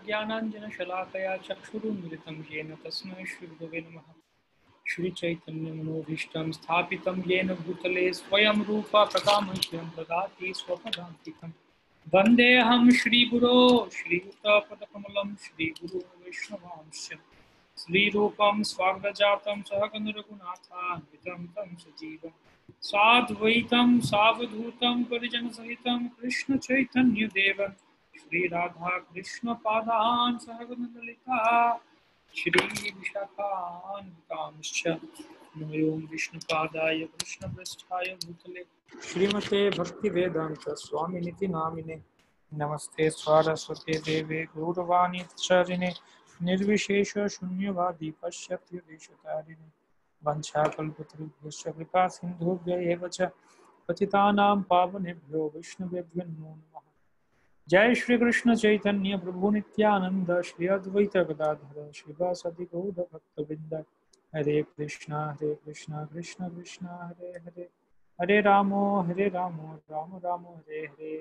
ज्ञानाञ्जनशलाकया चक्षुरुन्मिलितं येन तस्मै श्रीगुरवे नमः। श्रीचैतन्यमनोभीष्टं स्थापितं येन भूतले स्वयं रूपा प्रकामह्यं ददाति स्वपदान्तिकं। वन्देऽहं श्रीगुरो श्रीयुतपदकमलं श्रीगुरो वैष्णवांश्च श्रीरूपं स्वाग्रजातं सहगणरघुनाथान्वितं तं सजीवं साद्वैतं सावधूतं परिजनसहितं कृष्णचैतन्यदेवं श्रीराधा कृष्णपादान् सहगणललिता श्रीविशाखान्वितांश्च नमो विष्णुपादाय कृष्णपृष्ठाय भूतले श्रीमते भक्तिवेदान्त स्वामिनिति नामिने नमस्ते सरस्वती देवे गौरवाणी प्रचारिणे निर्विशेष शून्यवादी पश्यत्य देशतारिणे वंशाकल्पतरुभ्यश्च कृपा सिन्धुभ्य एव च पतितानां पावनेभ्यो वैष्णवेभ्यो नमो नमः। जय श्री कृष्ण चैतन्य प्रभु नित्यानंद श्री अद्वैत गदाधर श्रीवासदि गौर भक्तवृंद हरे कृष्णा कृष्ण कृष्ण हरे हरे हरे रामो राम राम हरे हरे।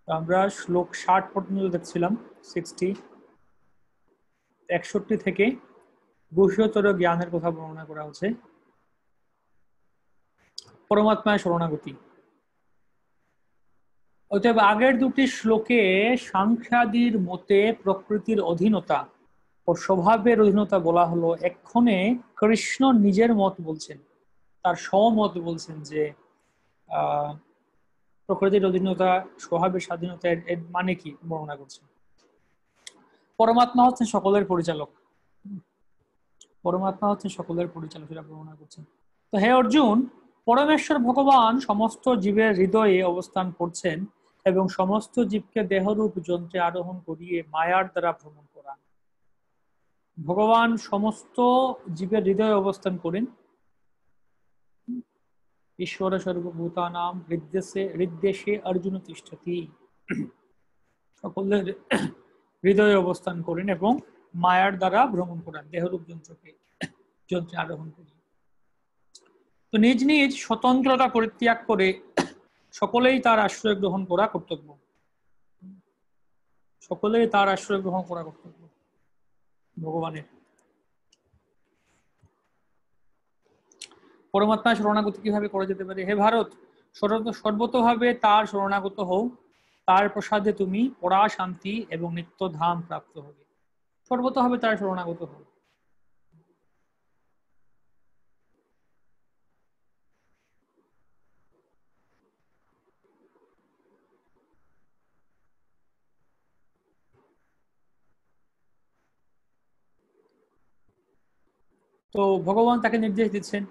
আমরা শ্লোক 60 পর্যন্ত দেখছিলাম। 60 61 থেকে গুহ্যতর জ্ঞানের কথা বর্ণনা করা হচ্ছে। পরমাত্মায় শরণাগতি। অতএব আগের দুটি শ্লোকে সাংখ্যাদির মতে প্রকৃতির অধীনতা ও স্বভাবের অধীনতা বলা হলো। এক্ষণে কৃষ্ণ নিজের মত বলছেন, তার স্বমত বলছেন যে প্রকৃতির অধীনতা, স্বভাবের স্বাধীনতা এর মানে কি বর্ণনা করছেন। পরমাত্মা হচ্ছেন সকলের পরিচালক, পরমাত্মা হচ্ছেন সকলের পরিচালক, সেটা বর্ণনা করছেন। তো হে অর্জুন, পরমেশ্বর ভগবান সমস্ত জীবের হৃদয়ে অবস্থান করছেন এবং সমস্ত জীবকে দেহরূপ যন্ত্রে আরোহণ করিয়ে মায়ার দ্বারা ভ্রমণ করান। ভগবান সমস্ত জীবের হৃদয়ে অবস্থান করেন। ঈশ্বর সর্বভূতানাম হৃদ্দেশে অর্জুন তিষ্ঠতি, সকলের হৃদয়ে অবস্থান করেন এবং মায়ার দ্বারা ভ্রমণ করান, দেহরূপ যন্ত্রে আরোহণ করি। তো নিজ নিজ স্বতন্ত্রতা পরিত্যাগ করে সকলেই তার আশ্রয় গ্রহণ করা কর্তব্য, সকলেই তার আশ্রয় গ্রহণ করা কর্তব্য ভগবানের। পরমাত্মার শরণাগতি কিভাবে করা যেতে পারে? হে ভারত, সর্বতভাবে তার শরণাগত হও, তার প্রসাদে তুমি পরা শান্তি এবং নিত্য ধাম প্রাপ্ত হবে। সর্বতভাবে তার শরণাগত হও। তো ভগবান তাকে নির্দেশ দিচ্ছেন।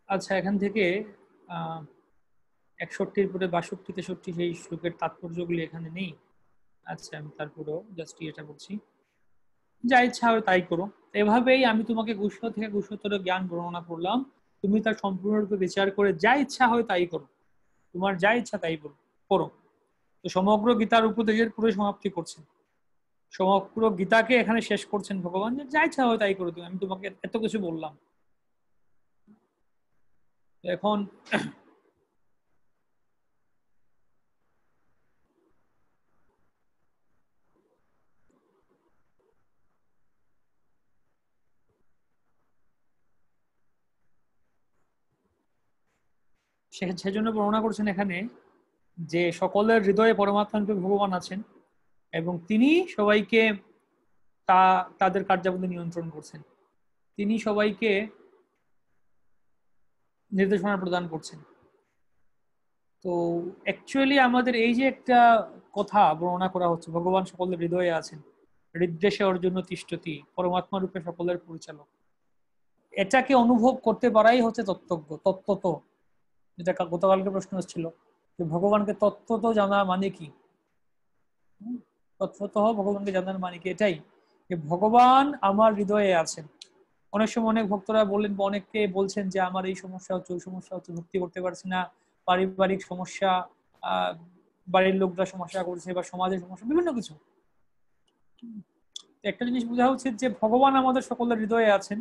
আচ্ছা, এখান থেকে 61 পরে 62 63 সেই শ্লোকের তাৎপর্যগুলি এখানে নেই। আচ্ছা, আমি তারপরেও জাস্ট এটা বলছি, যা ইচ্ছা হয় তাই করো। এভাবেই আমি তোমাকে গুহ্য থেকে গুহ্যতর জ্ঞান বর্ণনা করলাম। তুমি তার সম্পূর্ণরূপে বিচার করে যা ইচ্ছা হয় তাই করো, তোমার যা ইচ্ছা তাই করো। তো সমগ্র গীতার উপদেশের পুরো সমাপ্তি করছেন, সমগ্র গীতাকে এখানে শেষ করছেন ভগবান, যে যা ইচ্ছা হয় তাই করো তুমি, আমি তোমাকে এত কিছু বললাম। এখন সেজন্য বর্ণনা করছেন এখানে যে সকলের হৃদয়ে পরমাত্মা রূপে ভগবান আছেন এবং তিনি সবাইকে তাদের কার্যাবলী নিয়ন্ত্রণ করছেন, তিনি সবাইকে নির্দেশনা প্রদান করছেন। তো অ্যাকচুয়ালি আমাদের এই যে একটা কথা বর্ণনা করা হচ্ছে, ভগবান সকলের হৃদয়ে আছেন, হৃদ্দেশে অর্জুন তিষ্ঠতি, পরমাত্মা রূপে সকলের পরিচালক, এটাকে অনুভব করতে পারাই হচ্ছে তত্ত্বজ্ঞ। তত্ত্বত, যেটা গতকালকে প্রশ্ন ছিল যে ভগবানকে তত্ত্বত জানা মানে কি, তত্ত্বত ভগবানকে জানার মানে কি এটাই যে ভগবান আমার হৃদয়ে আছেন। অনেক সময় অনেক ভক্তরা বললেন, অনেককে বলছেন যে আমার এই সমস্যা হচ্ছে, ওই সমস্যা হচ্ছে, ভক্তি করতে পারছি না, পারিবারিক সমস্যা, বাড়ির লোকরা সমস্যা করছে, বা সমাজের সমস্যা, বিভিন্ন কিছু। একটা জিনিস বোঝা উচিত যে ভগবান আমাদের সকলের হৃদয়ে আছেন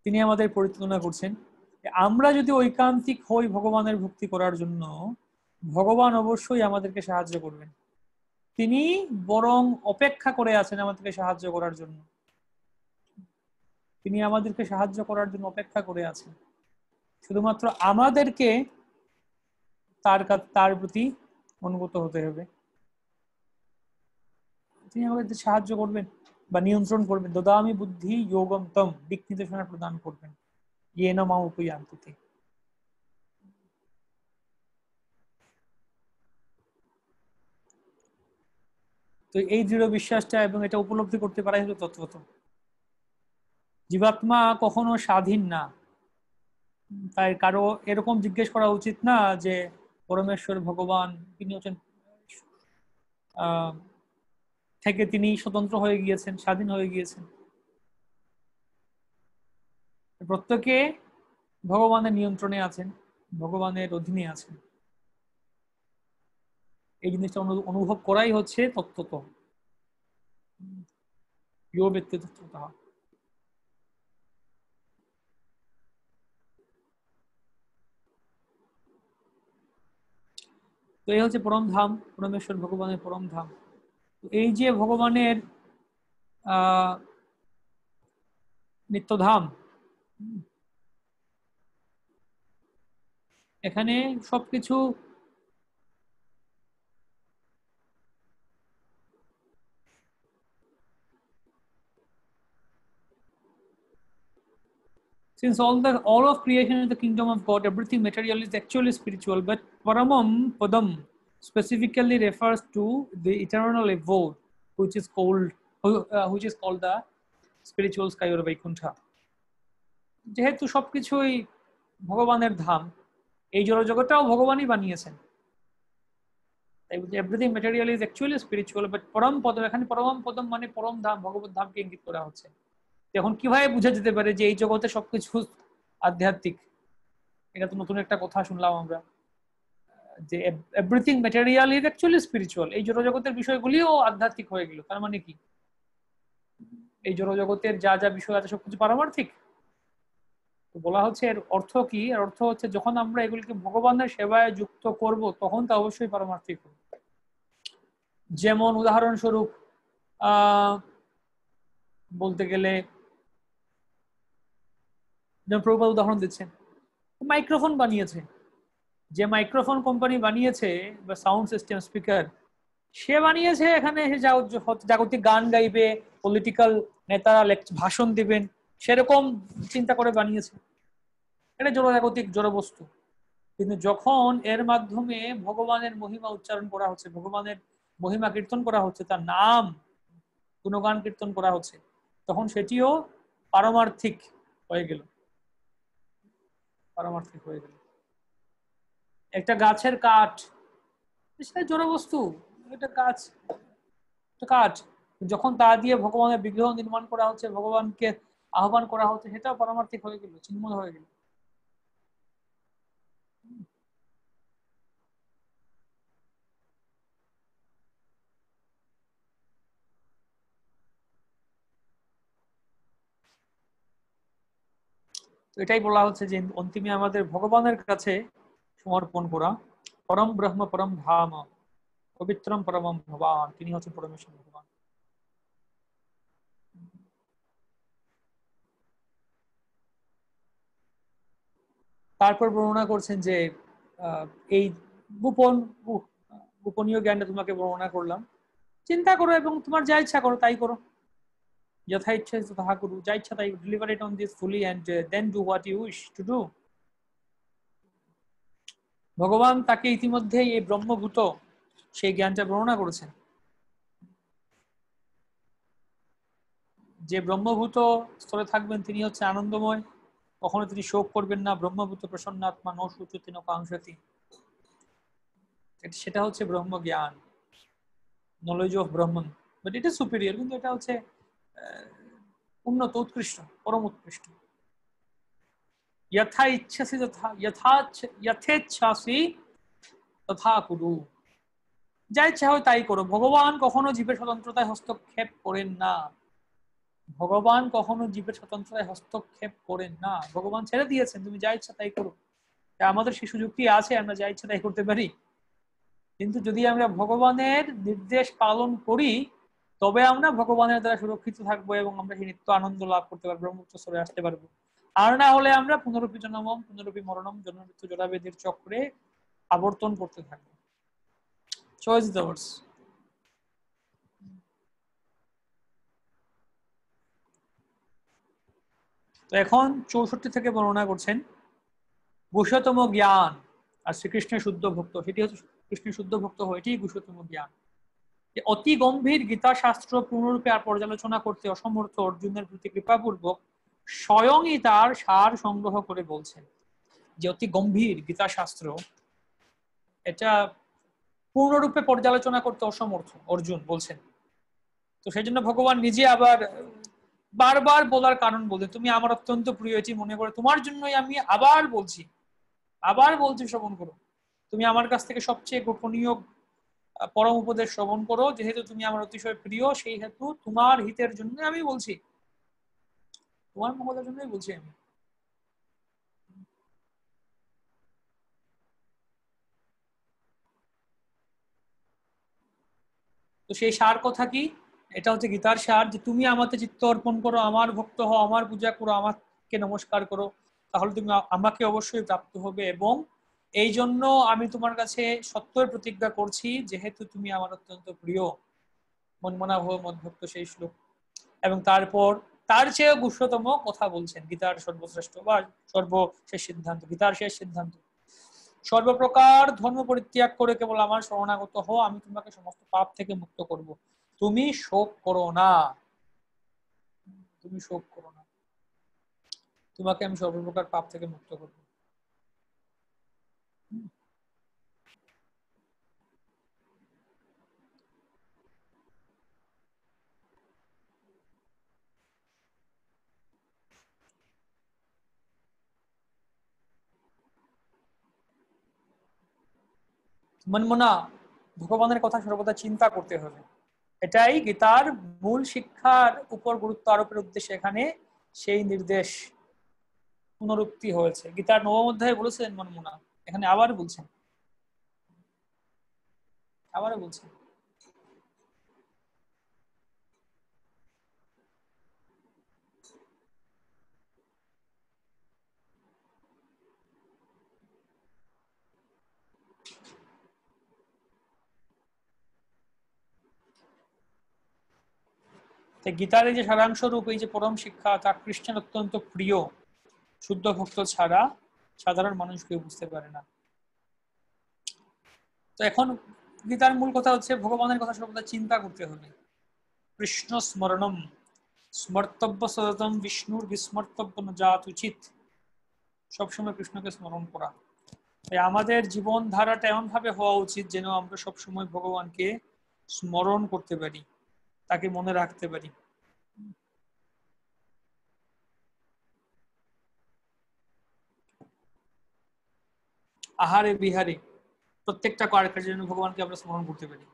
তিনি আমাদের পরিচালনা করছেন। আমরা যদি ঐকান্তিক হই ভগবানের ভক্তি করার জন্য, ভগবান অবশ্যই আমাদেরকে সাহায্য করবেন। তিনি বরং অপেক্ষা করে আছেন আমাদেরকে সাহায্য করার জন্য। তিনি আমাদেরকে সাহায্য করার জন্য অপেক্ষা করে আছেন। শুধুমাত্র আমাদেরকে তার প্রতি অনুগত হতে হবে। তিনি আমাদের সাহায্য করবেন বা নিয়ন্ত্রণ করবেন। দদামি বুদ্ধি যোগম তম, দিক নির্দেশনা প্রদান করবেন। ইয়েন মাম উপয়ান্তি। তো এই দৃঢ় বিশ্বাসটা এবং এটা উপলব্ধি করতে পারাই হলো তত্ত্বত। জীবাত্মা কখনো স্বাধীন না। তাই কারো এরকম জিজ্ঞেস করা উচিত না যে পরমেশ্বর ভগবান তিনি হচ্ছেন থেকে তিনি স্বতন্ত্র হয়ে গিয়েছেন, স্বাধীন হয়ে গিয়েছেন। প্রত্যেকে ভগবানের নিয়ন্ত্রণে আছেন, ভগবানের অধীনে আছেন। এই জিনিসটা অনুভব করাই হচ্ছে তত্ত্বত। ইয়ো ব্যক্তি তত্ত্বত। তো এই হচ্ছে পরম ধাম, পরমেশ্বর ভগবানের পরম ধাম। এই যে ভগবানের নিত্যধাম, এখানে সবকিছু since all of creation is the kingdom of God, everything material is actually spiritual, but Paramam Padam specifically refers to the eternal abode, which is called the spiritual sky or Vaikuntha. যেহেতু সবকিছুই ভগবানের ধাম, এই জড়জগৎটাও ভগবানই বানিয়েছেন। Everything material is actually spiritual, but পরম পদম, এখানে পরম পদম মানে পরম ধাম, ভগবত ধামকে ইঙ্গিত করা হচ্ছে। এখন কিভাবে বোঝা যেতে পারে যে এই জগতে সবকিছু আধ্যাত্মিক? এটা তো নতুন একটা কথা শুনলাম আমরা, যে everything material is actually spiritual. এই জড়জগতের বিষয়গুলিও আধ্যাত্মিক হয়ে গেল, তার মানে কি এই জড়জগতের যা যা বিষয় আছে সবকিছু পারমার্থিক? তো বলা হচ্ছে এর অর্থ কি? এর অর্থ হচ্ছে যখন আমরা এগুলিকে ভগবানের সেবায় যুক্ত করব তখন তো অবশ্যই পারমার্থিক হবে। যেমন উদাহরণস্বরূপ বলতে গেলে, যেমন প্রভুপাদ উদাহরণ দিচ্ছেন, মাইক্রোফোন বানিয়েছে, যে মাইক্রোফোন কোম্পানি বানিয়েছে বা সাউন্ড সিস্টেম স্পিকার, সে বানিয়েছে এখানে জাগতিক গান গাইবে, পলিটিক্যাল নেতারা ভাষণ দিবেন, সেরকম চিন্তা করে বানিয়েছে। এটা জড়জাগতিক জড়বস্তু। কিন্তু যখন এর মাধ্যমে ভগবানের মহিমা উচ্চারণ করা হচ্ছে, ভগবানের মহিমা কীর্তন করা হচ্ছে, তার নাম গুণগান কীর্তন করা হচ্ছে, তখন সেটিও পারমার্থিক হয়ে গেল, পারমার্থিক হয়ে গেল। একটা গাছের কাঠ, সেটা জড়বস্তু, এটা গাছ, কাঠ, যখন তা দিয়ে ভগবানের বিগ্রহ নির্মাণ করা হচ্ছে, ভগবানকে আহ্বান করা হচ্ছে, সেটাও পারমার্থিক হয়ে গেল, চিন্ময় হয়ে গেল। তো এটাই বলা হচ্ছে যে অন্তিমে আমাদের ভগবানের কাছে সমর্পণ করা। পরম ব্রহ্ম পরম ধাম পবিত্রম পরমম ভগবান, তিনি হচ্ছেন পরমেশ্বর ভগবান। তারপর বর্ণনা করছেন যে এই গোপন গোপনীয় জ্ঞানটা তোমাকে বর্ণনা করলাম, চিন্তা করো এবং তোমার যা ইচ্ছা করো তাই করো। যথা ইচ্ছা তথা করু, যা ইচ্ছা তাই, deliver it on this fully and then do what you wish to do. ভগবান তাকে ইতিমধ্যেই এই ব্রহ্মভূত সেই জ্ঞানটা বর্ণনা করেছেন। যে ব্রহ্মভূত স্তরে থাকবেন তিনি হচ্ছে আনন্দময়, কখনো তিনি শোক করবেন না। ব্রহ্মভূত প্রসন্ন আত্মা ন সূচতি ন কাংসতি, সেটা হচ্ছে ব্রহ্ম জ্ঞান, নলেজ অফ ব্রহ্মন। বাট এটা সুপিরিয়র, কিন্তু এটা হচ্ছে উন্নত, উৎকৃষ্ট, পরম উৎকৃষ্ট। যথা ইচ্ছাসি যথেচ্ছাসি তথা কুরু, যা ইচ্ছা হয় তাই করো। ভগবান কখনো জীবের স্বতন্ত্রতায় হস্তক্ষেপ করেন না। ভগবান কখনো জীবের স্বতন্ত্রতায় হস্তক্ষেপ করেন না, ভগবান ছেড়ে দিয়েছেন তুমি যা ইচ্ছা তাই করো। আমাদের সেই সুযোগটি আছে, আমরা যা ইচ্ছা তাই করতে পারি। কিন্তু যদি আমরা ভগবানের নির্দেশ পালন করি তবে আমরা ভগবানের দ্বারা সুরক্ষিত থাকবো এবং আমরা সেই নিত্য আনন্দ লাভ করতে পারবো, মুক্ত স্তরে আসতে পারবো। আর না হলে আমরা পুনরূপী জন্মম পুনরূপী মরণম জন্ম মৃত্যু জরাবেদের চক্রে আবর্তন করতে থাকবো। চয়েস দিতে। তো এখন 64 থেকে বর্ণনা করছেন গুহ্যতম জ্ঞান আর শ্রীকৃষ্ণের শুদ্ধ ভক্ত, সেটি হচ্ছে কৃষ্ণের শুদ্ধ ভক্ত হয়, এটি গুহ্যতম জ্ঞান। অতি গম্ভীর গীতা শাস্ত্র পূর্ণরূপে আর পর্যালোচনা করতে অসমর্থ অর্জুনের প্রতি কৃপাপূর্বক স্বয়ংই তার সার সংগ্রহ করে বলছেন যে অতি গম্ভীর গীতা শাস্ত্র এটা পূর্ণরূপে পর্যালোচনা করতে অসমর্থ অর্জুন বলছেন। তো সেই জন্য ভগবান নিজে আবার বারবার বলার কারণ বলতে, তুমি আমার অত্যন্ত প্রিয়, এটি মনে করে তোমার জন্যই আমি আবার বলছি শ্রবণ করো। তুমি আমার কাছ থেকে সবচেয়ে গোপনীয় পরম উপদেশ শ্রবণ করো, যেহেতু তুমি আমার অতিশয় প্রিয় সেই হেতু তোমার হিতের জন্য আমি বলছি, তোমার মঙ্গলের জন্যই বলছি আমি। তো সেই সার কথা কি? এটা হচ্ছে গীতার সার, যে তুমি আমাকে চিত্ত অর্পণ করো, আমার ভক্ত হও, আমার পূজা করো, আমাকে নমস্কার করো, তাহলে তুমি আমাকে অবশ্যই প্রাপ্ত হবে। এবং এই জন্য আমি তোমার কাছে সত্যের প্রতিজ্ঞা করছি, যেহেতু তুমি আমার অত্যন্ত প্রিয়। মনমনা ভব মদ্ভক্ত, সেই শ্লোক। এবং তারপর তার চেয়ে গুহ্যতম কথা বলছেন গীতার সর্বশ্রেষ্ঠ বা সর্বশেষ সিদ্ধান্ত, গীতার শেষ সিদ্ধান্ত, সর্বপ্রকার ধর্ম পরিত্যাগ করে কেবল আমার শরণাগত হও, আমি তোমাকে সমস্ত পাপ থেকে মুক্ত করব। তুমি শোক করো না, তুমি শোক করো না, তোমাকে আমি সর্বপ্রকার পাপ থেকে মুক্ত করব। মনমনা, ভগবানের কথা সর্বদা চিন্তা করতে হবে, এটাই গীতার মূল শিক্ষার উপর গুরুত্ব আরোপের উদ্দেশ্যে এখানে সেই নির্দেশ পুনরুক্তি হয়েছে। গীতার নবম অধ্যায়ে বলেছেন মনমনা, এখানে আবার বলছেন, আবারও বলছেন। গীতার এই যে সারাংশ রূপ এই যে পরম শিক্ষা, তা খ্রিস্টান অত্যন্ত প্রিয়, শুদ্ধ ভক্ত ছাড়া সাধারণ মানুষ কেউ বুঝতে পারে না। তো এখন গীতার মূল কথা হচ্ছে ভগবানের কথা সর্বদা চিন্তা করতে হবে। কৃষ্ণ স্মরণম স্মর্তব্য সততম বিষ্ণুর বিস্মর্তব্য জাত উচিত, সবসময় কৃষ্ণকে স্মরণ করা। তাই আমাদের জীবন ধারাটা এমন ভাবে হওয়া উচিত যেন আমরা সবসময় ভগবানকে স্মরণ করতে পারি, তাকে মনে রাখতে পারি। আহারে বিহারে প্রত্যেকটা কার্যের জন্য ভগবানকে আমরা স্মরণ করতে পারি।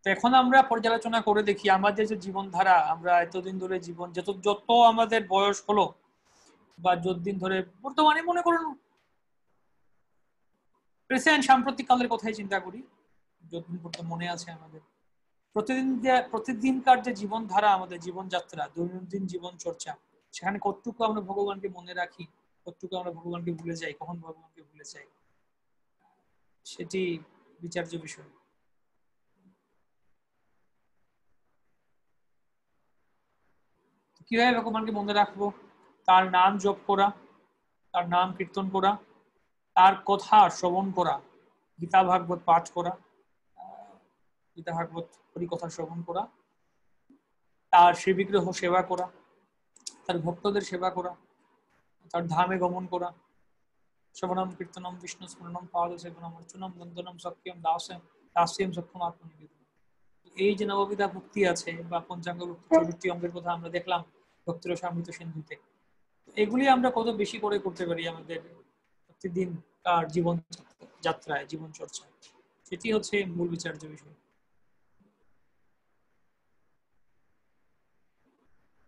তো এখন আমরা পর্যালোচনা করে দেখি আমাদের যে জীবনধারা, আমরা এতদিন ধরে জীবন যত যত আমাদের বয়স হলো বা যতদিন ধরে বর্তমানে মনে করুন প্রেসেন্ট সাম্প্রতিক কালের কথাই চিন্তা করি, যতদিন পর্যন্ত মনে আছে আমাদের, প্রতিদিনকার যে জীবনধারা, আমাদের জীবনযাত্রা, দৈনন্দিন জীবন চর্চা, সেখানে কতটুকু আমরা ভগবানকে মনে রাখি, কতটুকু আমরা ভগবানকে ভুলে যাই, কখন ভগবানকে ভুলে যাই, সেটি বিচার্য বিষয়। কিভাবে ভগবানকে মনে রাখবো? তার নাম জপ করা, তার নাম কীর্তন করা, তার কথা শ্রবণ করা, গীতা ভাগবত পাঠ করা, গীতা ভাগবত হরিকথা শ্রবণ করা, তার শ্রী বিগ্রহ সেবা করা, তার ভক্তদের সেবা করা, তার ধামে গমন করা, শ্রবণম কীর্তনম বিষ্ণু স্মরণম পাদ সেবনম অর্চনম বন্দনম সত্যম দাসম দাস্যম সক্ষম আত্মনিবেদন। এই যে নববিধা ভক্তি আছে বা পঞ্চাঙ্গ ভক্তি 64 অঙ্গের কথা আমরা দেখলাম ভক্তির সমৃত সিন্ধুতে, এগুলি আমরা কত বেশি করে করতে পারি আমাদের প্রতিদিন কার জীবন যাত্রায়, জীবন চর্চায়, সেটি হচ্ছে মূল বিচার্য বিষয়।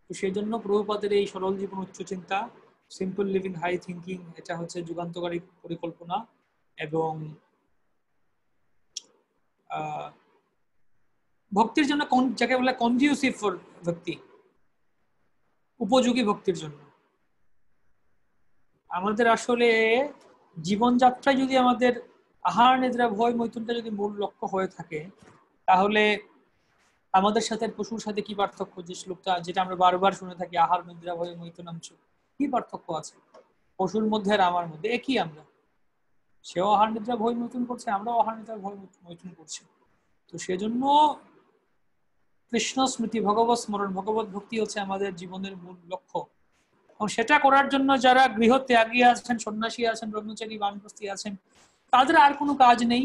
তো সেই জন্য প্রভুপাদের এই সরল জীবন উচ্চ চিন্তা, সিম্পল লিভিং হাই থিঙ্কিং, এটা হচ্ছে যুগান্তকারী পরিকল্পনা এবং ভক্তির জন্য যাকে বলে কনডিউসিভ ফর ভক্তি, উপযোগী ভক্তির জন্য। আমাদের আসলে জীবনযাত্রায় যদি আমাদের আহার নিদ্রা ভয় মৈথুনটা যদি মূল লক্ষ্য হয়ে থাকে, তাহলে আমাদের সাথে পশুর সাথে কি পার্থক্য? যে শ্লোকটা যেটা আমরা বারবার শুনে থাকি, আহার নিদ্রা ভয় মৈথুনাম, কি পার্থক্য আছে পশুর মধ্যে আর আমার মধ্যে? একই আমরা, সেও আহার নিদ্রা ভয় মৈথুন করছে, আমরাও আহার নিদ্রা ভয় মৈথুন করছি। তো সেজন্য কৃষ্ণ স্মৃতি, ভগবত স্মরণ, ভগবত ভক্তি হচ্ছে আমাদের জীবনের মূল লক্ষ্য। এবং সেটা করার জন্য যারা গৃহ ত্যাগী আছেন, সন্ন্যাসী আছেন, ব্রহ্মচারী বানপ্রস্থী আছেন, তাদের আর কোনো কাজ নেই।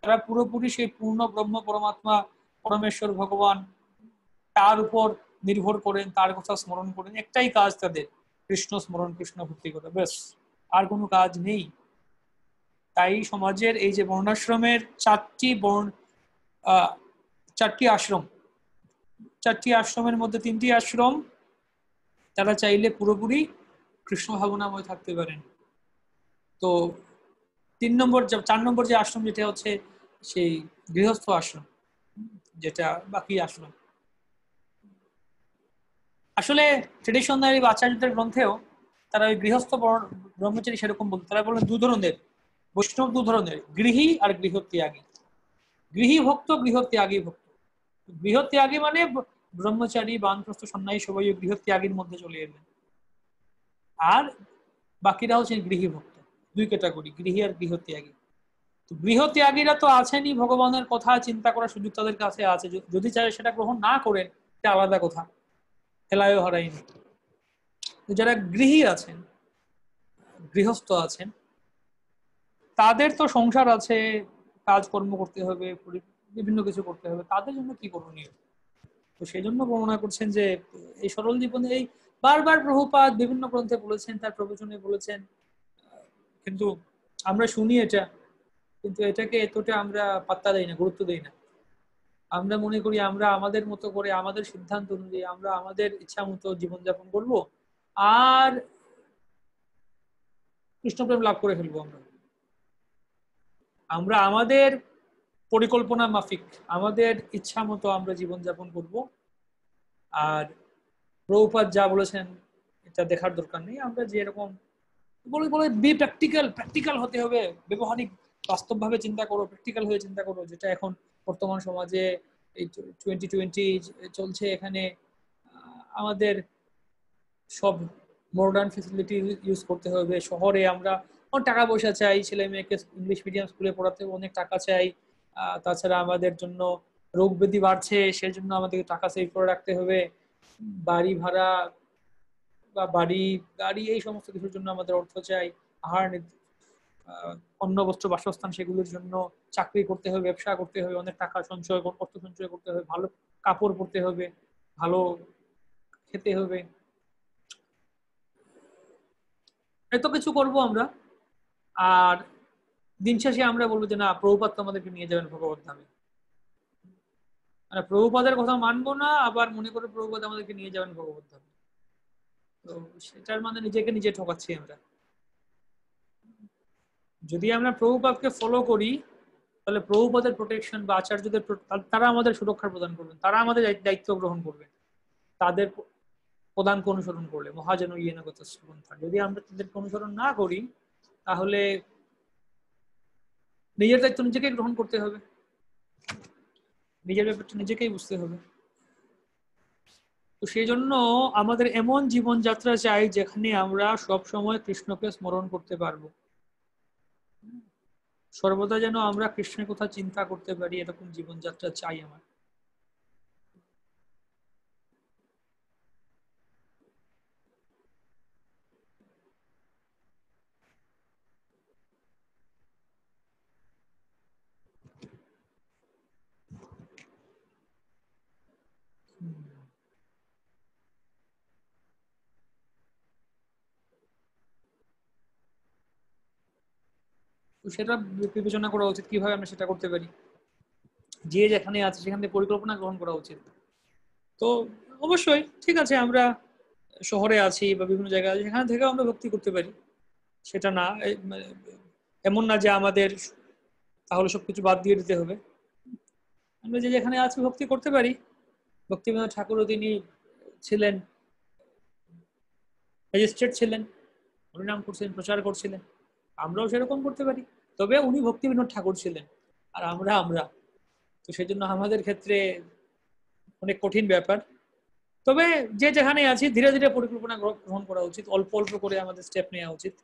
তারা পুরোপুরি সেই পূর্ণ ব্রহ্ম পরমাত্মা পরমেশ্বর ভগবান, তার উপর নির্ভর করেন, তার কথা স্মরণ করেন। একটাই কাজ তাদের, কৃষ্ণ স্মরণ, কৃষ্ণ ভক্তি করা, ব্যাস, আর কোনো কাজ নেই। তাই সমাজের এই যে বর্ণাশ্রমের চারটি আশ্রম, চারটি আশ্রমের মধ্যে তিনটি আশ্রম তারা চাইলে পুরোপুরি কৃষ্ণ ভাবনাময় থাকতে পারেন। তো 4 নম্বর যে আশ্রম, যেটা হচ্ছে সেই গৃহস্থ আশ্রম, যেটা বাকি আশ্রম আসলে ট্রেডিশনারি বা আচার্যদের গ্রন্থেও তারা ওই গৃহস্থ ব্রহ্মচারী সেরকম বলতে, তারা বলেন 2 ধরনের বৈষ্ণব, 2 ধরনের, গৃহী আর গৃহত্যাগী। গৃহী ভক্ত, গৃহত্যাগী ভক্ত। গৃহত্যাগী মানে ব্রহ্মচারী বানপ্রস্থ সন্ন্যাসী সবাই গৃহত্যাগীর মধ্যে চলে এলেন, আর বাকিরা হচ্ছেন গৃহী ভক্ত। 2 ক্যাটাগরি, গৃহী আর গৃহত্যাগী। তো গৃহত্যাগীরা তো আছেনই, ভগবানের কথা চিন্তা করার সুযোগ তাদের কাছে আছে, যদি চায় সেটা গ্রহণ না করেন এটা আলাদা কথা, হেলায়ও হারাইনি। যারা গৃহী আছেন, গৃহস্থ আছেন, তাদের তো সংসার আছে, কাজকর্ম করতে হবে, বিভিন্ন কিছু করতে হবে, তাদের জন্য কি করণীয়? তো সেই জন্য বর্ণনা করছেন যে এই সরল জীবনে এই বারবার প্রভুপাদ বিভিন্ন গ্রন্থে বলেছেন, তার প্রবচনে বলেছেন, কিন্তু আমরা শুনি এটা, কিন্তু এটাকে এতটা আমরা পাত্তা দেই না, গুরুত্ব দেই না। আমরা মনে করি আমরা আমাদের মতো করে, আমাদের সিদ্ধান্ত অনুযায়ী আমরা আমাদের ইচ্ছা মতো জীবনযাপন করব আর কৃষ্ণপ্রেম লাভ করে ফেলবো। আমরা আমাদের পরিকল্পনা মাফিক, আমাদের ইচ্ছা মতো আমরা জীবনযাপন করব, আর প্রভুপাদ যা বলেছেন এটা দেখার দরকার নেই। আমরা যেরকম বলে বলে বি প্র্যাকটিক্যাল, প্র্যাকটিক্যাল হতে হবে, ব্যবহারিক, বাস্তবভাবে চিন্তা করো, প্র্যাকটিক্যাল হয়ে চিন্তা করো, যেটা এখন বর্তমান সমাজে এই 2020 চলছে। এখানে আমাদের সব মডার্ন ফেসিলিটি ইউজ করতে হবে। শহরে আমরা অনেক টাকা পয়সা চাই, ছেলে মেয়েকে ইংলিশ মিডিয়াম স্কুলে পড়াতে অনেক টাকা চাই। তাছাড়া আমাদের জন্য রোগ ব্যাধি বাড়ছে, সেজন্য আমাদেরকে টাকা সেভ করে রাখতে হবে। বাড়ি ভাড়া বা গাড়ি এই সমস্ত কিছুর জন্য আমাদের অর্থ চাই। আহার, অন্ন, বস্ত্র, বাসস্থান, সেগুলোর জন্য চাকরি করতে হবে, ব্যবসা করতে হবে, অনেক টাকা সঞ্চয়, অর্থ সঞ্চয় করতে হবে, ভালো কাপড় পরতে হবে, ভালো খেতে হবে, এত কিছু করব আমরা। আর দিন শেষে আমরা বলবো যে না, প্রভুপাদ তো আমাদেরকে নিয়ে যাবেন ভগবত ধামে। মানে প্রভুপাদের কথা মানবো না, আবার মনে করে প্রভুপাদ আমাদেরকে নিয়ে যাবেন ভগবত ধামে। তো সেটার মানে নিজেকে নিজে ঠকাচ্ছি আমরা। যদি আমরা প্রভুপাদকে ফলো করি, তাহলে প্রভুপাদের প্রোটেকশন বা আচার্যদের তারা আমাদের সুরক্ষা প্রদান করবেন, তারা আমাদের দায়িত্ব গ্রহণ করবেন। তাদের প্রদানকে অনুসরণ করলে মহাজন ইয়েনগত গ্রন্থ। যদি আমরা তাদেরকে অনুসরণ না করি, তাহলে নিজের দায়িত্ব নিজেকে গ্রহণ করতে হবে, নিজের ব্যাপারটা নিজেকেই বুঝতে হবে। তো সেই জন্য আমাদের এমন জীবনযাত্রা চাই যেখানে আমরা সব সময় কৃষ্ণকে স্মরণ করতে পারবো, সর্বদা যেন আমরা কৃষ্ণের কথা চিন্তা করতে পারি, এরকম জীবনযাত্রা চাই আমার। তো সেটা বিবেচনা করা উচিত কিভাবে আমরা সেটা করতে পারি। যে যেখানে আছে সেখান থেকে পরিকল্পনা গ্রহণ করা উচিত। তো অবশ্যই ঠিক আছে, আমরা শহরে আছি বা বিভিন্ন জায়গায় আছি, সেখান থেকেও আমরা ভক্তি করতে পারি। সেটা না এমন না যে আমাদের তাহলে সবকিছু বাদ দিয়ে দিতে হবে। আমরা যে যেখানে আছি ভক্তি করতে পারি। ভক্তিবিনোদ ঠাকুরও তিনি ছিলেন, ম্যাজিস্ট্রেট ছিলেন, হরিনাম করছিলেন, প্রচার করছিলেন। আমরাও সেরকম করতে পারি। তবে উনি ভক্তিবিনোদ ঠাকুর ছিলেন, আর আমরা তো সেই জন্য আমাদের ক্ষেত্রে অনেক কঠিন ব্যাপার। তবে যে যেখানে আছি ধীরে ধীরে পরিকল্পনা গ্রহণ করা উচিত, অল্প অল্প করে আমাদের স্টেপ নেওয়া উচিত।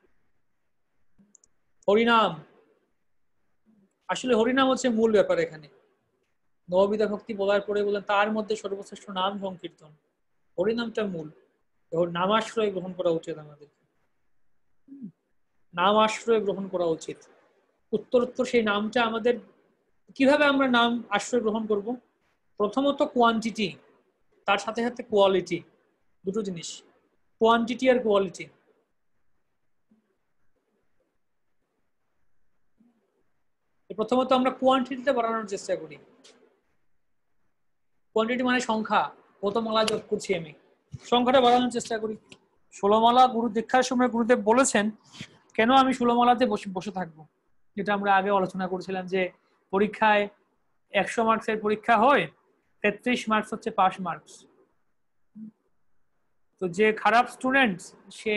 হরিনাম, আসলে হরিনাম হচ্ছে মূল ব্যাপার এখানে। নববিধা ভক্তি বলার পরে বলেন তার মধ্যে সর্বশ্রেষ্ঠ নাম সংকীর্তন, হরিনামটা মূল। নাম আশ্রয় গ্রহণ করা উচিত আমাদের, নাম আশ্রয় গ্রহণ করা উচিত। উত্তরোত্তর সেই নামটা আমাদের, কিভাবে আমরা নাম আশ্রয় গ্রহণ করব? প্রথমত কোয়ান্টিটি, তার সাথে সাথে কোয়ালিটি, দুটো জিনিস, কোয়ান্টিটি আর কোয়ালিটি। প্রথমত আমরা কোয়ান্টিটিটা বাড়ানোর চেষ্টা করি। কোয়ান্টিটি মানে সংখ্যা, কত মালা জপ করছি আমি, সংখ্যাটা বাড়ানোর চেষ্টা করি। 16 মালা গুরু দীক্ষার সময় গুরুদেব বলেছেন কেন আমি 16 মালাতে বসে বসে থাকবো, যেটা আমরা আগে আলোচনা করেছিলাম যে পরীক্ষায় 100 মার্কসের পরীক্ষা হয়, 33 মার্কস হচ্ছে পাস মার্কস। তো যে খারাপ স্টুডেন্ট সে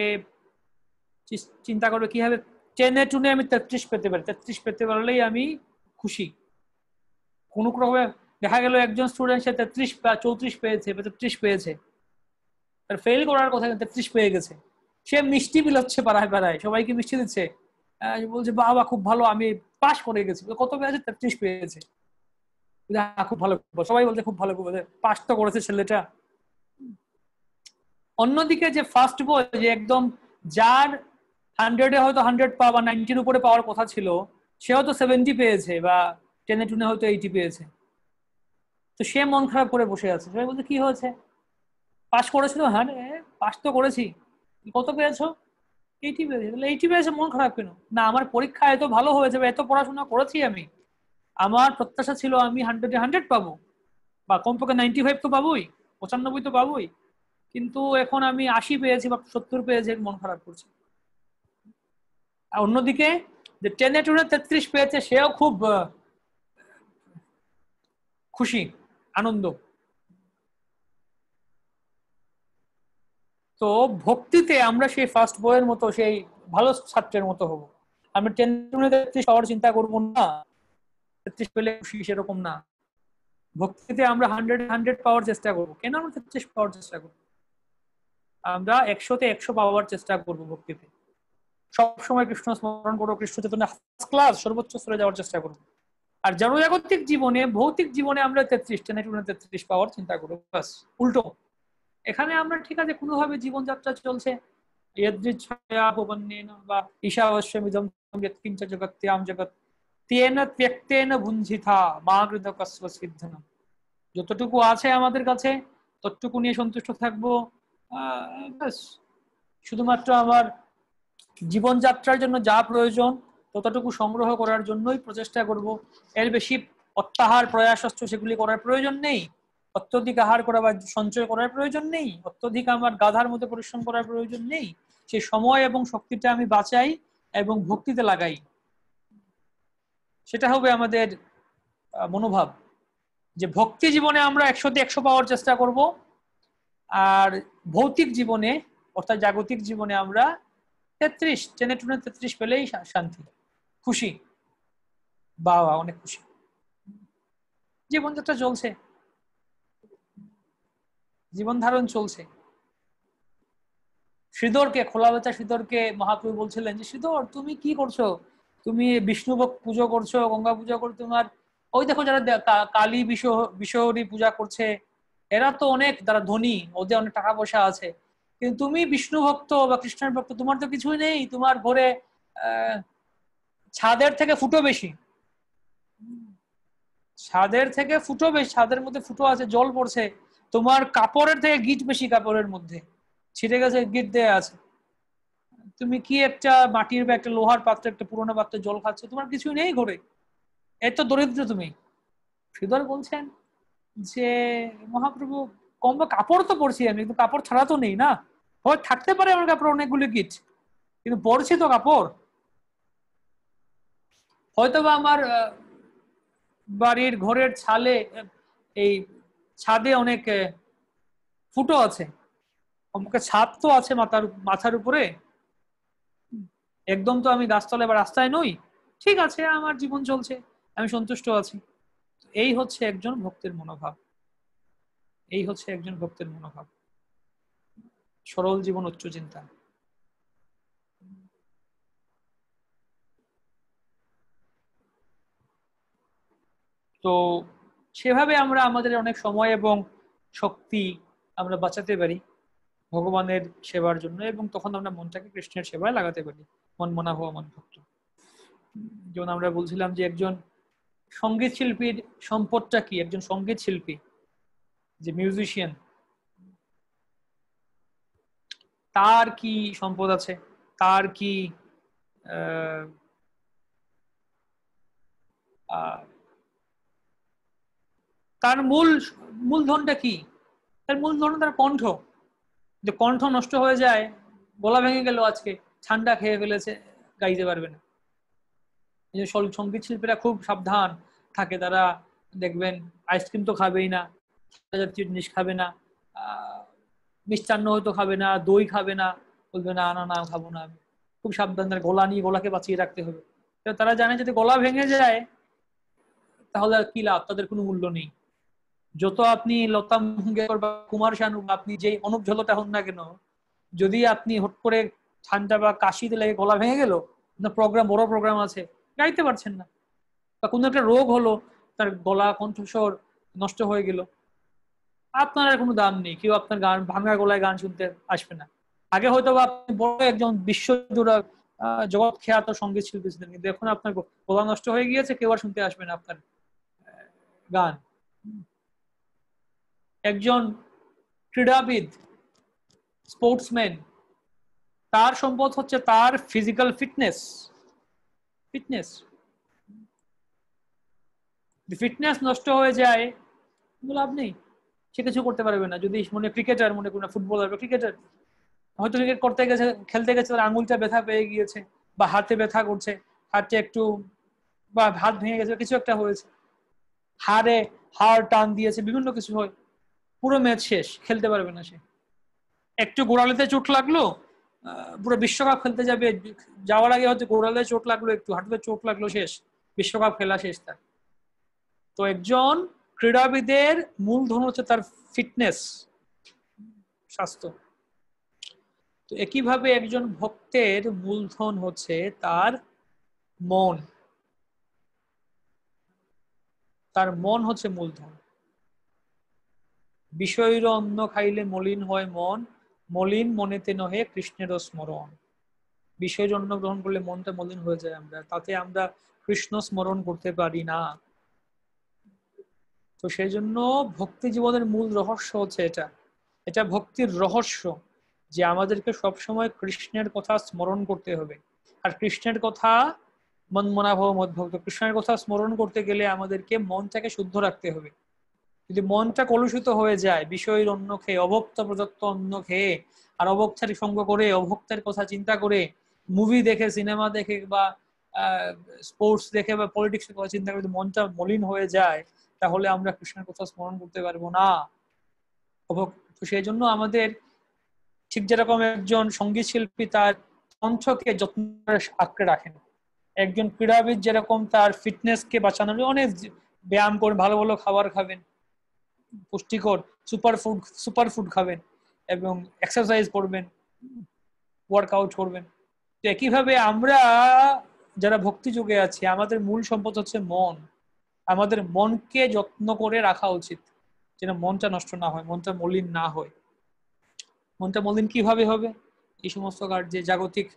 চিন্তা করবে কিভাবে টেনে টুনে আমি 33 পেতে পারি, 33 পেতে পারলেই আমি খুশি। কোন ক্রমে দেখা গেল একজন স্টুডেন্ট সে 33 বা 34 পেয়েছে বা 33 পেয়েছে, তার ফেল করার কথা 33 পেয়ে গেছে, সে মিষ্টি বিলাচ্ছে পাড়ায় পাড়ায়, সবাইকে মিষ্টি দিচ্ছে, বলছে বাবা খুব ভালো আমি পাস করে গেছি। কত পেয়েছে? 33 পেয়েছে। খুব ভালো, সবাই বলছে খুব ভালো, পাস তো করেছে ছেলেটা। অন্যদিকে যে ফার্স্ট বয়, যে একদম যার 100-এ হয়তো 100 পাওয়া বা 90-এর উপরে পাওয়ার কথা ছিল, সে হয়তো 70 পেয়েছে বা টেনে টুনে হয়তো 80 পেয়েছে, তো সে মন খারাপ করে বসে আছে। সবাই বলছে কি হয়েছে? পাস করেছিল? হ্যাঁ পাস তো করেছি। কত পেয়েছো? 80 পেয়েছে। তাহলে 80 পেয়েছে, মন খারাপ কেন? না আমার পরীক্ষা এত ভালো হয়েছে, এত পড়াশোনা করেছি আমি, আমার প্রত্যাশা ছিল আমি 100-এ 100 পাবো বা কমপক্ষে 95 তো পাবোই, 95 তো পাবোই, কিন্তু এখন আমি 80 পেয়েছি বা 70 পেয়েছি, মন খারাপ করছে। আর অন্যদিকে যে টেনে টুনে 33 পেয়েছে সেও খুব খুশি, আনন্দ। তো ভক্তিতে আমরা সেই ফার্স্ট বয়ের মতো, সেই ভালো ছাত্রের মতো হব। আমরা টেনে টুনে 33 পাওয়ার চিন্তা করবো না, 33 পেলে খুশি সেরকম না। ভক্তিতে আমরা 100-100 পাওয়ার চেষ্টা করবো। কেন আমরা 33 পাওয়ার চেষ্টা করবো? আমরা 100-তে 100 পাওয়ার চেষ্টা করবো ভক্তিতে। সবসময় কৃষ্ণ স্মরণ করবো, কৃষ্ণ চেতনা ফার্স্ট ক্লাস সর্বোচ্চ স্তরে যাওয়ার চেষ্টা করবো। আর জড়জাগতিক জীবনে, ভৌতিক জীবনে আমরা 33 টেনে টুনে 33 পাওয়ার চিন্তা করবো, বাস উল্টো। এখানে আমরা ঠিক আছে কোনোভাবে জীবনযাত্রা চলছে, यदृच्छयापपन्नेन বা ঈশাবস্যমিদং যৎকিঞ্চ জগত্যাম জগৎ তেন ত্যক্তেন ভুঞ্জিথা মা কৃত কস্ব সিদ্ধনম। যতটুকু আছে আমাদের কাছে ততটুকু নিয়ে সন্তুষ্ট থাকবো, ব্যাস। শুধুমাত্র আমার জীবনযাত্রার জন্য যা প্রয়োজন ততটুকু সংগ্রহ করার জন্যই প্রচেষ্টা করব। এর বেশি অত্যাহার প্রয়াসস্ত সেগুলি করার প্রয়োজন নেই, অত্যধিক আহার করা বা সঞ্চয় করার প্রয়োজন নেই, অত্যধিক আমার গাধার মতো পরিশ্রম করার প্রয়োজন নেই। সেই সময় এবং শক্তিটা আমি বাঁচাই এবং ভক্তিতে লাগাই, সেটা হবে আমাদের মনোভাব। যে ভক্তি জীবনে আমরা 100-তে 100 পাওয়ার চেষ্টা করব, আর ভৌতিক জীবনে অর্থাৎ জাগতিক জীবনে আমরা 33 টেনে টুনে 33 পেলেই শান্তি, খুশি, বাবা অনেক খুশি। জীবনযাত্রা চলছে, জীবন ধারণ চলছে। শ্রীধরকে, খোলা বেচা শ্রীধরকে মহাপ্রভু বলছিলেন যে শ্রীধর তুমি কি করছো, তুমি বিষ্ণু পুজো করছো, গঙ্গা পূজা করছো, তোমার ওই দেখো যারা কালী বিশ্বহরী পূজা করছে, এরা তো অনেক, তারা ধনী, ওদের অনেক টাকা পয়সা আছে, কিন্তু তুমি বিষ্ণু ভক্ত বা কৃষ্ণের ভক্ত, তোমার তো কিছুই নেই, তোমার ঘরে ছাদের থেকে ফুটো বেশি, ছাদের থেকে ফুটো বেশি, ছাদের মধ্যে ফুটো আছে, জল পড়ছে, তোমার কাপড়ের থেকে গিট বেশি, কাপড়ের মধ্যে ছিঁড়ে গেছে, গিট দেয়া আছে, তুমি কি একটা মাটির বা একটা লোহার পাত্রে, একটা পুরোনো পাত্রে জল খাচ্ছ, তোমার কিছুই নেই ঘরে, এত দরিদ্র তুমি। শ্রীধর বলছেন যে মহাপ্রভু কম কাপড় তো পরছি আমি, কিন্তু কাপড় ছাড়া তো নেই না। হয় থাকতে পারে আমার কাপড় অনেকগুলি গিট, কিন্তু পরছি তো কাপড়। হয়তোবা আমার বাড়ির ঘরের ছালে এই ছাদে অনেক ফুটো আছে, আমাকে ছাদ তো আছে মাথার উপরে, একদম তো আমি গাছতলায় বা রাস্তায় নই। ঠিক আছে, আমার জীবন চলছে, আমি সন্তুষ্ট আছি। এই হচ্ছে একজন ভক্তের মনোভাব, এই হচ্ছে একজন ভক্তের মনোভাব, সরল জীবন উচ্চ চিন্তা। তো সেভাবে আমরা আমাদের অনেক সময় এবং শক্তি আমরা বাঁচাতে পারি ভগবানের সেবার জন্য, এবং তখন আমরা মনটাকে কৃষ্ণের সেবায় লাগাতে পারি, মন মনা হওয়া মন ভক্ত। যেমন আমরা বলছিলাম যে একজন সঙ্গীত শিল্পীর সম্পদটা কি, একজন সঙ্গীত শিল্পী যে মিউজিশিয়ান, তার কি সম্পদ আছে, তার কি আহ, আহ, তার মূলধনটা কি? তার মূলধন তার কণ্ঠ। যে কণ্ঠ নষ্ট হয়ে যায়, গলা ভেঙে গেল আজকে, ঠান্ডা খেয়ে ফেলেছে, গাইতে পারবে না। এই যে সঙ্গীত শিল্পীরা খুব সাবধান থাকে, তারা দেখবেন আইসক্রিম তো খাবেই না, জাতীয় জিনিস খাবে না, আহ মিষ্টান্ন হয়তো খাবে না, দই খাবে না, বলবে না না না খাবো না আমি। খুব সাবধান, তার গলা নিয়ে, গলাকে বাঁচিয়ে রাখতে হবে। তারা জানে যদি গলা ভেঙে যায় তাহলে আর কি লাভ, তাদের কোনো মূল্য নেই। যত আপনি লতা মঙ্গেশকর বা কুমার শানু বা আপনি যে অনুপ ঝলটা হন না কেন, যদি আপনি হট করে ঠান্ডা বা কাশিতে লেগে গলা ভেঙে গেল, আপনার প্রোগ্রাম, বড় প্রোগ্রাম আছে, গাইতে পারছেন না, বা কোনো একটা রোগ হলো, তার গলা কণ্ঠস্বর নষ্ট হয়ে গেল, আপনার আর কোনো দাম নেই, কেউ আপনার গান, ভাঙা গলায় গান শুনতে আসবে না। আগে হয়তো বা আপনি বড় একজন বিশ্বজোড়া জগৎ খ্যাত সঙ্গীত শিল্পী ছিলেন, কিন্তু এখন আপনার গলা নষ্ট হয়ে গিয়েছে, কেউ আর শুনতে আসবে না আপনার গান। একজন ক্রীড়াবিদ, স্পোর্টসম্যান, তার সম্পদ হচ্ছে তার ফিজিক্যাল ফিটনেস। ফিটনেস ফিটনেস নষ্ট হয়ে যায়, লাভ নেই, সে কিছু করতে পারবে না। যদি মনে ক্রিকেটার, মনে করুন ফুটবলার বা ক্রিকেটার, হয়তো ক্রিকেট করতে গেছে, খেলতে গেছে, তার আঙুলটা ব্যথা পেয়ে গিয়েছে, বা হাতে ব্যথা করছে, হাতে একটু, বা হাত ভেঙে গেছে, কিছু একটা হয়েছে, হাড়ে হাড় টান দিয়েছে, বিভিন্ন কিছু হয়, পুরো ম্যাচ শেষ, খেলতে পারবে না সে। একটু গোড়ালিতে চোট লাগলো, পুরো বিশ্বকাপ খেলতে যাবে, যাওয়ার আগে হয়তো গোড়ালিতে চোট লাগলো, একটু হাঁটুতে চোট লাগলো, শেষ, বিশ্বকাপ খেলা শেষ তার। তো একজন ক্রীড়াবিদের মূলধন হচ্ছে তার ফিটনেস, স্বাস্থ্য। তো একইভাবে একজন ভক্তের মূলধন হচ্ছে তার মন, তার মন হচ্ছে মূলধন। বিষয়ের অন্ন খাইলে মলিন হয় মন, মলিন মনেতে নহে কৃষ্ণের স্মরণ। বিষয়ের অন্ন গ্রহণ করলে মনটা মলিন হয়ে যায়, আমরা তাতে আমরা কৃষ্ণ স্মরণ করতে পারি না। তো সেই জন্য ভক্তি জীবনের মূল রহস্য হচ্ছে এটা, এটা ভক্তির রহস্য, যে আমাদেরকে সবসময় কৃষ্ণের কথা স্মরণ করতে হবে। আর কৃষ্ণের কথা, মন মনাভাব মদভক্ত, কৃষ্ণের কথা স্মরণ করতে গেলে আমাদেরকে মনটাকে শুদ্ধ রাখতে হবে। যদি মনটা কলুষিত হয়ে যায় বিষয়ের অন্ন খেয়ে, অভক্ত প্রদত্ত অন্ন খেয়ে, আর অভক্তের সঙ্গ করে, অভক্তের কথা চিন্তা করে, মুভি দেখে, সিনেমা দেখে, বা স্পোর্টস দেখে, বা পলিটিক্সের কথা চিন্তা করে মনটা মলিন হয়ে যায়, তাহলে আমরা কৃষ্ণের কথা স্মরণ করতে পারবো না। তো সেই জন্য আমাদের, ঠিক যেরকম একজন সঙ্গীত শিল্পী তার কণ্ঠকে যত্ন করে আঁকড়ে রাখেন, একজন ক্রীড়াবিদ যেরকম তার ফিটনেসকে বাঁচানোর অনেক ব্যায়াম করে, ভালো ভালো খাবার খাবেন, পুষ্টিকর সুপার ফুড খাবেন, এবং এক্সারসাইজ করবেন, ওয়ার্কআউট করবেন। তো একইভাবে আমরা যারা ভক্তি যুগে আছি, আমাদের মূল সম্পদ হচ্ছে মন। আমাদের মনকে যত্ন করে রাখা উচিত, যেন মনটা নষ্ট না হয়, মনটা মলিন না হয়। মনটা মলিন কিভাবে হবে? এই সমস্ত কার্যে, জাগতিক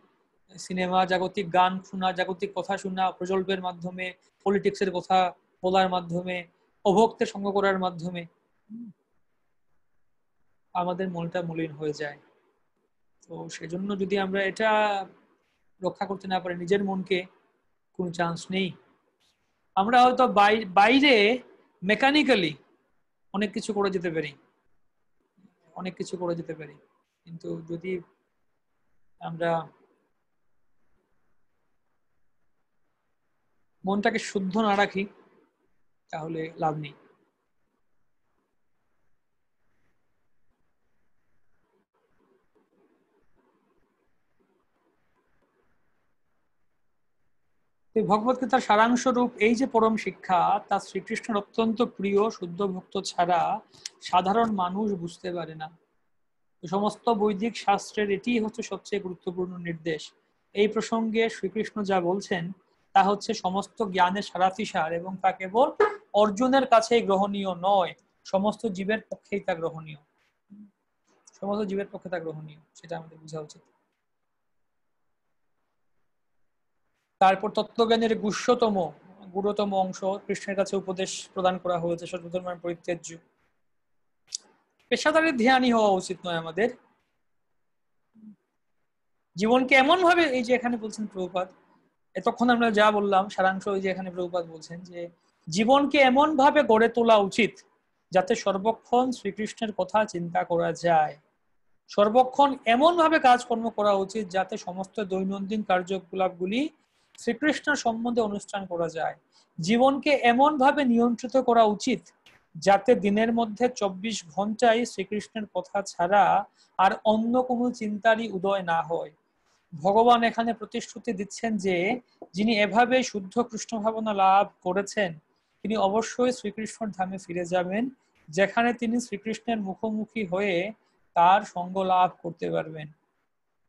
সিনেমা, জাগতিক গান শোনা, জাগতিক কথা শোনা, প্রজল্পের মাধ্যমে, পলিটিক্সের কথা বলার মাধ্যমে, অভক্তের সঙ্গ করার মাধ্যমে আমাদের মনটা মলিন হয়ে যায়। তো সেজন্য যদি আমরা এটা রক্ষা করতে না পারি নিজের মনকে, কোনো চান্স নেই। আমরা হয়তো বাইরে মেকানিক্যালি অনেক কিছু করে যেতে পারি, অনেক কিছু করে যেতে পারি, কিন্তু যদি আমরা মনটাকে শুদ্ধ না রাখি তাহলে লাভ নেই। ভগবত গীতার সারাংশ রূপ এই যে পরম শিক্ষা, তা শ্রীকৃষ্ণের অত্যন্ত প্রিয় শুদ্ধ ভক্ত ছাড়া সাধারণ মানুষ বুঝতে পারে না। সমস্ত বৈদিক শাস্ত্রের এটি হচ্ছে সবচেয়ে গুরুত্বপূর্ণ নির্দেশ। এই প্রসঙ্গে শ্রীকৃষ্ণ যা বলছেন তা হচ্ছে সমস্ত জ্ঞানের সারাতিসার, এবং তা কেবল অর্জুনের কাছেই গ্রহণীয় নয়, সমস্ত জীবের পক্ষেই তা গ্রহণীয়। সমস্ত জীবের পক্ষে তা গ্রহণীয়, সেটা আমাদের বোঝা উচিত। তারপর তত্ত্বজ্ঞানের গুরুতম অংশ কৃষ্ণের কাছে উপদেশ প্রদান করা হয়েছে, সর্বধর্মের পরিত্যাজ্য। পেশাদারি ধ্যানই হওয়া উচিত নয় আমাদের। জীবনকে এমন ভাবে, এই যে এখানে বলছেন প্রভুপাদ, এতক্ষণ আমরা যা বললাম সারাংশ, ওই যে এখানে প্রভুপাদ বলছেন যে জীবনকে এমন ভাবে গড়ে তোলা উচিত যাতে সর্বক্ষণ শ্রীকৃষ্ণের কথা চিন্তা করা যায়। সর্বক্ষণ এমন ভাবে কাজকর্ম করা উচিত যাতে সমস্ত দৈনন্দিন কার্যকলাপগুলি শ্রীকৃষ্ণের সম্বন্ধে অনুষ্ঠান করা যায়। জীবনকে এমন ভাবে নিয়ন্ত্রিত করা উচিত যাতে দিনের মধ্যে 24 ঘন্টায় শ্রীকৃষ্ণের কথা ছাড়া আর অন্য কোনো চিন্তারই উদয় না হয়। ভগবান এখানে প্রতিশ্রুতি দিচ্ছেন যে যিনি এভাবে শুদ্ধ কৃষ্ণ ভাবনা লাভ করেছেন তিনি অবশ্যই শ্রীকৃষ্ণের ধামে ফিরে যাবেন, যেখানে তিনি শ্রীকৃষ্ণের মুখোমুখি হয়ে তার সঙ্গ লাভ করতে পারবেন।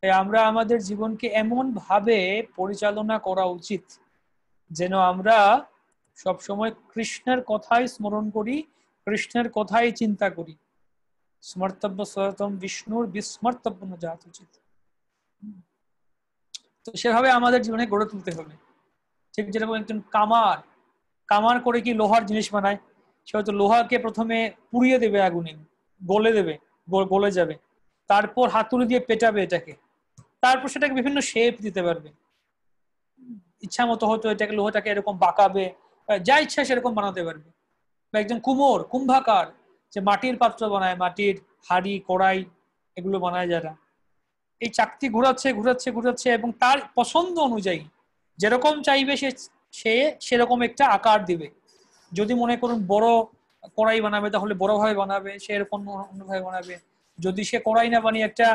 তাই আমরা আমাদের জীবনকে এমন ভাবে পরিচালনা করা উচিত যেন আমরা সবসময় কৃষ্ণের কথাই স্মরণ করি, কৃষ্ণের কথাই চিন্তা করি। স্মর্তব্য সততম বিষ্ণুর বিস্মর্তব্য জাত উচিত। তো সেভাবে আমাদের জীবনে গড়ে তুলতে হবে। ঠিক যেরকম একজন কামার কামার করে কি লোহার জিনিস বানায়, সে হয়তো লোহাকে প্রথমে পুড়িয়ে দেবে আগুনে, গলে দেবে, গলে যাবে, তারপর হাতুড়ি দিয়ে পেটাবে এটাকে, তারপর সেটাকে বিভিন্ন শেপ দিতে পারবে। ইচ্ছা মতো হয়তো এটাকে লোহাটাকে এরকম বাঁকাবে, যা ইচ্ছা সেরকম বানাতে পারবে। বা একজন কুম্ভাকার, যে মাটির পাত্র বানায়, মাটির হাড়ি কড়াই এগুলো বানায় যারা, এই চাকতি ঘুরাচ্ছে ঘুরাচ্ছে ঘুরাচ্ছে এবং তার পছন্দ অনুযায়ী যেরকম চাইবে সে সে সেরকম একটা আকার দিবে। যদি মনে করুন বড় কড়াই বানাবে তাহলে বড় ভাবে বানাবে, সে এরকম অন্যভাবে বানাবে। যদি সে কড়াই না বানিয়ে একটা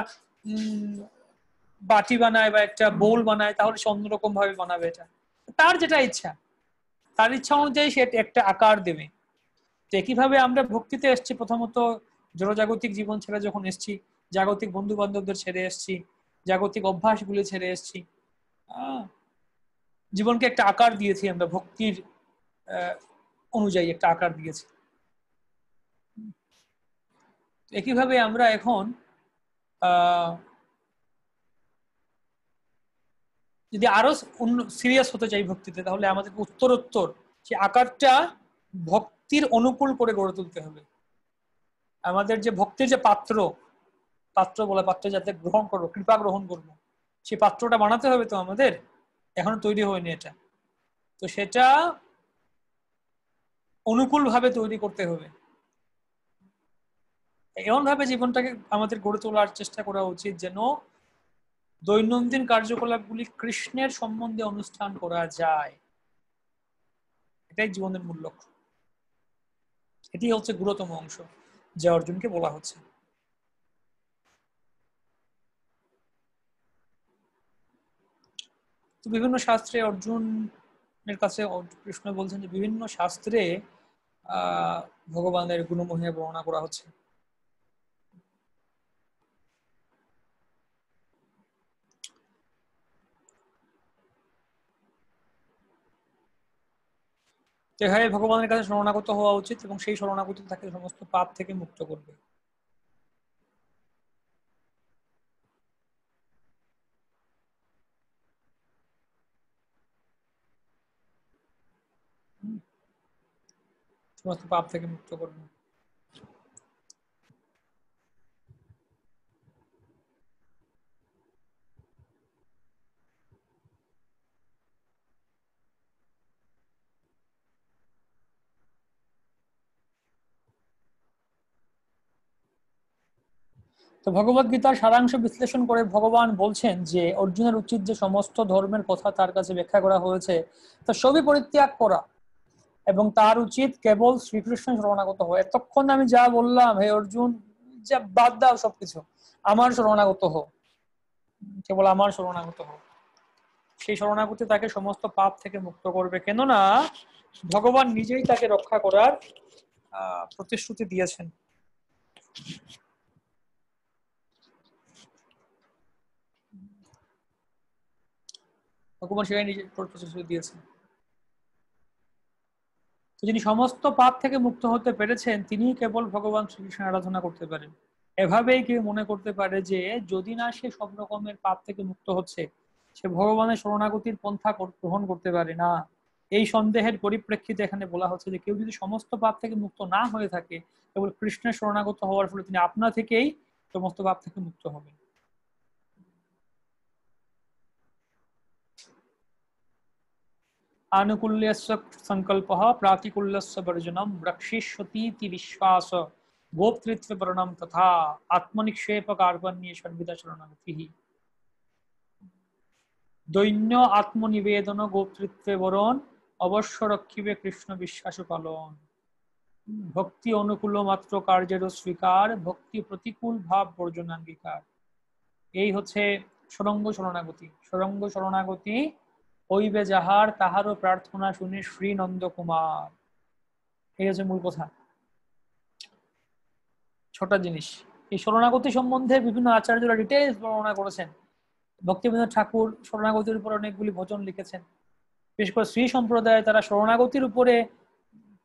বাটি বানায় বা একটা বোল বানায় তাহলে সে অন্যরকম ভাবে বানাবে। এটা তার যেটা ইচ্ছা, তার ইচ্ছা অনুযায়ী সে একটা আকার দেবে। তো একইভাবে আমরা ভক্তিতে এসছি, প্রথমত জড়জাগতিক জীবন ছেড়ে যখন এসছি, জাগতিক বন্ধু বান্ধবদের ছেড়ে এসছি, জাগতিক অভ্যাসগুলি ছেড়ে এসছি, জীবনকে একটা আকার দিয়েছি আমরা, ভক্তির অনুযায়ী একটা আকার দিয়েছি। একইভাবে আমরা এখন যদি আরো সিরিয়াস হতে চাই ভক্তিতে, তাহলে আমাদের উত্তরোত্তর সে আকারটা ভক্তির অনুকূল করে গড়ে তুলতে হবে। আমাদের যে ভক্তির যে পাত্র বলে, পাত্রে যাতে গ্রহণ করবো, কৃপা গ্রহণ করবো, সেই পাত্রটা বানাতে হবে তো আমাদের, এখনো তৈরি হয়নি এটা। তো সেটা অনুকূল ভাবে তৈরি করতে হবে। এমন ভাবে জীবনটাকে আমাদের গড়ে তোলার চেষ্টা করা উচিত যেন দৈনন্দিন কার্যকলাপগুলি কৃষ্ণের সম্বন্ধে অনুষ্ঠান করা যায়। এটাই জীবনের মূল লক্ষ্য। এটি হচ্ছে গুরুতম অংশ যা অর্জুনকে বলা হচ্ছে। তো বিভিন্ন শাস্ত্রে অর্জুনের কাছে কৃষ্ণ বলছেন যে বিভিন্ন শাস্ত্রে ভগবানের গুণমহিমা বর্ণনা করা হচ্ছে। যেভাবে ভগবানের কাছে শরণাগত হওয়া উচিত এবং সেই শরণাগতি তাকে সমস্ত পাপ থেকে মুক্ত করবে। সমস্ত পাপ থেকে মুক্ত করবে। তো ভগবত গীতার সারাংশ বিশ্লেষণ করে ভগবান বলছেন যে অর্জুনের উচিত যে সমস্ত ধর্মের কথা তার কাছে ব্যাখ্যা করা হয়েছে তা সবই পরিত্যাগ করা, এবং তার উচিত কেবল শ্রীকৃষ্ণ শরণাগত হয়। এতক্ষণ আমি যা বললাম, হে অর্জুন, যা বাদ দাও সবকিছু, আমার শরণাগত হো, কেবল আমার শরণাগত হো। সেই শরণাগতি তাকে সমস্ত পাপ থেকে মুক্ত করবে, কেননা ভগবান নিজেই তাকে রক্ষা করার প্রতিশ্রুতি দিয়েছেন। ভগবান সেটাই নিজে প্রতিশ্রুতি দিয়েছেন। তো যিনি সমস্ত পাপ থেকে মুক্ত হতে পেরেছেন তিনি কেবল ভগবান শ্রীকৃষ্ণের আরাধনা করতে পারেন। এভাবেই কেউ মনে করতে পারে যে যদি না সে সব রকমের পাপ থেকে মুক্ত হচ্ছে, সে ভগবানের শরণাগতির পন্থা গ্রহণ করতে পারে না। এই সন্দেহের পরিপ্রেক্ষিতে এখানে বলা হচ্ছে যে কেউ যদি সমস্ত পাপ থেকে মুক্ত না হয়ে থাকে, কেবল কৃষ্ণের শরণাগত হওয়ার ফলে তিনি আপনা থেকেই সমস্ত পাপ থেকে মুক্ত হবেন। आनुकूल्यस्य संकल्पः प्रातिकूल्यस्य वर्जनम रक्षिष्यतीति विश्वास गोप्तृत्व वर्णम तथा आत्मनिक्षेप कार्पण्ये सर्वदा शरणागतिः। দৈন্য আত্মনিবেদন গোপতৃত্বে বরণ অবশ্য রক্ষিবে কৃষ্ণ বিশ্বাস পালন। ভক্তি অনুকূল মাত্র কার্যের স্বীকার, ভক্তি প্রতিকূল ভাব বর্জনাঙ্গীকার। এই হচ্ছে সরঙ্গ শরণাগতি। সরঙ্গ শরণাগতি হইবে যাহার, তাহারও প্রার্থনা শুনে শ্রী নন্দ কুমার। এই হচ্ছে মূল কথা। ছোট জিনিস, এই শরণাগতি সম্বন্ধে বিভিন্ন আচার্যরা ডিটেইলস বর্ণনা করেছেন। ভক্তিবিনোদ ঠাকুর শরণাগতির উপর অনেকগুলি ভজন লিখেছেন। বিশেষ করে শ্রী সম্প্রদায়ে তারা শরণাগতির উপরে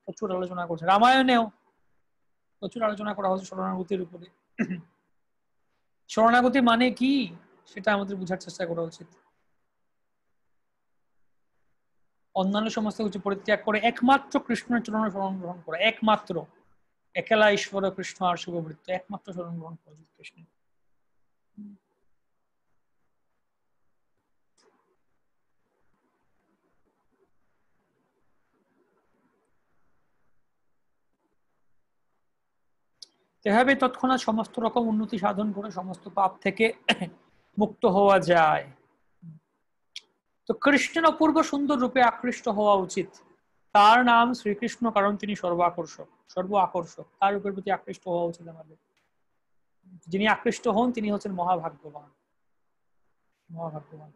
প্রচুর আলোচনা করছে। রামায়ণেও প্রচুর আলোচনা করা হচ্ছে শরণাগতির উপরে। শরণাগতি মানে কি সেটা আমাদের বোঝার চেষ্টা করা উচিত। অন্যান্য সমস্ত কিছু পরিত্যাগ করে একমাত্র কৃষ্ণের চরণ শরণ গ্রহণ করা, একমাত্র একলা ঈশ্বর কৃষ্ণ আর শুভবৃত্ত, একমাত্র শরণ গ্রহণ করা উচিত কৃষ্ণের। এভাবে তৎক্ষণাৎ সমস্ত রকম উন্নতি সাধন করে সমস্ত পাপ থেকে মুক্ত হওয়া যায়। তো কৃষ্ণের অপূর্ব সুন্দর রূপে আকৃষ্ট হওয়া উচিত। তার নাম শ্রীকৃষ্ণ কারণ তিনি সর্বাকর্ষক, সর্ব আকর্ষক। তার রূপের প্রতি আকৃষ্ট হওয়া উচিত আমাদের। যিনি আকৃষ্ট হন তিনি হচ্ছেন মহাভাগ্যবান। মহাভাগ্যবান।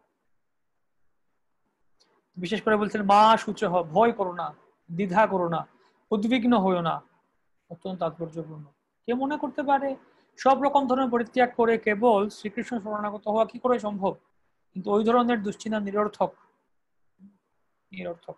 বিশেষ করে বলছেন মা শুচ, ভয় করো না, দ্বিধা করো না, উদ্বিগ্ন হইও না। অত্যন্ত তাৎপর্যপূর্ণ। কে মনে করতে পারে সব রকম ধরনের পরিত্যাগ করে কেবল শ্রীকৃষ্ণ শরণাগত হওয়া কি করে সম্ভব? কিন্তু ওই ধরনের দুশ্চিন্তা নিরর্থক, নিরর্থক।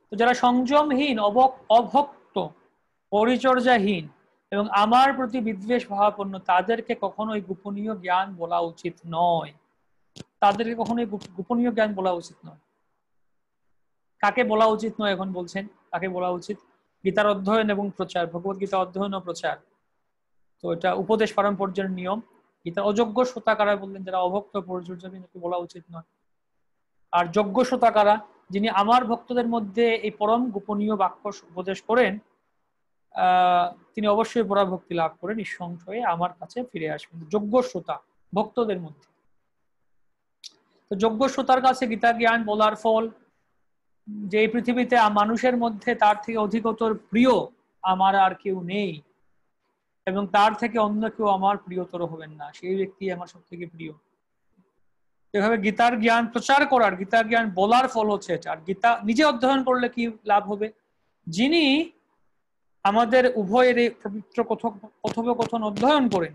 তো যারা সংযমহীন, অভক্ত, পরিচর্যাহীন এবং আমার প্রতি বিদ্বেষ ভাবাপন্ন, তাদেরকে কখনোই গোপনীয় জ্ঞান বলা উচিত নয়। তাদেরকে কখনোই গোপনীয় জ্ঞান বলা উচিত নয়। কাকে বলা উচিত নয় এখন বলছেন? কাকে বলা উচিত? গীতার অধ্যয়ন এবং প্রচার, ভগবত গীতা অধ্যয়ন ও প্রচার। তো এটা উপদেশ পারম্পর্যের নিয়ম। গীতা অযোগ্য শ্রোতা কারা বললেন? যারা অভক্ত পরিচর্যাহীন, বলা উচিত নয়। আর যোগ্য শ্রোতা কারা? যিনি আমার ভক্তদের মধ্যে এই পরম গোপনীয় বাক্য উপদেশ করেন, তিনি অবশ্যই পরাভক্তি লাভ করে নিঃসংশয়ে আমার কাছে ফিরে আসবেন। যোগ্য শ্রোতা ভক্তদের মধ্যে। তো যোগ্য শ্রোতার কাছে গীতা জ্ঞান বলার ফল যে এই পৃথিবীতে মানুষের মধ্যে তার থেকে অধিকতর প্রিয় আমার আর কেউ নেই, এবং তার থেকে অন্য কেউ আমার প্রিয়তর হবেন না, সেই ব্যক্তি আমার সব থেকে প্রিয়। এভাবে গীতার জ্ঞান প্রচার করার, গীতার জ্ঞান বলার ফল হচ্ছে এটা। আর গীতা নিজে অধ্যয়ন করলে কি লাভ হবে? যিনি আমাদের উভয়ের এই পবিত্র কথোপকথন অধ্যয়ন করেন,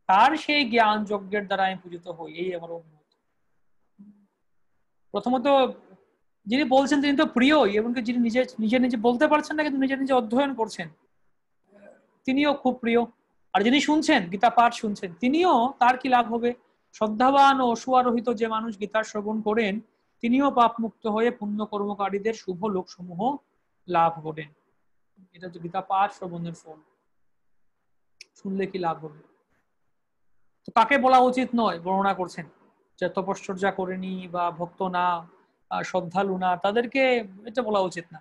তার সেই জ্ঞান যজ্ঞের দ্বারা আমি পূজিত হই, এই আমার অভিমত। প্রথমত যিনি বলছেন তিনি তো প্রিয়ই, এবং যিনি নিজে নিজে নিজে বলতে পারছেন না কিন্তু নিজে নিজে অধ্যয়ন করছেন, তিনিও খুব প্রিয়। আর যিনি শুনছেন, গীতা পাঠ শুনছেন, তিনিও, তার কি লাভ হবে? শ্রদ্ধাবান ও অসুয়ারোহিত যে মানুষ গীতার শ্রবণ করেন, তিনিও পাপ মুক্ত হয়ে পুণ্য কর্মকারীদের শুভ লোকসমূহ লাভ করেন। এটা হচ্ছে গীতা পাঠ শ্রবণের ফল। শুনলে কি লাভ হবে? তো কাকে বলা উচিত নয় বর্ণনা করছেন, যে তপশ্চর্যা করেনি বা ভক্ত না, শ্রদ্ধালু না, তাদেরকে এটা বলা উচিত না।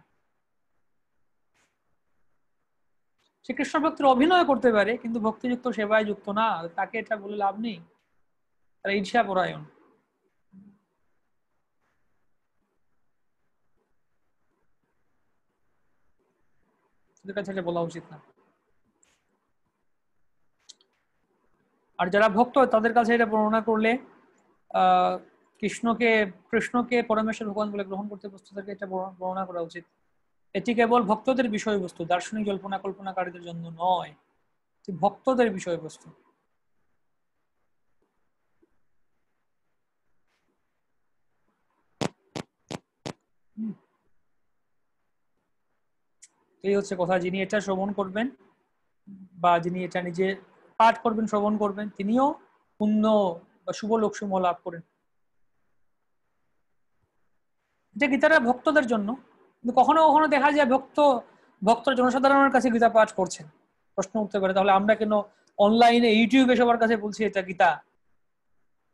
সে কৃষ্ণ ভক্তের অভিনয় করতে পারে কিন্তু ভক্তিযুক্ত সেবায় যুক্ত না, তাকে এটা বলে লাভ নেই, তারা ঈর্ষা পরায়ণ। তাদের কাছে এটা বলা উচিত না। আর যারা ভক্ত তাদের কাছে এটা বর্ণনা করলে আহ কৃষ্ণকে কৃষ্ণকে পরমেশ্বর ভগবান বলে গ্রহণ করতে প্রস্তুতকে এটা বর্ণনা করা উচিত। এটি কেবল ভক্তদের বিষয়বস্তু, দার্শনিক জল্পনা কল্পনাকারীদের জন্য নয়, ভক্তদের বিষয়বস্তু। এই হচ্ছে কথা, যিনি এটা শ্রবণ করবেন বা যিনি এটা নিজে পাঠ করবেন, শ্রবণ করবেন, তিনিও পুণ্য বা শুভ লোকসমূহ লাভ করেন। এটা গীতাটা ভক্তদের জন্য, কিন্তু কখনো কখনো দেখা যায় ভক্ত জনসাধারণের কাছে গীতা পাঠ করছেন। প্রশ্ন উঠতে পারে, তাহলে আমরা কেন অনলাইনে ইউটিউবে সবার কাছে বলছি এটা গীতা?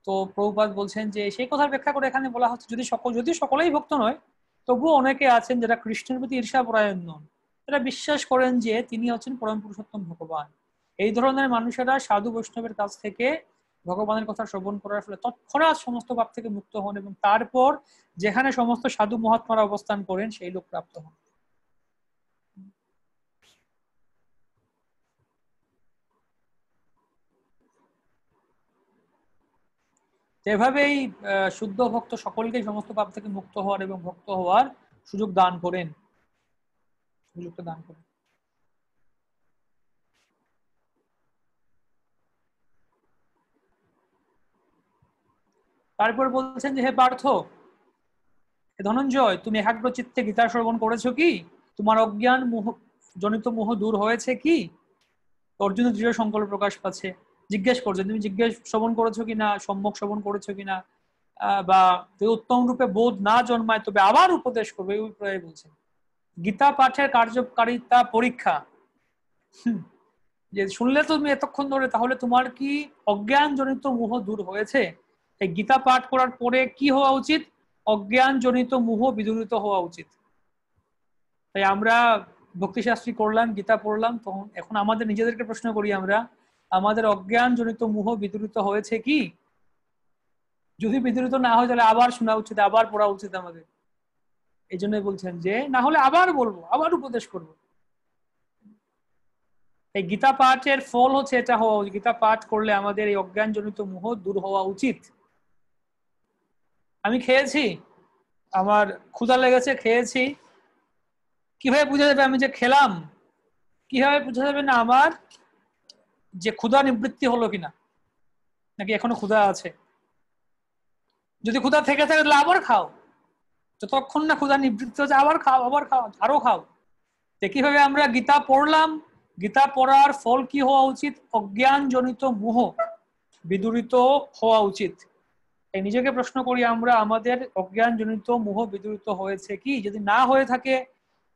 তো প্রভুপাদ বলছেন যে সেই কথার ব্যাখ্যা করে এখানে বলা হচ্ছে, যদি সকলেই ভক্ত নয়, তবুও অনেকে আছেন যারা কৃষ্ণের প্রতি ঈর্ষাপরায়ণ নন, তারা বিশ্বাস করেন যে তিনি হচ্ছেন পরম পুরুষোত্তম ভগবান। এই ধরনের মানুষেরা সাধু বৈষ্ণবের কাছ থেকে ভগবানের কথা শ্রবণ করার ফলে তৎক্ষণাৎ সমস্ত পাপ থেকে মুক্ত হন এবং তারপর যেখানে সমস্ত সাধু মহাত্মারা অবস্থান করেন সেই লোক প্রাপ্ত হন। এভাবেই শুদ্ধ ভক্ত সকলকেই সমস্ত পাপ থেকে মুক্ত হওয়ার এবং ভক্ত হওয়ার সুযোগ দান করেন, সুযোগটা দান করেন। তারপর বলছেন যে হে পার্থ, হে ধনঞ্জয়, তুমি একাগ্র চিত্তে গীতা শ্রবণ করেছো কি? তোমার অজ্ঞান মোহ জনিত মোহ দূর হয়েছে কি? অর্জুনের দৃঢ় সংকল্প প্রকাশ পাচ্ছে, জিজ্ঞেস করছে তুমি শ্রবণ করেছো কিনা, সম্যক শ্রবণ করেছো কিনা, বা উত্তম রূপে বোধ না জন্মায় তবে আবার উপদেশ করবে, এই অভিপ্রায়ে বলছেন। গীতা পাঠের কার্যকারিতা পরীক্ষা, যে শুনলে তুমি এতক্ষণ ধরে, তাহলে তোমার কি অজ্ঞান জনিত মোহ দূর হয়েছে? এই গীতা পাঠ করার পরে কি হওয়া উচিত? অজ্ঞান জনিত মোহ বিদূরিত হওয়া উচিত। তাই আমরা ভক্তিশাস্ত্রী করলাম, গীতা পড়লাম, তখন এখন আমাদের নিজেদেরকে প্রশ্ন করি, আমরা আমাদের অজ্ঞান জনিত মোহ বিদূরিত হয়েছে কি? যদি বিদূরিত না হয় তাহলে আবার শোনা উচিত, আবার পড়া উচিত আমাদের। এই জন্যই বলছেন যে না হলে আবার বলবো, আবার উপদেশ করবো। এই গীতা পাঠের ফল হচ্ছে এটা হওয়া উচিত, গীতা পাঠ করলে আমাদের এই অজ্ঞান জনিত মোহ দূর হওয়া উচিত। আমি খেয়েছি, আমার ক্ষুধা লেগেছে, খেয়েছি, কিভাবে বোঝা যাবে আমি যে খেলাম? কিভাবে বোঝা যাবে না আমার যে ক্ষুধা নিবৃত্তি হলো কিনা, নাকি এখনো ক্ষুধা আছে? যদি ক্ষুধা থেকে থাকে তাহলে আবার খাও, যতক্ষণ না ক্ষুধা নিবৃত্তি হচ্ছে আবার খাও, আবার খাও, আরো খাও। কিভাবে আমরা গীতা পড়লাম, গীতা পড়ার ফল কি হওয়া উচিত? অজ্ঞান জনিত মোহ বিদূরিত হওয়া উচিত। এই নিজেকে প্রশ্ন করি আমরা, আমাদের অজ্ঞান জনিত মোহ বিদূরিত হয়েছে কি? যদি না হয়ে থাকে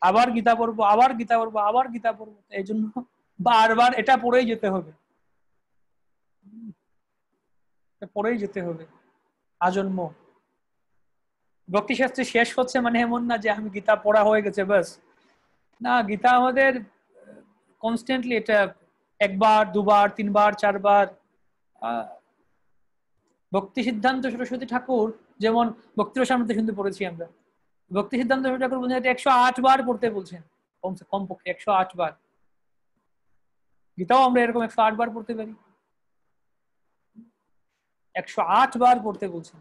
আবার গীতা পড়বো, আবার গীতা পড়বো, আবার গীতা পড়বো। এই জন্য বারবার এটা পড়েই যেতে হবে, পড়েই যেতে হবে আজন্ম। ভক্তিশাস্ত্রে শেষ হচ্ছে মানে এমন না যে আমি গীতা পড়া হয়ে গেছে ব্যাস। না, গীতা আমাদের কনস্ট্যান্টলি এটা একবার, দুবার, তিনবার, চারবার। ভক্তি সিদ্ধান্ত সরস্বতী ঠাকুর যেমন ভক্তি রসামৃতে শুনতে পড়েছি আমরা, ভক্তি সিদ্ধান্ত সরস্বতী ঠাকুর বলছেন এটা 108 বার পড়তে বলছেন, কমপক্ষে 108 বার। গীতাও আমরা এরকম 108 বার পড়তে পারি, 108 বার পড়তে বলছেন।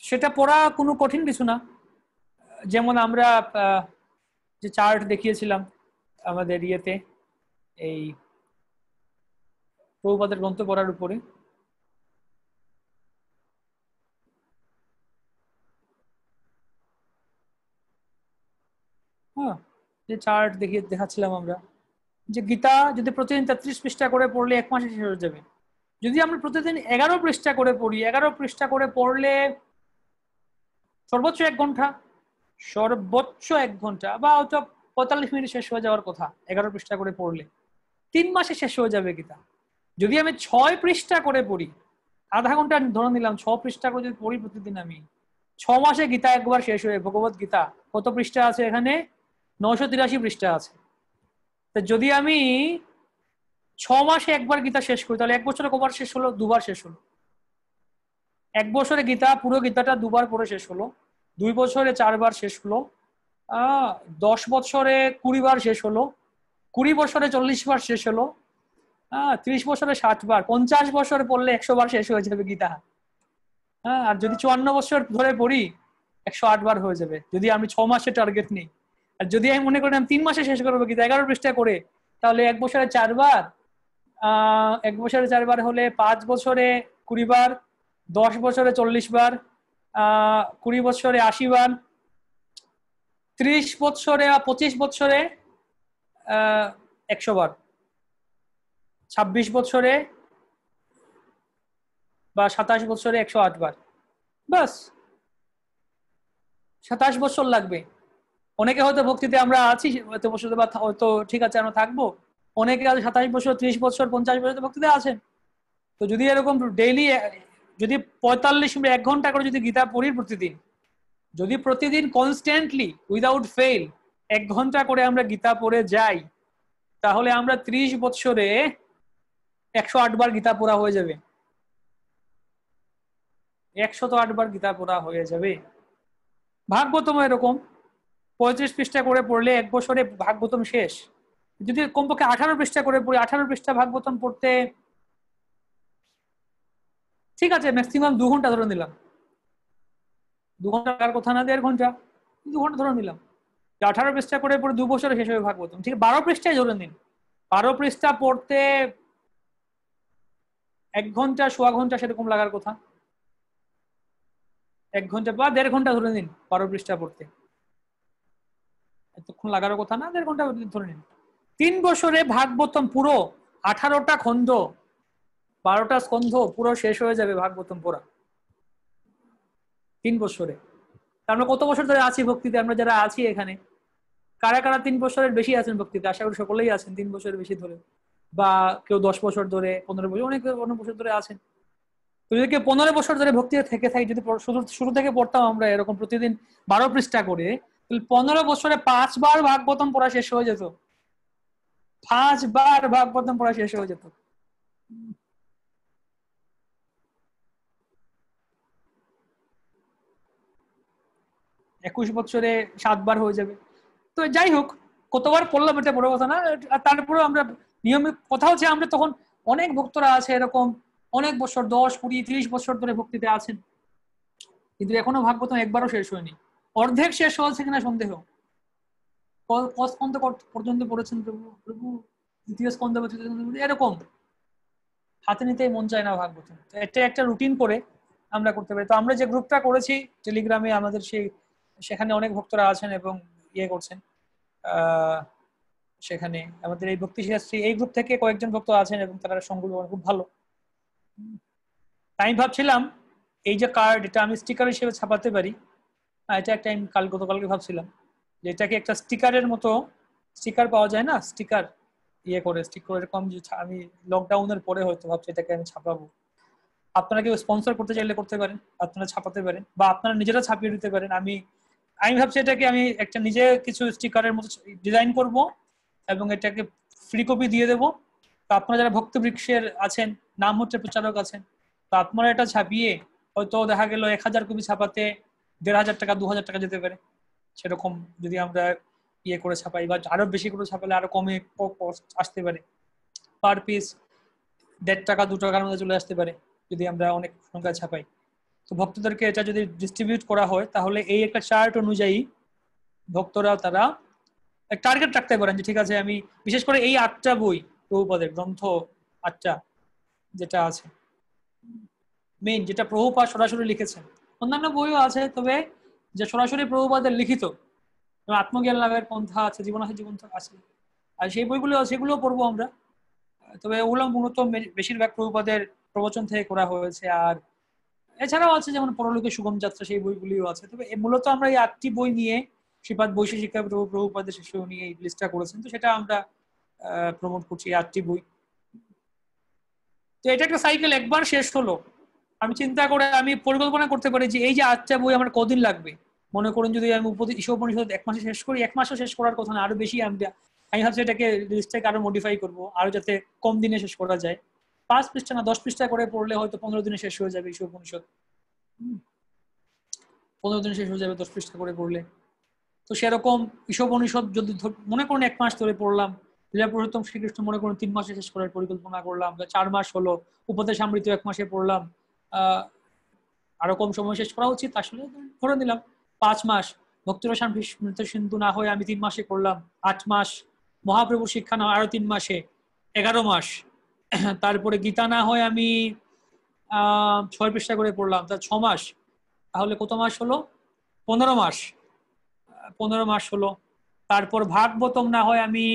সেটা পড়া কোনো কঠিন কিছু না। যেমন আমরা যে চার্ট দেখিয়েছিলাম আমাদের ইয়েতে, এই প্রভুপাদের গ্রন্থ পড়ার উপরে, হ্যাঁ, যে চার্ট দেখাচ্ছিলাম আমরা, যে গীতা যদি প্রতিদিন 33 পৃষ্ঠা করে পড়লে 1 মাসে শেষ হয়ে যাবে। যদি আমরা প্রতিদিন 11 পৃষ্ঠা করে পড়ি, 11 পৃষ্ঠা করে পড়লে সর্বোচ্চ 1 ঘন্টা, সর্বোচ্চ 1 ঘন্টা বা হয়তো 45 মিনিট শেষ হয়ে যাওয়ার কথা 11 পৃষ্ঠা করে পড়লে। 3 মাসে শেষ হয়ে যাবে গীতা। যদি আমি 6 পৃষ্ঠা করে পড়ি, আধা ঘন্টা ধরে নিলাম, 6 পৃষ্ঠা করে যদি পড়ি প্রতিদিন আমি, 6 মাসে গীতা একবার শেষ হয়ে, ভগবত গীতা কত পৃষ্ঠা আছে এখানে? 983 পৃষ্ঠা আছে। তো যদি আমি 6 মাসে একবার গীতা শেষ করি, তাহলে 1 বছরে কবার শেষ হলো? 2 বার শেষ হলো। 1 বছরে গীতা, পুরো গীতাটা 2 বার পড়ে শেষ হলো। 2 বছরে 4 বার শেষ হলো। 10 বছরে 20 বার শেষ হলো। 20 বছরে 40 বার শেষ হলো। 30 বছরে 60 বার, 50 বছর পড়লে 100 বার শেষ হয়ে যাবে গীতা। আর যদি 54 বছর ধরে পড়ি 108 বার হয়ে যাবে, যদি আমি 6 মাসে টার্গেট নিই। আর যদি আমি মনে করি আমি 3 মাসে শেষ করবো গীতা 11 পৃষ্ঠা করে, তাহলে 1 বছরে 4 বার, 1 বছরে 4 বার হলে 5 বছরে 20 বার, 10 বছরে 40 বার, 20 বছরে 80 বার, 30 বছরে 25 বছরে 100 বার, 26 বছরে বা 27 বছরে 108 বার। বাস 27 বছর লাগবে। অনেকে হয়তো ভক্তিতে আমরা আছি এত বছর, বা হয়তো ঠিক আছে আমরা থাকবো। অনেকে আছে 27 বছর, 30 বছর, 50 বছর ভক্তিতে আছেন। তো যদি এরকম ডেইলি, যদি 45 মিনিট 1 ঘন্টা করে যদি গীতা পড়ি প্রতিদিন, যদি প্রতিদিন কনস্ট্যান্টলি উইদাউট ফেল 1 ঘন্টা করে আমরা গীতা পড়ে যাই, তাহলে আমরা 30 বছরে 108 বার গীতা পড়া হয়ে যাবে। 108 বার গীতা পড়া হয়ে যাবে। ভাগবতম এরকম 35 পৃষ্ঠা করে পড়লে 1 বছরে ভাগবতম শেষ। যদি কমপক্ষে 18 পৃষ্ঠা করে পড়ি, 18 পৃষ্ঠা ভাগবতম পড়তে ঠিক আছে ম্যাক্সিমাম 2 ঘন্টা ধরে নিলাম। 2 ঘন্টা লাগার কথা না, 1.5 ঘন্টা, 2 ঘন্টা ধরে নিলাম। 18 পৃষ্ঠা করে পড়ে 2 বছরে শেষ হবে ভাগবতম। ঠিক 12 পৃষ্ঠায় ধরে নিন। 12 পৃষ্ঠা পড়তে 1 ঘন্টা, সোয়া ঘন্টা সেরকম লাগার কথা। 1 ঘন্টা বা 1.5 ঘন্টা ধরে নিন 12 পৃষ্ঠা পড়তে। এতক্ষণ লাগার কথা না, 1.5 ঘন্টা ধরে নিন। 3 বছরে ভাগবতম পুরো 18টা খণ্ড, 12টা স্কন্ধ পুরো শেষ হয়ে যাবে ভাগবতম পড়া 3 বছরে। আমরা কত বছর ধরে আছি ভক্তিতে? আমরা যারা আছি এখানে, কারা কারা 3 বছরের বেশি আছেন ভক্তিতে? আশা করি সকলেই আছেন 3 বছরের বেশি ধরে, বা কেউ 10 বছর ধরে, 15 বছর, অনেক 15 বছর ধরে আছেন। তো যদি কেউ 15 বছর ধরে ভক্তিতে থেকে থাকি, যদি শুরু থেকে পড়তাম আমরা এরকম প্রতিদিন 12 পৃষ্ঠা করে, তাহলে 15 বছরে 5 বার ভাগবতম পড়া শেষ হয়ে যেত। 5 বার ভাগবতম পড়া শেষ হয়ে যেত। একুশ বছরে 7 বার হয়ে যাবে। তো যাই হোক, কতবার পড়লাম এটা বড় কথা না। আর তারপরে আমরা নিয়মিত, কথা হচ্ছে আমরা তখন, অনেক ভক্তরা আছে এরকম অনেক বছর, 10, 20, 30 বছর ধরে ভক্তিতে আছেন, কিন্তু এখনো ভাগবতম একবারও শেষ হয়নি। অর্ধেক শেষ হয়েছে কিনা সন্দেহ। স্কন্ধ পর্যন্ত পড়েছেন প্রভু? প্রভু দ্বিতীয় স্কন্ধ বা তৃতীয় স্কন্ধ এরকম হাতে নিতেই মন চায় না ভাগবতম। এটা একটা রুটিন করে আমরা করতে পারি। তো আমরা যে গ্রুপটা করেছি টেলিগ্রামে, আমাদের সেখানে অনেক ভক্তরা আছেন এবং ইয়ে করছেন। সেখানে আমাদের এই ভক্তি শাস্ত্রী এই গ্রুপ থেকে কয়েকজন ভক্ত আছেন এবং তারা সঙ্গ খুব ভালো। আমি ভাবছিলাম এই যে কার্ড, এটা আমি স্টিকার হিসেবে ছাপাতে পারি। এটা একটা আমি গতকালকে ভাবছিলাম যে এটাকে একটা স্টিকারের মতো, স্টিকার পাওয়া যায় না, স্টিকার ইয়ে করে স্টিক করে এরকম, যে আমি লকডাউনের পরে হয়তো ভাবছি এটাকে আমি ছাপাবো। আপনারা কেউ স্পন্সর করতে চাইলে করতে পারেন, আপনারা ছাপাতে পারেন বা আপনারা নিজেরা ছাপিয়ে দিতে পারেন। আমি ভাবছি এটাকে আমি একটা নিজে কিছু স্টিকারের মতো ডিজাইন করব এবং এটাকে ফ্রি কপি দিয়ে দেবো। তো আপনারা যারা ভক্ত বৃক্ষের আছেন, নাম হচ্ছে প্রচারক আছেন, তো আপনারা এটা ছাপিয়ে হয়তো দেখা গেল 1000 কপি ছাপাতে 1500 টাকা 2000 টাকা যেতে পারে। সেরকম যদি আমরা ইয়ে করে ছাপাই, বা আরো বেশি করে ছাপালে আরো কমে কস্ট আসতে পারে। পার পিস 1.5 টাকা 2 টাকার মধ্যে চলে আসতে পারে যদি আমরা অনেক সংখ্যায় ছাপাই। তো ভক্তদেরকে এটা যদি ডিস্ট্রিবিউট করা হয়, তাহলে এই একটা চার্ট অনুযায়ী ভক্তরা তারা টার্গেট রাখতে পারেন যে ঠিক আছে আমি বিশেষ করে এই 8টা বই প্রভুপাদের গ্রন্থ, 8টা যেটা আছে মেইন, যেটা প্রভুপাদ সরাসরি লিখেছেন। অন্যান্য বইও আছে, তবে যে সরাসরি প্রভুপাদের লিখিত, আত্মজ্ঞান লাভের পন্থা আছে, জীবন আছে, জীবন আছে, আর সেই বইগুলো সেগুলো পড়বো আমরা। তবে ওগুলো মূলত বেশিরভাগ প্রভুপাদের প্রবচন থেকে করা হয়েছে। আর এছাড়াও আছে যেমন পরলোকে সুগম যাত্রা, সেই বইগুলিও আছে। তবে মূলত আমরা এই 8টি বই নিয়ে, শ্রীপাদ বৈশী শিক্ষা প্রভুপাদের শিষ্য নিয়ে এই লিস্টটা করেছেন। তো সেটা আমরা প্রমোট করছি 8টি বই। তো এটা একটা সাইকেল একবার শেষ হলো, আমি চিন্তা করে আমি পরিকল্পনা করতে পারি যে এই যে 8টা বই আমার কদিন লাগবে। মনে করুন যদি আমি ঈশোপনিষদ 1 মাসে শেষ করি, 1 মাসও শেষ করার কথা না, আরো বেশি আমি আমি ভাবছি এটাকে লিস্টটাকে আরো মডিফাই করবো, আরো যাতে কম দিনে শেষ করা যায়। 5 পৃষ্ঠা না 10 পৃষ্ঠা করে পড়লে হয়তো 15 দিনে শেষ হয়ে যাবে ঈশোপনিষদ। 15 দিনে শেষ হয়ে যাবে 10 পৃষ্ঠা করে পড়লে। তো সেরকম ঈশোপনিষদ যদি মনে করুন 1 মাস ধরে পড়লাম, লীলা পুরুষোত্তম শ্রীকৃষ্ণ মনে করুন 3 মাসে শেষ করার পরিকল্পনা করলাম, 4 মাস হলো। উপদেশ অমৃত 1 মাসে পড়লাম, আরো কম সময় শেষ করা উচিত আসলে, ধরে নিলাম 5 মাস। ভক্তিরসান মৃত সিন্ধু না হয়ে আমি 3 মাসে করলাম, 8 মাস। মহাপ্রভুর শিক্ষা না হয় আরো 3 মাসে, 11 মাস। তারপরে গীতা না হয় আমি 6 পৃষ্ঠা করে পড়লাম, তার 6 মাস। তাহলে কত মাস হলো? 15 মাস। 15 মাস হলো। তারপর ভাগবতম না হয় আমি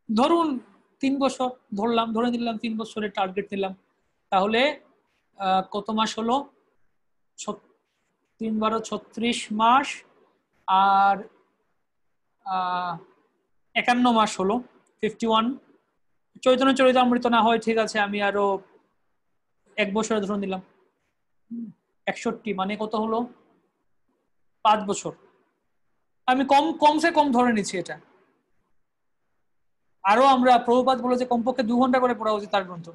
ধরুন 3 বছর, ধরে নিলাম 3 বছরের টার্গেট নিলাম। তাহলে কত মাস হলো? 3 × 12 = 36 মাস, আর 51 মাস হলো, 51। চৈতন্য চরিতামৃত না হয় ঠিক আছে আমি আরো 1 বছরে ধরে নিলাম, 61, মানে কত হলো? 5 বছর। আমি কমসে কম ধরে নিচ্ছি এটা। আরো আমরা প্রভুপাদ বলে যে কমপক্ষে 2 ঘন্টা করে পড়া উচিত তার গ্রন্থ।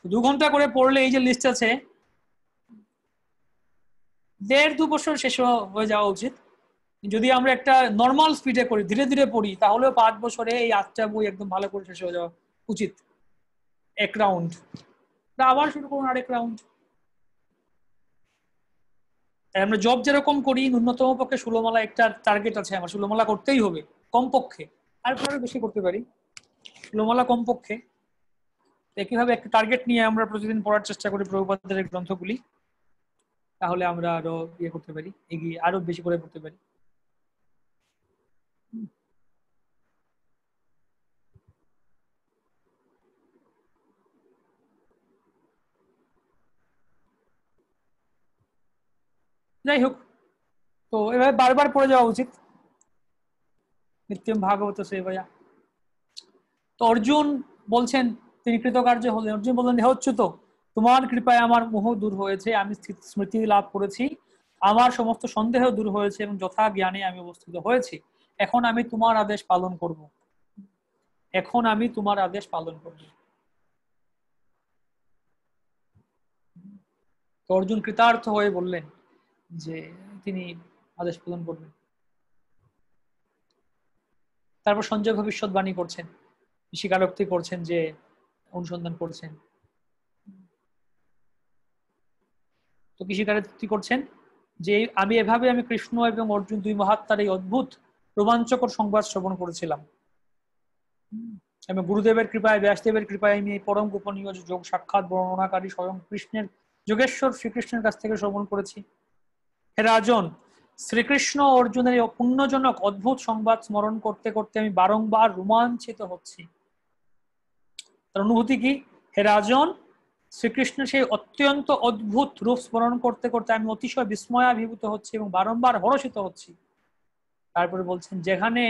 2 ঘন্টা করে পড়লে এই যে লিস্ট আছে 1.5-2 বছর শেষ হয়ে যাওয়া উচিত। যদি আমরা একটা নর্মাল স্পিডে করি, ধীরে ধীরে পড়ি, তাহলেও 5 বছরে এই 8টা বই একদম ভালো করে শেষ হয়ে যাওয়া উচিত। এক রাউন্ড, আবার শুরু করুন আরেক রাউন্ড। আমরা জব যেরকম করি, ন্যূনতম পক্ষে 16 মালা একটা টার্গেট আছে আমার, 16 মালা করতেই হবে কমপক্ষে, তারপরে বেশি করতে পারি, 16 মালা কমপক্ষে। একইভাবে একটা টার্গেট নিয়ে আমরা প্রতিদিন পড়ার চেষ্টা করি প্রভুপাদের গ্রন্থগুলি, তাহলে আমরা আরো ইয়ে করতে পারি, এগিয়ে আরো বেশি করে পড়তে পারি। যাই হোক, তো এভাবে বারবার পড়ে যাওয়া উচিত। নিত্যম ভাগবত সেবয়া। তো অর্জুন বলছেন, তিনি কৃতকার্য হলেন। অর্জুন বললেন, হে অচ্যুত, তোমার কৃপায় আমার মোহ দূর হয়েছে, আমি স্মৃতি লাভ করেছি, আমার সমস্ত সন্দেহ দূর হয়েছে এবং যথা জ্ঞানে আমি অবস্থিত হয়েছি। এখন আমি তোমার আদেশ পালন করব। এখন আমি তোমার আদেশ পালন করব। তো অর্জুন কৃতার্থ হয়ে বললেন যে তিনি আদেশ পালন করবেন। তারপর সঞ্জয় ভবিষ্যৎবাণী করছেন, স্বীকারোক্তি করছেন যে অনুসন্ধান করছেন। তো কি স্বীকারোক্তি করছেন? যে আমি কৃষ্ণ এবং অর্জুন 2 মহাত্মার এই অদ্ভুত রোমাঞ্চকর সংবাদ শ্রবণ করেছিলাম, এবং গুরুদেবের কৃপায়, ব্যাসদেবের কৃপায় আমি এই পরম গোপনীয় যোগ সাক্ষাৎ বর্ণনাকারী স্বয়ং কৃষ্ণের, যোগেশ্বর শ্রীকৃষ্ণের কাছ থেকে শ্রবণ করেছি। হে রাজন, শ্রীকৃষ্ণ অর্জুনের এই পুণ্যজনক অদ্ভুত সংবাদ স্মরণ করতে করতে আমি বারংবার রোমাঞ্চিত হচ্ছি। তার অনুভূতি কি? হে রাজন, শ্রীকৃষ্ণের সেই অত্যন্ত অদ্ভুত রূপ স্মরণ করতে করতে আমি অতিশয় বিস্ময়াভিভূত হচ্ছি এবং বারংবার হর্ষিত হচ্ছি। তারপরে বলছেন, যেখানে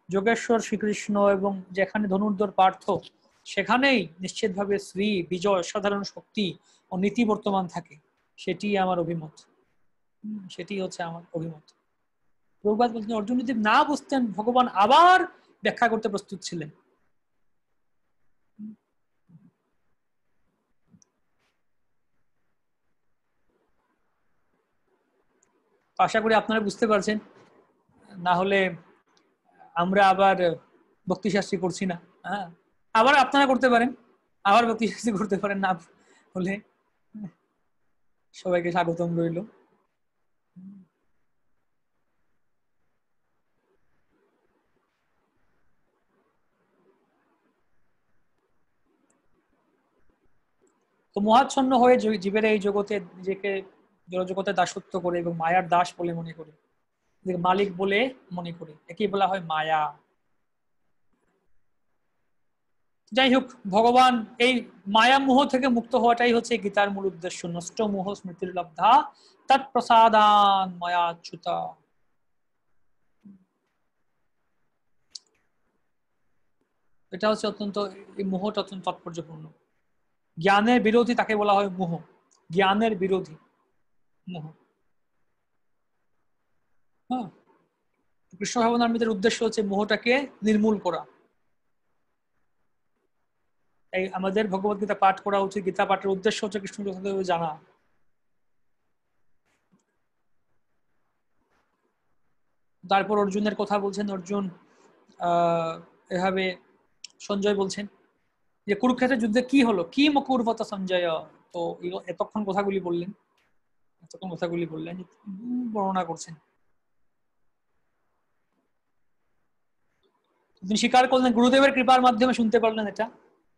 যোগেশ্বর শ্রীকৃষ্ণ এবং যেখানে ধনুর্ধর পার্থ, সেখানেই নিশ্চিতভাবে শ্রী বিজয়, সাধারণ শক্তি ও নীতি বর্তমান থাকে। সেটি আমার অভিমত, সেটি হচ্ছে আমার অভিমত। প্রভুপাদ বলছেন, অর্জুন যদি না বুঝতেন, ভগবান আবার ব্যাখ্যা করতে প্রস্তুত ছিলেন। আশা করি আপনারা বুঝতে পারছেন, না হলে আমরা আবার ভক্তিশাস্ত্রী করছি না। হ্যাঁ, আবার আপনারা করতে পারেন, আবার ভক্তিশাস্ত্রী করতে পারেন, না হলে সবাইকে স্বাগতম রইল। তো মোহাচ্ছন্ন হয়ে জীবের এই জগতে নিজেকে জড়জগতে দাসত্ব করে এবং মায়ার দাস বলে মনে করে, মালিক বলে মনে করে, একেই বলা হয় মায়া। যাই হোক, ভগবান এই মায়া মোহ থেকে মুক্ত হওয়াটাই হচ্ছে গীতার মূল উদ্দেশ্য। নষ্ট মোহ স্মৃতির লব্ধা তৎপ্রসাদান ময়াচ্যুতা। এটা হচ্ছে অত্যন্ত, এই মোহটা অত্যন্ত তাৎপর্যপূর্ণ। জ্ঞানের বিরোধী তাকে বলা হয় মোহ, জ্ঞানের বিরোধী মোহ। হ্যাঁ, কৃষ্ণ ভাবনামৃতের উদ্দেশ্য হচ্ছে মোহটাকে নির্মূল করা। এই আমাদের ভগবত গীতা পাঠ করা উচিত, গীতা পাঠের উদ্দেশ্য হচ্ছে কৃষ্ণ যথাযথভাবে জানা। তারপর অর্জুনের কথা বলছেন, অর্জুন এভাবে সঞ্জয় বলছেন যে কুরুক্ষেত্রের যুদ্ধে কি হলো, কি মকুর্বত সঞ্জয়। তো এতক্ষণ কথাগুলি বললেন, এতক্ষণ কথাগুলি বললেন, বর্ণনা করছেন। তিনি স্বীকার করলেন, গুরুদেবের কৃপার মাধ্যমে শুনতে পারলেন এটা।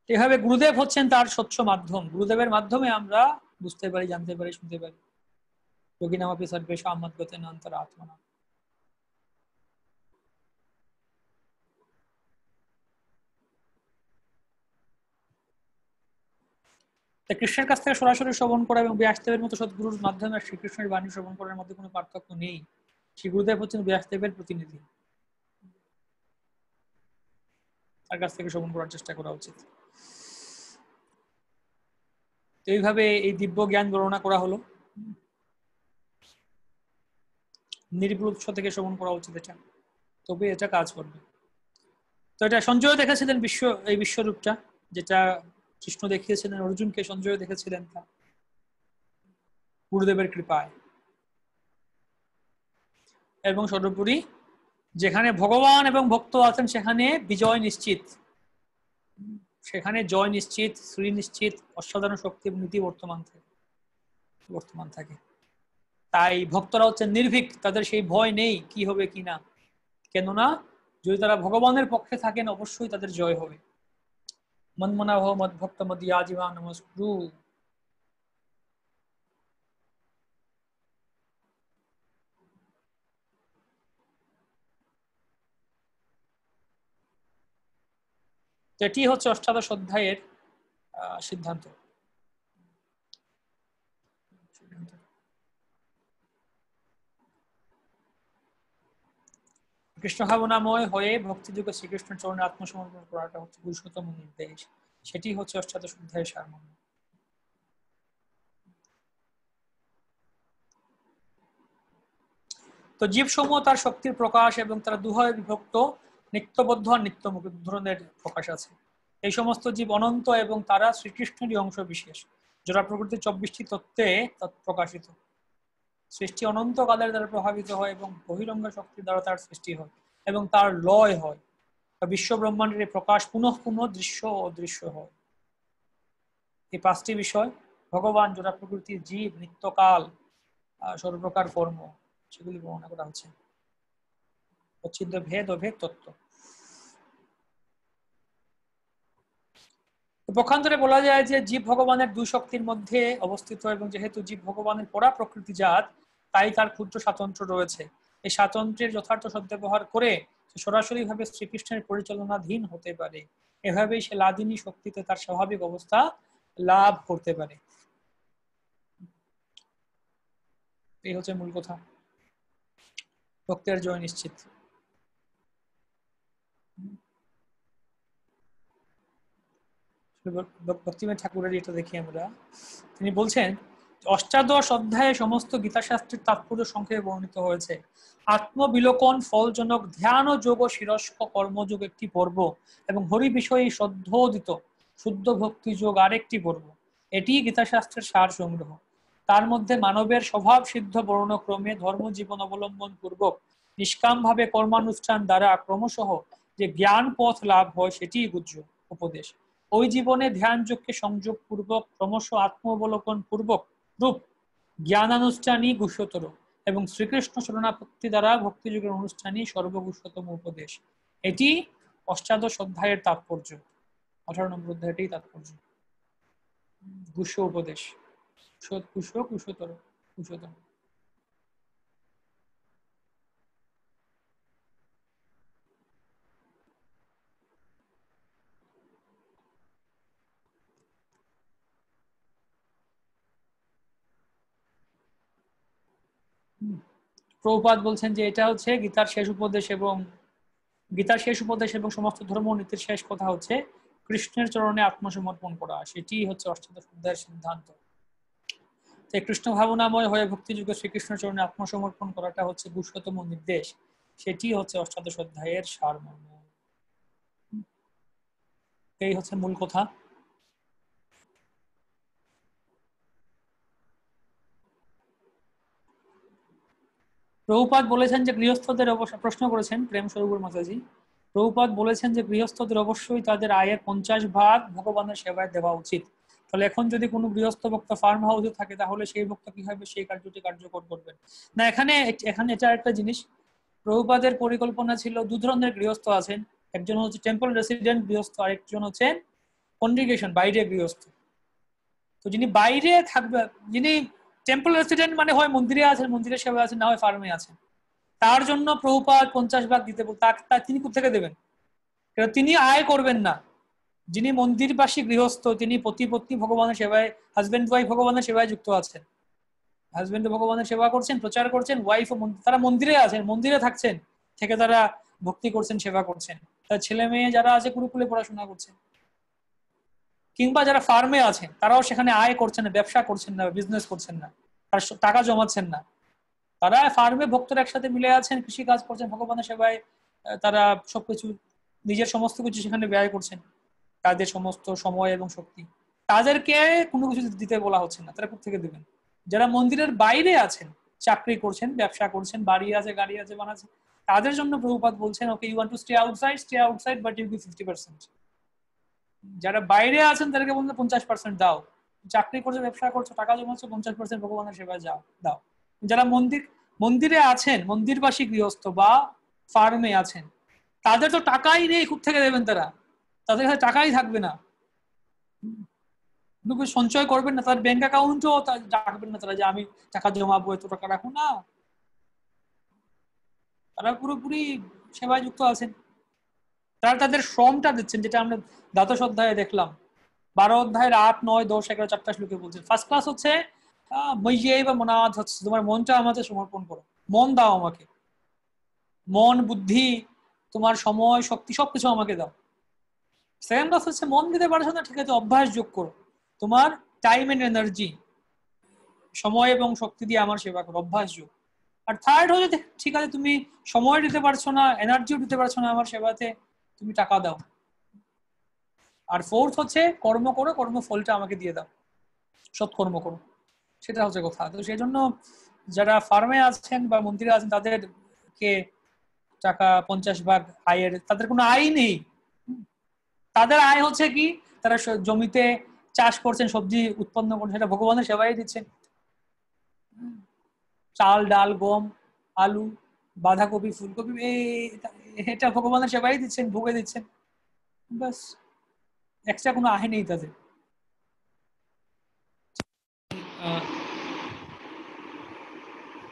এভাবে গুরুদেব হচ্ছেন তার স্বচ্ছ মাধ্যম, গুরুদেবের মাধ্যমে আমরা বুঝতে পারি, জানতে পারি, শুনতে পারি। যোগিনামপি সর্বেষু আমদ্গতেন অন্তরাত্মনা। তাই কৃষ্ণের কাছ থেকে সরাসরি শ্রবণ করা এবং ব্যাসদেবের মতো সদ্গুরুর মাধ্যমে শ্রীকৃষ্ণের বাণী শ্রবণ করার মধ্যে কোনো পার্থক্য নেই। শ্রী গুরুদেব হচ্ছেন ব্যাসদেবের প্রতিনিধি, তার কাছ থেকে শ্রবণ করার চেষ্টা করা উচিত। তো এইভাবে এই দিব্য জ্ঞান গণনা করা হলো। নির্ভুল উৎস থেকে শ্রবণ করা উচিত এটা, তবে এটা কাজ করবে। তো এটা সঞ্জয় দেখেছিলেন এই বিশ্বরূপটা, যেটা কৃষ্ণ দেখিয়েছিলেন অর্জুনকে, সঞ্জয় দেখেছিলেন তা গুরুদেবের কৃপায়। এবং সর্বোপরি যেখানে ভগবান এবং ভক্ত আছেন সেখানে বিজয় নিশ্চিত, সেখানে জয় নিশ্চিত, শ্রী নিশ্চিত, অসাধারণ শক্তি এবং নীতি বর্তমান থাকে। তাই ভক্তরা হচ্ছে নির্ভীক, তাদের সেই ভয় নেই কি হবে কি না। কেননা যদি তারা ভগবানের পক্ষে থাকেন অবশ্যই তাদের জয় হবে। মন্মনা ভব মদ ভক্ত মদিয়াজিমা নমস্কুরু। এটি হচ্ছে অষ্টাদশ অধ্যায়ের সিদ্ধান্ত। কৃষ্ণ ভাবনাময় হয়ে ভক্তিযোগে শ্রীকৃষ্ণের চরণে আত্মসমর্পণ করাটা হচ্ছে পুরুষোত্তম নির্দেশ। সেটি হচ্ছে অষ্টাদশ অধ্যায়ের সারমর্ম। তো জীবসমূহ তার শক্তির প্রকাশ এবং তারা দুভাবে বিভক্ত, নিত্যবদ্ধ আর নিত্যমুখ ধরনের প্রকাশ আছে। এই সমস্ত জীব অনন্ত এবং তারা শ্রীকৃষ্ণেরই অংশ বিশেষ, যারা প্রকৃতির 24টি তত্ত্বে প্রকাশিত। সৃষ্টি অনন্তকালের দ্বারা প্রভাবিত হয় এবং বহিরঙ্গ শক্তির দ্বারা তার সৃষ্টি হয় এবং তার লয় হয়। বিশ্ব ব্রহ্মাণ্ডের প্রকাশ পুনঃ পুনঃ দৃশ্য ও অদৃশ্য হয়। এই 5টি বিষয় ভগবান, যারা প্রকৃতির জীব, নিত্যকাল, সর্বপ্রকার কর্ম, সেগুলি বর্ণনা করা হচ্ছে। অচ্ছিদ্য ভেদ ও ভেদ তত্ত্ব। পক্ষান্তরে বলা যায় যে জীব ভগবানের দুই শক্তির মধ্যে অবস্থিত এবং যেহেতু জীব ভগবানের পরা প্রকৃতি জাত, তাই তার ক্ষুদ্র স্বাতন্ত্র্য রয়েছে। এই স্বাতন্ত্র্যের যথার্থ সদ্ব্যবহার করে সরাসরি ভাবে শ্রীকৃষ্ণের পরিচালনাধীন হতে পারে। এভাবেই সে লাদিনী শক্তিতে তার স্বাভাবিক অবস্থা লাভ করতে পারে। এই হচ্ছে মূল কথা। ভক্তের জয় নিশ্চিত। ভক্তিমের ঠাকুরের এটা দেখি আমরা, তিনি বলছেন অষ্টাদশ অধ্যায়ে সমস্ত গীতাশাস্ত্রের তাৎপর্য সংক্ষেপে বর্ণিত হয়েছে। আত্মবিলোকন ফলজনক ধ্যান ও যোগ শিরস্ক কর্মযোগ একটি পর্ব এবং হরি বিষয়ে শ্রদ্ধোদিত শুদ্ধ ভক্তি যোগ আরেকটি পর্ব। এটি গীতাশাস্ত্রের সার সংগ্রহ। তার মধ্যে মানবের স্বভাব সিদ্ধ বর্ণক্রমে ধর্মজীবন অবলম্বন পূর্বক নিষ্কাম ভাবে কর্মানুষ্ঠান দ্বারা ক্রমশঃ যে জ্ঞান পথ লাভ হয় সেটি গুহ্য উপদেশ। ওই জীবনে ধ্যান যোগকে সংযোগ পূর্বক ক্রমশ আত্ম অবলোকন পূর্বক রূপ জ্ঞানানুষ্ঠানই গুহ্যতর এবং শ্রীকৃষ্ণ শরণাপত্তি দ্বারা ভক্তিযুগের অনুষ্ঠানই সর্বগুহ্যতম উপদেশ। এটি অষ্টাদশ অধ্যায়ের তাৎপর্য। 18 নম্বর অধ্যায়টাই তাৎপর্য। গুহ্য উপদেশ, গুহ্য গুহ্যতর, গুহ্যতম। প্রভুপাদ বলছেন যে এটা হচ্ছে গীতার শেষ উপদেশ এবং গীতার শেষ উপদেশ এবং সমস্ত ধর্ম নীতির শেষ কথা হচ্ছে কৃষ্ণের চরণে আত্মসমর্পণ করা, সেটি হচ্ছে অষ্টাদশ অধ্যায়ের সিদ্ধান্ত। কৃষ্ণ ভাবনাময় হয়ে ভক্তিযুগে শ্রীকৃষ্ণের চরণে আত্মসমর্পণ করাটা হচ্ছে ২০০তম নির্দেশ, সেটি হচ্ছে অষ্টাদশ অধ্যায়ের সারমর্ম। এই হচ্ছে মূল কথা। প্রভুপাদ বলেছেন যে গৃহস্থদের প্রশ্ন করেছেন প্রেম স্বরূপের মাতাজি, প্রভুপাদ বলেছেন যে গৃহস্থদের অবশ্যই তাদের আয়ের 50% ভগবানের সেবায় দেওয়া উচিত। তাহলে এখন যদি কোনো গৃহস্থ ভক্ত ফার্ম হাউসে থাকে তাহলে সেই ভক্ত কিভাবে সেই কার্যটি কার্যকর করবেন? না, এখানে এখানে এটা একটা জিনিস, প্রভুপাদের পরিকল্পনা ছিল 2 ধরনের গৃহস্থ আছেন, একজন হচ্ছে টেম্পল রেসিডেন্ট গৃহস্থ, আরেকজন হচ্ছে কনগ্রিগেশন বাইরে গৃহস্থ। তো যিনি বাইরে থাকবে, যিনি টেম্পল রেসিডেন্ট মানে হয় মন্দিরে আছেন, মন্দিরের সেবা আছেন, না হয় ফার্মে আছেন, তার জন্য প্রভুপাদ 50% দিতে তিনি কোথেকে দেবেন? তিনি আয় করবেন না। যিনি মন্দিরবাসী গৃহস্থ তিনি পতি পত্নী ভগবানের সেবায়, হাজবেন্ড ওয়াইফ ভগবানের সেবায় যুক্ত আছেন, হাজবেন্ড ভগবানের সেবা করছেন, প্রচার করছেন, ওয়াইফ তারা মন্দিরে আছেন, মন্দিরে থাকছেন, থেকে তারা ভক্তি করছেন, সেবা করছেন, তার ছেলে মেয়ে যারা আছে গুরুকুলে পড়াশোনা করছেন, কিংবা যারা ফার্মে আছেন তারাও সেখানে আয় করছেন না, ব্যবসা করছেন না, বিজনেস করছেন না, আর টাকা জমাচ্ছেন না, তারা ফার্মে ভক্তরা একসাথে মিলে আছেন, কৃষি কাজ করছেন, ভগবানের সেবায় তারা সবকিছু নিজের সমস্ত কিছু সেখানে ব্যয় করছেন, তাদের সমস্ত সময় এবং শক্তি, তাদেরকে কোনো কিছু দিতে বলা হচ্ছে না, তারা কোথা থেকে দেবেন? যারা মন্দিরের বাইরে আছেন, চাকরি করছেন, ব্যবসা করছেন, বাড়ি আছে, গাড়ি আছে, বানাচ্ছেন, তাদের জন্য প্রভুপাদ বলছেন okay you want to stay outside but you give 50%। যারা বাইরে আছেন তাদেরকে বলতে 50% দাও, চাকরি করছো, ব্যবসা করছো, টাকা জমাচ্ছো, 50% ভগবানের সেবায় দাও। যারা মন্দিরে আছেন, মন্দিরবাসী গৃহস্থ বা ফার্মে আছেন, তাদের তো টাকাই নেই, কোথা থেকে দেবেন? তাদের কাছে টাকাই থাকবে না, সঞ্চয় করবেন না, তার ব্যাংক অ্যাকাউন্টও রাখবেন না তারা যে আমি টাকা জমাবো, এত টাকা রাখুন না, তারা পুরোপুরি সেবায় যুক্ত আছেন, তারা তাদের শ্রমটা দিচ্ছেন, যেটা আমরা দ্বাদশ অধ্যায়ে দেখলাম, 12 অধ্যায়ের 8, 9, 10, 11, 4টা শ্লোকে বলছেন। ফার্স্ট ক্লাস হচ্ছে বা মনাদ হচ্ছে তোমার মনটা আমাকে সমর্পণ করো, মন দাও আমাকে, মন, বুদ্ধি, তোমার সময়, শক্তি সবকিছু আমাকে দাও। সেকেন্ড ক্লাস হচ্ছে মন দিতে পারছো না, ঠিক আছে, অভ্যাস যোগ করো, তোমার টাইম এন্ড এনার্জি, সময় এবং শক্তি দিয়ে আমার সেবা করো, অভ্যাস যোগ। আর থার্ড হচ্ছে ঠিক আছে তুমি সময় দিতে পারছো না, এনার্জিও দিতে পারছো না আমার সেবাতে, তুমি টাকা দাও। আর ফোর্থ হচ্ছে কর্ম করো, কর্মফলটা আমাকে দিয়ে দাও, সৎকর্ম করো, সেটা হচ্ছে কথা। তো সেই জন্য যারা ফার্মে আছেন বা মন্দিরে আছেন তাদেরকে টাকা 50% আয়ের, তাদের কোনো আয় নেই, তাদের আয় হচ্ছে কি, তারা জমিতে চাষ করছেন, সবজি উৎপন্ন করছেন, সেটা ভগবানের সেবাই দিচ্ছেন, চাল, ডাল, গম, আলু, বাঁধাকপি, ফুলকপি, এটা ভগবানের সেবাই দিচ্ছেন, ভোগে দিচ্ছেন, বাস, এক্সট্রা কোনো আয় নেই তাদের।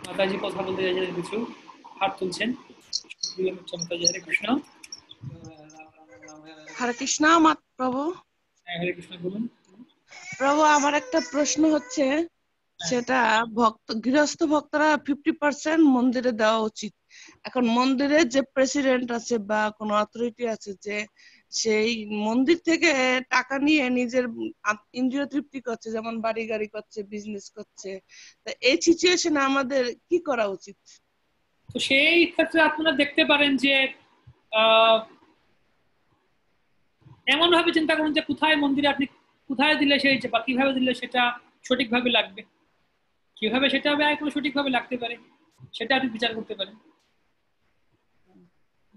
মাতাজি কথা বলতে চাইছেন কিছু, হাত তুলছেন, হরে কৃষ্ণ। হরে কৃষ্ণ প্রভু। হরে কৃষ্ণ, বলুন। প্রভু, আমার একটা প্রশ্ন হচ্ছে, সেটা গৃহস্থ ভক্তরা 50% মন্দিরে দেওয়া উচিত। এখন মন্দিরে যে প্রেসিডেন্ট আছে বা কোন অথরিটি আছে, যে সেই মন্দির থেকে টাকা নিয়ে নিজের ইন্দ্রিয় তৃপ্তি করছে, যেমন বাড়ি গাড়ি করছে, বিজনেস করছে, তা এই সিচুয়েশনে আমাদের কি করা উচিত? তো সেই ক্ষেত্রে আপনারা দেখতে পারেন যে এমন ভাবে চিন্তা করুন যে কোথায় মন্দিরে আপনি কোথায় দিলে সেই বা কিভাবে দিলে সেটা সঠিকভাবে লাগবে, কিভাবে সেটা ব্যয় করে সঠিকভাবে লাগতে পারে, সেটা আপনি বিচার করতে পারেন।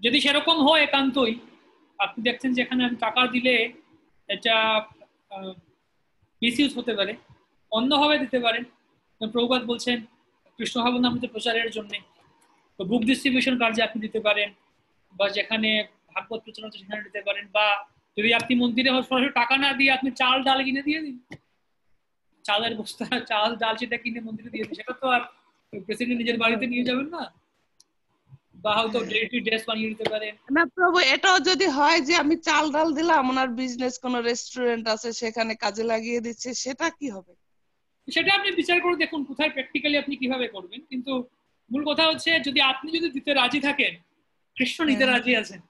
যদি সেরকম হয় একান্তই আপনি দেখছেন যে এখানে আমি টাকা দিলে এটা মিসইউজ হতে পারে, অন্যভাবে দিতে পারেন। প্রভুপাদ বলছেন কৃষ্ণ ভাবনামৃত প্রচারের জন্য বুক ডিস্ট্রিবিউশন কার্যে আপনি দিতে পারেন, বা যেখানে ভাগবত প্রচার হচ্ছে সেখানে দিতে পারেন, বা যদি আপনি মন্দিরে সরাসরি টাকা না দিয়ে আপনি চাল ডাল কিনে দিয়ে দিন, চালের বস্তা, চাল ডাল সেটা কিনে মন্দিরে দিয়ে দিন, সেটা তো আর প্রেসিডেন্ট নিজের বাড়িতে নিয়ে যাবেন না, বা হয়তো ড্রেস বানিয়ে দিতে পারেন। না প্রভু, এটাও যদি হয় যে আমি চাল ডাল দিলাম, ওনার বিজনেস কোন রেস্টুরেন্ট আছে সেখানে কাজে লাগিয়ে দিচ্ছে, সেটা কি হবে? সেটা আপনি বিচার করে দেখুন কোথায় প্র্যাকটিক্যালি আপনি কিভাবে করবেন। কিন্তু মূল কথা হচ্ছে যদি আপনি দিতে রাজি থাকেন কৃষ্ণ নিতে রাজি আছেন,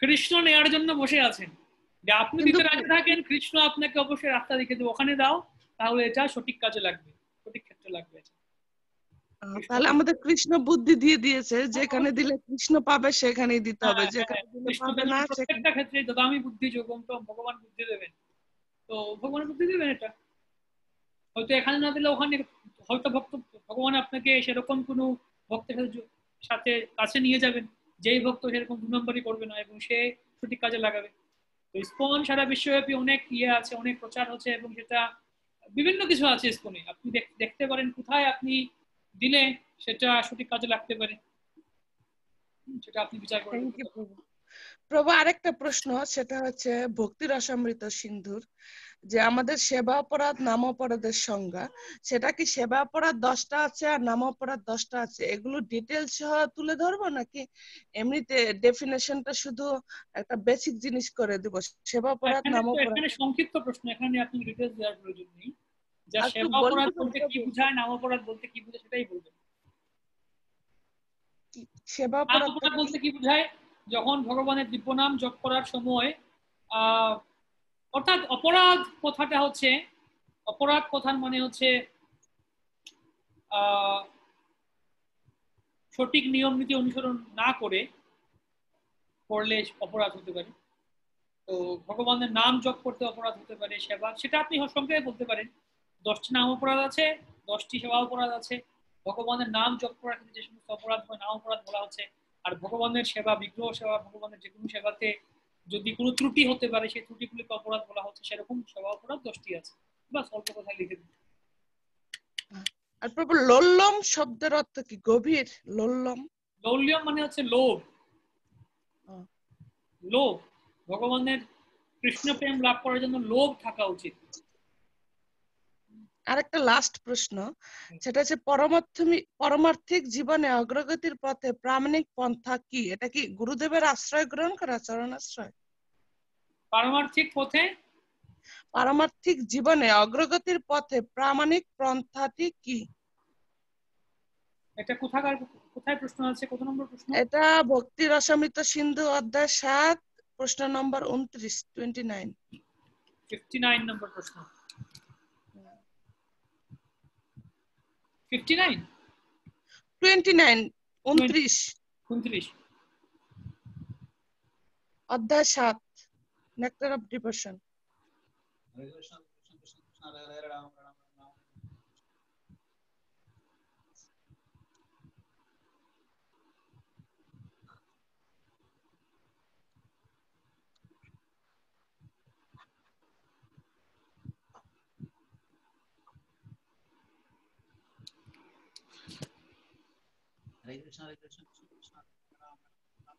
কৃষ্ণ নেয়ার জন্য বসে আছেন। যে আপনি দিতে রাজি থাকেন, কৃষ্ণ আপনাকে অবশ্যই রাস্তা দেখিয়ে দেবে, ওখানে দাও, তাহলে এটা সঠিক কাজে লাগবে, সঠিক ক্ষেত্রে লাগবে। তাহলে আমাদের কৃষ্ণ বুদ্ধি দিয়ে দিয়েছে, যেখানে দিলে কৃষ্ণ পাবে সেখানেই দিতে হবে, যেখানে দিলে পাবে না প্রত্যেকটা ক্ষেত্রে দামি বুদ্ধি যোগম তো ভগবান বুদ্ধি দেবেন, তো ভগবান বুদ্ধি দেবেন। এটা হয়তো এখানে না দিলে ওখানে, হয়তো ভগবান আপনাকে সেরকম কোনো ভক্তের সাথে কাছে নিয়ে যাবেন, যেই ভক্ত সেরকম 2 নম্বরই করবে না এবং সে সঠিক কাজে লাগাবে। তো ইসকন সারা বিশ্বব্যাপী অনেক আছে, অনেক প্রচার হচ্ছে এবং সেটা বিভিন্ন কিছু আছে ইসকনে। আপনি দেখতে পারেন কোথায় আপনি দিলে সেটা সঠিক কাজে লাগতে পারে, সেটা আপনি বিচার করেন। প্রভু, আরেকটা প্রশ্ন, সেটা হচ্ছে ভক্তি রসামৃত সিন্ধুর যে আমাদের সেবা অপরাধ নাম অপরাধের সংজ্ঞা, সেটা কি সেবা অপরাধ 10টা আছে আর নাম অপরাধ 10টা আছে, এগুলো ডিটেলস সহ তুলে ধরবো নাকি এমনিতে ডেফিনেশনটা শুধু একটা বেসিক জিনিস করে দেব? সেবা অপরাধ নাম অপরাধ এখানে সংক্ষিপ্ত প্রশ্ন, এখানে আপনি ডিটেইলস দেওয়ার প্রয়োজন নেই। যা সেবা অপরাধ বলতে কি বোঝায়, নাম অপরাধ বলতে কি বোঝায় সেটাই বলবেন। সেবা অপরাধ বলতে কি বোঝায়, যখন ভগবানের দিব্য নাম জপ করার সময় অর্থাৎ অপরাধ কথাটা হচ্ছে, অপরাধ কথার মানে হচ্ছে সঠিক নিয়ম নীতি অনুসরণ না করে করলে অপরাধ হতে পারে। তো ভগবানের নাম জপ করতে অপরাধ হতে পারে, সেবা, সেটা আপনি সংক্ষেপে বলতে পারেন 10টি নাম অপরাধ আছে, 10টি সেবা অপরাধ আছে। ভগবানের নাম জপ করার ক্ষেত্রে যে সমস্ত অপরাধ হয় নাম অপরাধ বলা হচ্ছে। আর ভগবানের সেবা, বিগ্রহ সেবা, ভগবানের যে কোনো সেবাতে যদি কোনো ত্রুটি হতে পারে সেই ত্রুটিগুলিকে অপরাধ বলা হচ্ছে, সেরকম সেবা অপরাধ 10টি আছে। বা অল্প কথায় লিখে দিন। আর প্রভু, লোল্লম শব্দের অর্থ কি? গভীর। লোল্লম, লৌল্যম মানে হচ্ছে লোভ। লোভ, ভগবানের কৃষ্ণ প্রেম লাভ করার জন্য লোভ থাকা উচিত। আরেকটা লাস্ট প্রশ্ন, সেটা হচ্ছে পরমার্থিক জীবনে অগ্রগতির পথে প্রামাণিক পন্থা কি? এটা কি গুরুদেবের আশ্রয় গ্রহণ করা, চরণাশ্রয়? পারমার্থিক জীবনে অগ্রগতির পথে প্রামাণিক পন্থাটি কি? এটা কোথায় প্রশ্ন আছে? কত নম্বর প্রশ্ন? এটা ভক্তি রসামৃত সিন্ধু অধ্যায় 7 প্রশ্ন নম্বর 29, 59 নম্বর প্রশ্ন। 59 29 অধ্যায় 7 nectar of devotion. Hare Krishna, Hare Krishna, Krishna Krishna, Hare Ram, Ram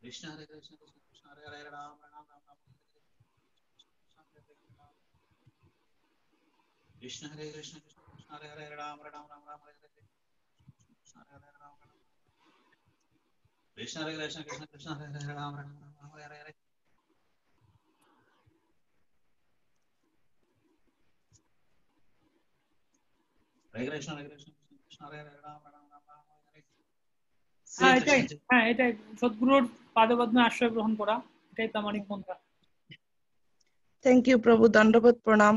Krishna, Hare Krishna, Krishna Krishna, Hare Hare, Ram Ram, Ram Ram, Krishna Hare Krishna, Krishna Krishna, Hare Hare, Ram Ram, Ram Ram, Hare Hare, Krishna Hare Hare, Ram Ram, Krishna Hare Krishna, Krishna Krishna, Hare Hare, Ram Ram, Ram Hare Hare. Hare Krishna, Hare Krishna, Krishna Krishna, Hare Hare, Ram Ram, Ram Hare Hare. এটাই সদ্গুরুর পাদপদ্মে আশ্রয় গ্রহণ করা, এটাই প্রামাণিক পন্থা। Thank you প্রভু, দণ্ডবোধ প্রণাম।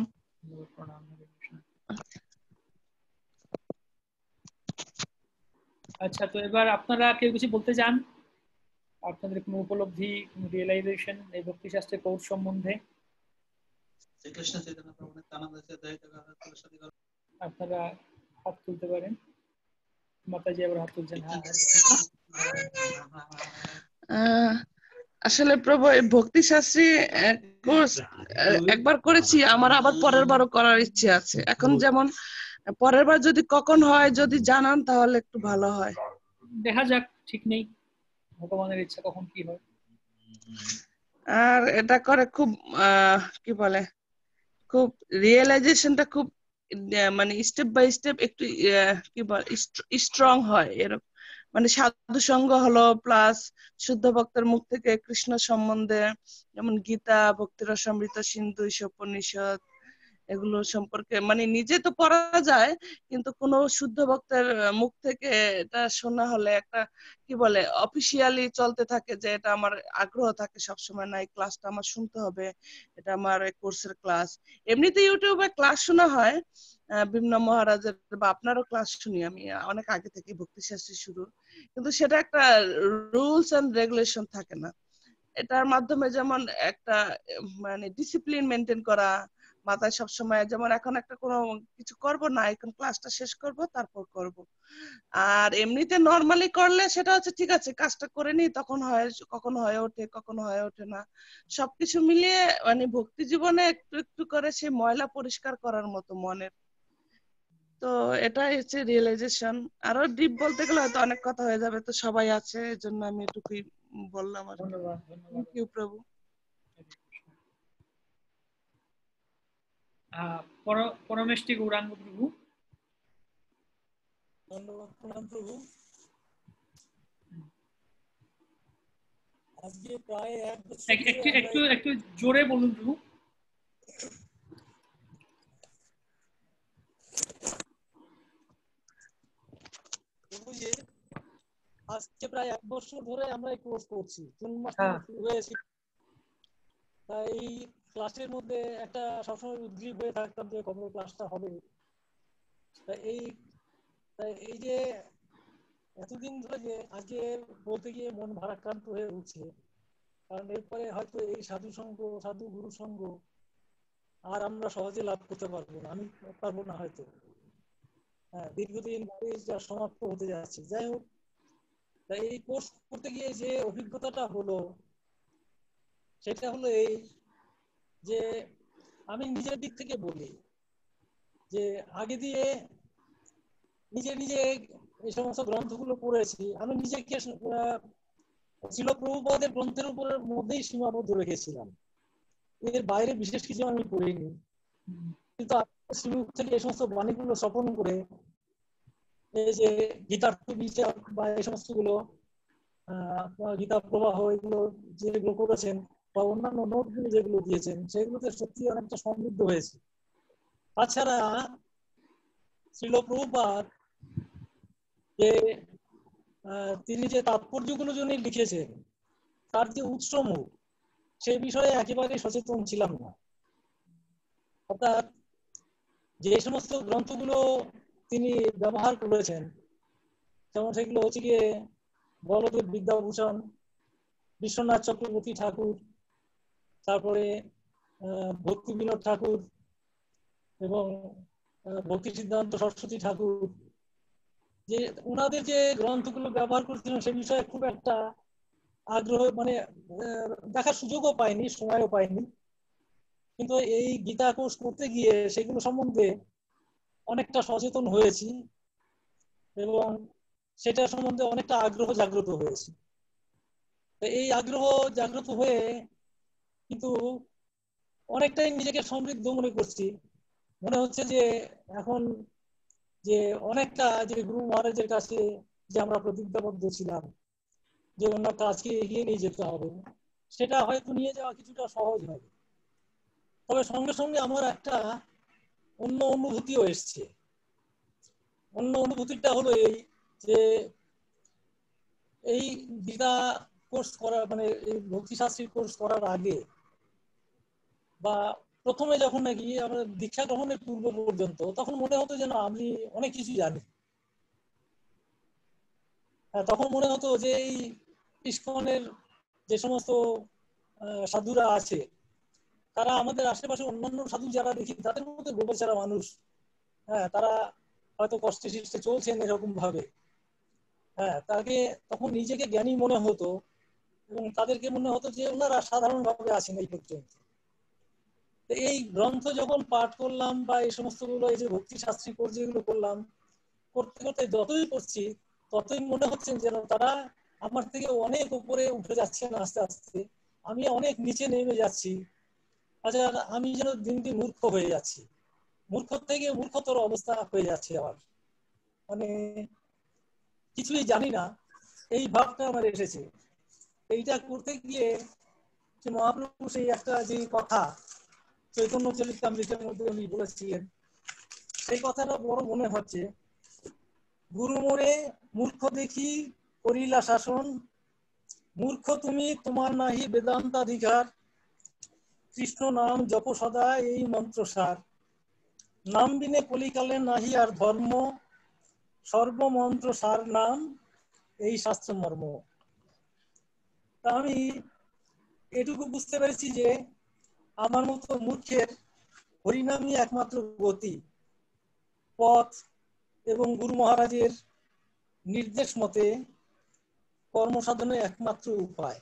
আচ্ছা, তো এবার আপনারা কেউ কিছু বলতে চান? আপনাদের কোনো উপলব্ধি, কোনো রিয়েলাইজেশন এই ভক্তি শাস্ত্রের কোর্স সম্বন্ধে? আপনারা হাত তুলতে পারেন। মাতাজি আবার হাত তুলছেন। আসলে প্রভু, এই ভক্তি শাস্ত্রী কোর্স একবার করেছি, আমার আবার পরের বারও করার ইচ্ছে আছে। এখন যেমন পরের বার যদি কখন হয় যদি জানান তাহলে একটু ভালো হয়। দেখা যাক, ঠিক নেই, ভগবানের ইচ্ছা কখন কি হয়। আর এটা করে খুব কি বলে, খুব রিয়েলাইজেশনটা খুব মানে স্টেপ বাই স্টেপ একটু কি বলে স্ট্রং হয়। এরকম মানে সাধু সঙ্গ হলো, প্লাস শুদ্ধ ভক্তের মুখ থেকে কৃষ্ণ সম্বন্ধে, যেমন গীতা, ভক্তি রসামৃত সিন্ধু, উপনিষদ, এগুলো সম্পর্কে মানে নিজে তো পড়া যায়, কিন্তু কোনো শুদ্ধ ভক্তের মুখ থেকে এটা শোনা হলে একটা কি বলে অফিসিয়ালি চলতে থাকে, যে এটা আমার আগ্রহ থাকে সবসময়, না এই ক্লাসটা আমার শুনতে হবে, এটা আমার কোর্সের ক্লাস। এমনিতে ইউটিউবে ক্লাস শোনা হয় বিমনা মহারাজের, বা আপনারও ক্লাস শুনি আমি অনেক আগে থেকে ভক্তিশাস্ত্রী শুরু, কিন্তু সেটা একটা রুলস এন্ড রেগুলেশন থাকে না। এটার মাধ্যমে যেমন একটা মানে ডিসিপ্লিন মেনটেন করা, মাথায় সবসময় যেমন এখন একটা কোনো কিছু করব না, এখন ক্লাসটা শেষ করব তারপর করব। আর এমনিতে নরমালি করলে সেটা হচ্ছে ঠিক আছে কাজটা করে নি, তখন হয় কখনো হয়ে ওঠে কখনো হয়ে ওঠে না। সবকিছু মিলিয়ে মানে ভক্তি জীবনে একটু একটু করে সেই ময়লা পরিষ্কার করার মতো মনের। তো এটাই হচ্ছে রিয়েলাইজেশন। আরো ডিপ বলতে গেলে হয়তো অনেক কথা হয়ে যাবে, তো সবাই আছে এজন্য আমি এটুকুই বললাম আর কি। ধন্যবাদ ধন্যবাদ। থ্যাংক ইউ প্রভু। পরমেষ্টি গৌরাঙ্গ প্রভু। ধন্যবাদ প্রণাম প্রভু। আজকে প্রায় 1 বছর একটু একটু একটু জোরে বলুন প্রভু। প্রভু যে আজকে প্রায় 1 বছর ধরে আমরা এই কোর্স করছি, জুন মাস হ্যাঁ। থেকে শুরু হয়েছে। তাই ক্লাসের মধ্যে একটা সবসময় উদ্গ্রীব হয়ে থাকতাম যে কবে ক্লাসটা হবে। তাই এই যে এতদিন ধরে যে আজকে বলতে গিয়ে মন ভারাক্রান্ত হয়ে উঠছে, কারণ এরপরে হয়তো এই সাধু সঙ্গ সাধু গুরু সঙ্গ আর আমরা সহজে লাভ করতে পারবো না, আমি পারবো না হয়তো। হ্যাঁ, দীর্ঘদিন যা সমাপ্ত হতে যাচ্ছে। যাই হোক, তাই এই কোর্স করতে গিয়ে যে অভিজ্ঞতাটা হলো সেটা হলো এই যে আমি নিজের দিক থেকে বলি যে আগে দিয়ে নিজে নিজে এই সমস্ত গ্রন্থগুলো পড়েছি, আমি নিজেকে ছিল প্রভুপাদের গ্রন্থের উপরের মধ্যেই সীমাবদ্ধ রেখেছিলাম, এর বাইরে বিশেষ কিছু আমি পড়িনি। কিন্তু শ্রীমুখ থেকে এই সমস্ত বাণীগুলো স্বপন করে এই যে গীতার্থ বিচার বা এই সমস্ত গুলো গীতা প্রবাহ এগুলো যেগুলো করেছেন বা অন্যান্য নোটগুলো যেগুলো দিয়েছেন সেগুলোতে সত্যি অনেকটা সমৃদ্ধ হয়েছে। তাছাড়া শ্রীল প্রভুপাদ যে তিনি যে তাৎপর্যগুলো যিনি লিখেছেন তার যে উৎসমুখ সেই বিষয়ে একেবারে সচেতন ছিলাম না। অর্থাৎ যে সমস্ত গ্রন্থগুলো তিনি ব্যবহার করেছেন, যেমন সেগুলো হচ্ছে গিয়ে বলদেব বিদ্যাভূষণ, বিশ্বনাথ চক্রবর্তী ঠাকুর, তারপরে ভক্তি বিনোদ ঠাকুর এবং ভক্তি সিদ্ধান্ত সরস্বতী ঠাকুর, যে ওনাদের যে গ্রন্থগুলো ব্যবহার করেছিলেন সে বিষয়ে খুব একটা আগ্রহ মানে দেখার সুযোগও পাইনি, সময়ও পাইনি। কিন্তু এই গীতা কোর্স করতে গিয়ে সেগুলো সম্বন্ধে অনেকটা সচেতন হয়েছি এবং সেটা সম্বন্ধে অনেকটা আগ্রহ জাগ্রত হয়েছে। এই আগ্রহ জাগ্রত হয়ে কিন্তু অনেকটাই নিজেকে সমৃদ্ধ মনে করছি। মনে হচ্ছে যে এখন যে অনেকটা যে গুরু মহারাজের কাছে যে আমরা প্রতিজ্ঞাবদ্ধ ছিলাম যে অন্য কাজকে এগিয়ে নিয়ে যেতে হবে, সেটা হয়তো নিয়ে যাওয়া কিছুটা সহজ হবে। তবে সঙ্গে সঙ্গে আমার একটা অন্য অনুভূতিও এসছে। অন্য অনুভূতিটা হলো এই যে এই গীতা কোর্স করা মানে এই ভক্তিশাস্ত্রীর কোর্স করার আগে বা প্রথমে যখন নাকি আমরা দীক্ষা গ্রহণের পূর্ব পর্যন্ত তখন মনে হতো যেন আমি অনেক কিছু জানি। তখন মনে হতো যে এই ইস্কনের যে সমস্ত সাধুরা আছে তারা আমাদের আশেপাশে অন্যান্য সাধু যারা দেখি তাদের মধ্যে গোপচারা মানুষ, হ্যাঁ তারা হয়তো কষ্টে সৃষ্টে চলছেন এরকম ভাবে। হ্যাঁ, তাকে তখন নিজেকে জ্ঞানী মনে হতো এবং তাদেরকে মনে হতো যে ওনারা সাধারণ ভাবে আছেন এই পর্যন্ত। এই গ্রন্থ যখন পাঠ করলাম বা এই সমস্ত গুলো এই যে ভক্তি শাস্ত্রী কোর্স যেগুলো করলাম, করতে করতে যতই করছি ততই মনে হচ্ছে যেন তারা আমার থেকে অনেক উপরে উঠে যাচ্ছেন আস্তে আস্তে, আমি অনেক নিচে নেমে যাচ্ছি। আচ্ছা, আমি যেন দিন দিন মূর্খ হয়ে যাচ্ছি, মূর্খ থেকে মূর্খতর অবস্থা হয়ে যাচ্ছে আমার, মানে কিছুই জানি না এই ভাবটা আমার এসেছে। এইটা করতে গিয়ে যে মহাপ্রভু সেই একটা যে কথা চৈতন্য চরিতামৃতের মধ্যে উনি বলেছিলেন, সেই কথাটা বড় মনে হচ্ছে। গুরু মোরে মূর্খ দেখি করিলা শাসন, মূর্খ তুমি তোমার নাহি বেদান্তাধিকার, কৃষ্ণ নাম জপ সদা এই মন্ত্রসার, নাম বিনে কলিকালে নাহি আর ধর্ম, সর্বমন্ত্র সার নাম এই শাস্ত্র মর্ম। তা আমি এটুকু বুঝতে পেরেছি যে আমার মতো মূর্খের হরিনামই একমাত্র গতি পথ, এবং গুরু মহারাজের নির্দেশ মতে কর্মসাধনের একমাত্র উপায়।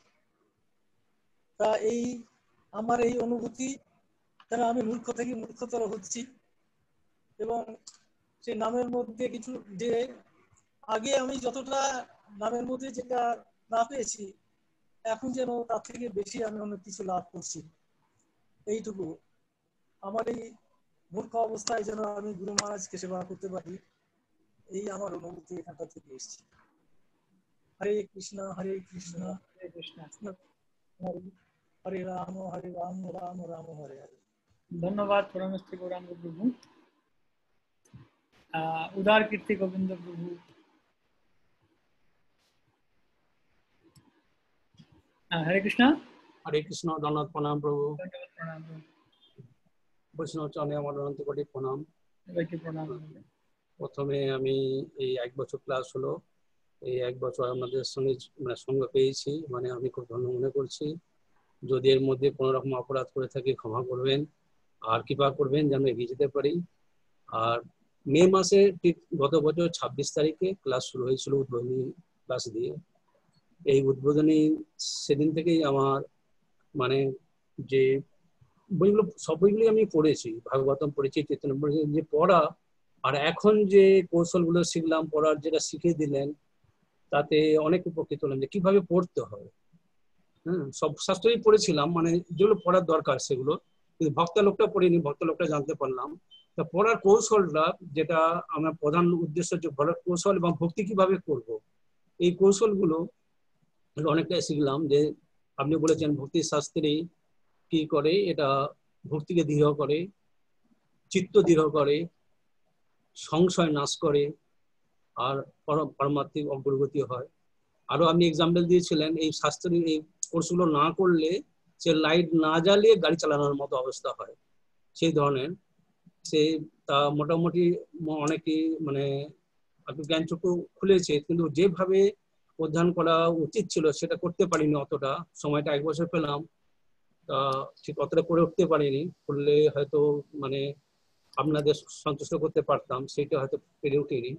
তা এই আমার এই অনুভূতি, কেন আমি মূর্খ থেকে মূর্খতর হচ্ছি, এবং সেই নামের মধ্যে কিছু যে আগে আমি যতটা নামের মধ্যে যেটা না পেয়েছি, এখন যেন তার থেকে বেশি আমি অনেক কিছু লাভ করছি। এইটুকু আমার এই মূর্খ অবস্থায় যেন আমি গুরু মহারাজকে সেবা করতে পারি, এই আমার অনুভূতি এখানটা থেকে এসেছে। হরে কৃষ্ণ হরে কৃষ্ণ হরে কৃষ্ণ। হরে রাম রাম রাম হরে হরে। ধন্যবাদ পরমেশ্বর গৌরাঙ্গ প্রভু। উদার কীর্তি গোবিন্দ প্রভু। হরে কৃষ্ণ। হরে কৃষ্ণ। ধন্যবাদ, প্রণাম প্রভু। ধন্যবাদ, প্রণাম প্রভু। বৈষ্ণব চরণে আমার অনন্ত কোটি প্রণাম। সবাইকে প্রণাম। প্রথমে আমি এই 1 বছর ক্লাস হলো, এই 1 বছর আপনাদের সঙ্গে সঙ্গ পেয়েছি, আমি খুব ধন্য মনে করছি। যদি এর মধ্যে কোনো রকম অপরাধ করে থাকি ক্ষমা করবেন, আর কৃপা করবেন যেন এগিয়ে যেতে পারি। আর মে মাসে ঠিক গত বছর 26 তারিখে ক্লাস শুরু হয়েছিল উদ্বোধনী ক্লাস দিয়ে। এই উদ্বোধনী সেদিন থেকেই আমার যে বইগুলো, সব বইগুলি আমি পড়েছি, ভাগবতম পড়েছি, চৈতন্য পড়েছি, যে পড়া আর এখন যে কৌশলগুলো শিখলাম, পড়ার যেটা শিখিয়ে দিলেন, তাতে অনেক উপকৃত হলাম যে কিভাবে পড়তে হয়। সব শাস্ত্রই পড়েছিলাম, যেগুলো পড়ার দরকার সেগুলো, কিন্তু ভক্তালোকটা পড়িনি, ভক্তালোকটা জানতে পারলাম। তা পড়ার কৌশলটা, যেটা আমার প্রধান উদ্দেশ্য, যে পড়ার কৌশল এবং ভক্তি কিভাবে করব, এই কৌশলগুলো অনেকটাই শিখলাম। যে আপনি বলেছেন ভক্তি শাস্ত্রে কি করে, এটা ভক্তিকে দৃঢ় করে, চিত্ত দৃঢ় করে, সংশয় নাশ করে, আর পারমার্থিক অগ্রগতি হয়। আরো আপনি এক্সাম্পল দিয়েছিলেন, এই শাস্ত্রীয় এই কোর্সগুলো না করলে সে লাইট না জ্বালিয়ে গাড়ি চালানোর মতো অবস্থা হয়, সেই ধরনের। সে তা মোটামুটি অনেকেই একটু জ্ঞানচক্ষু খুলেছে, কিন্তু যেভাবে অধ্যয়ন করা উচিত ছিল সেটা করতে পারিনি। অতটা সময়টা 1 বছর পেলাম, তা ঠিক অতটা করে উঠতে পারিনি। করলে হয়তো আপনাদের সন্তুষ্ট করতে পারতাম, সেটা হয়তো পেরে উঠিনি।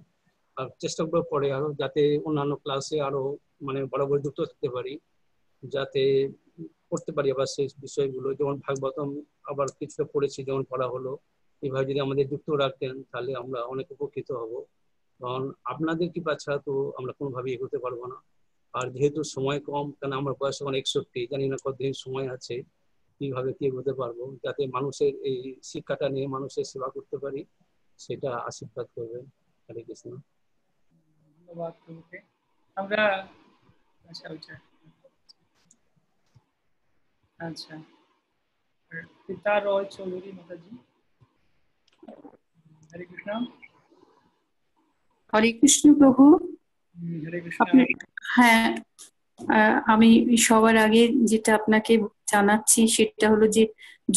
আর চেষ্টা করবো পরে আরো, যাতে অন্যান্য ক্লাসে আরো বরাবর যুক্ত থাকতে পারি, যাতে পড়তে পারি আবার সেই বিষয়গুলো। যেমন ভাগবতম আবার কিছুটা পড়েছি, যেমন পড়া হলো, এভাবে যদি আমাদের যুক্ত রাখতেন তাহলে আমরা অনেক উপকৃত হব। কারণ আপনাদের কৃপা ছাড়া তো আমরা কোনোভাবেই এগোতে পারবো না। আর যেহেতু সময় কম, কারণ আমার বয়স এখন 61, জানি না কতদিন সময় আছে, কিভাবে কি এগোতে পারবো, যাতে মানুষের এই শিক্ষাটা নিয়ে মানুষের সেবা করতে পারি, সেটা আশীর্বাদ করবেন। হরে কৃষ্ণ। ধন্যবাদ প্রভুকে। আমরা আচ্ছা পিতা রয় চৌধুরী মাতাজি। হরে কৃষ্ণ। হরে কৃষ্ণ প্রভু। হরে কৃষ্ণ। হ্যাঁ, আমি সবার আগে যেটা আপনাকে জানাচ্ছি সেটা হলো যে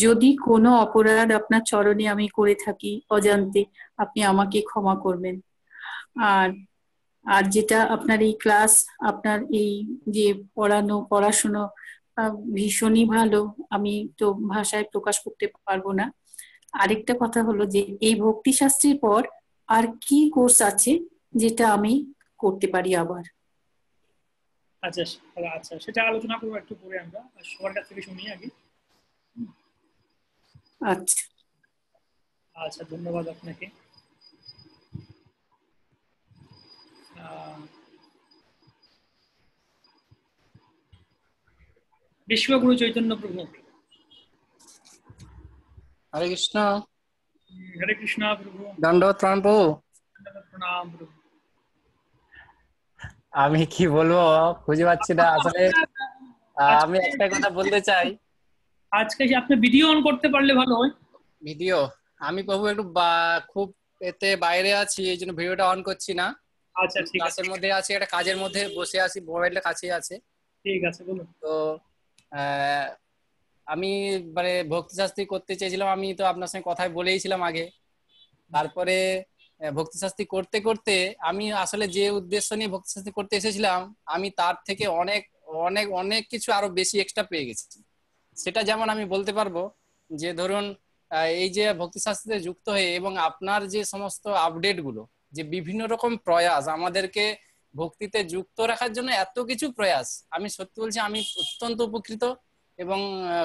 যদি কোনো অপরাধ আপনার চরণে আমি করে থাকি অজান্তে, আপনি আমাকে ক্ষমা করবেন। আর যেটা আপনার এই ক্লাস, আপনার এই যে পড়াশোনা ভীষণই ভালো, আমি তো ভাষায় প্রকাশ করতে পারবো না। আরেকটা কথা হলো যে এই ভক্তি শাস্ত্রের পর আর কি কোর্স আছে যেটা আমি করতে পারি আবার? আচ্ছা আচ্ছা, সেটা আলোচনা করবো একটু পরে, আমরা সবার কাছ থেকে শুনি আগে। আচ্ছা আচ্ছা, ধন্যবাদ আপনাকে। বিশ্বগুরু চৈতন্য প্রভু। হরে কৃষ্ণ। হরে কৃষ্ণ প্রভু। দণ্ডবত প্রণাম প্রভু। প্রণাম প্রভু। আমি কি বলবো খুঁজে পাচ্ছি না আসলে। আমি একটা কথা বলতে চাই, আজকে আপনি ভিডিও অন করতে পারলে ভালো হয়। ভিডিও আমি প্রভু একটু খুব এতে বাইরে আছি, এই জন্য ভিডিওটা অন করছি না। আচ্ছা ঠিক আছে, ক্লাসের মধ্যে আছি, একটা কাজের মধ্যে বসে আছি, মোবাইলটা কাছেই আছে। ঠিক আছে বলুন। তো আমি মানে ভক্তি শাস্ত্রী করতে চেয়েছিলাম, আমি তো আপনার সঙ্গে কথায় বলেইছিলাম আগে। তারপরে ভক্তি শাস্ত্রী করতে করতে আমি আসলে যে উদ্দেশ্য নিয়ে ভক্তি শাস্ত্রী করতে এসেছিলাম, আমি তার থেকে অনেক অনেক অনেক কিছু আরো বেশি এক্সট্রা পেয়ে গেছি। সেটা যেমন আমি বলতে পারবো যে ধরুন এই যে ভক্তি শাস্ত্রে যুক্ত হয়ে এবং আপনার যে সমস্ত আপডেট গুলো, যে বিভিন্ন রকম প্রয়াস আমাদেরকে ভক্তিতে যুক্ত রাখার জন্য, এত কিছু প্রয়াস, আমি সত্যি বলছি আমি অত্যন্ত উপকৃত। এবং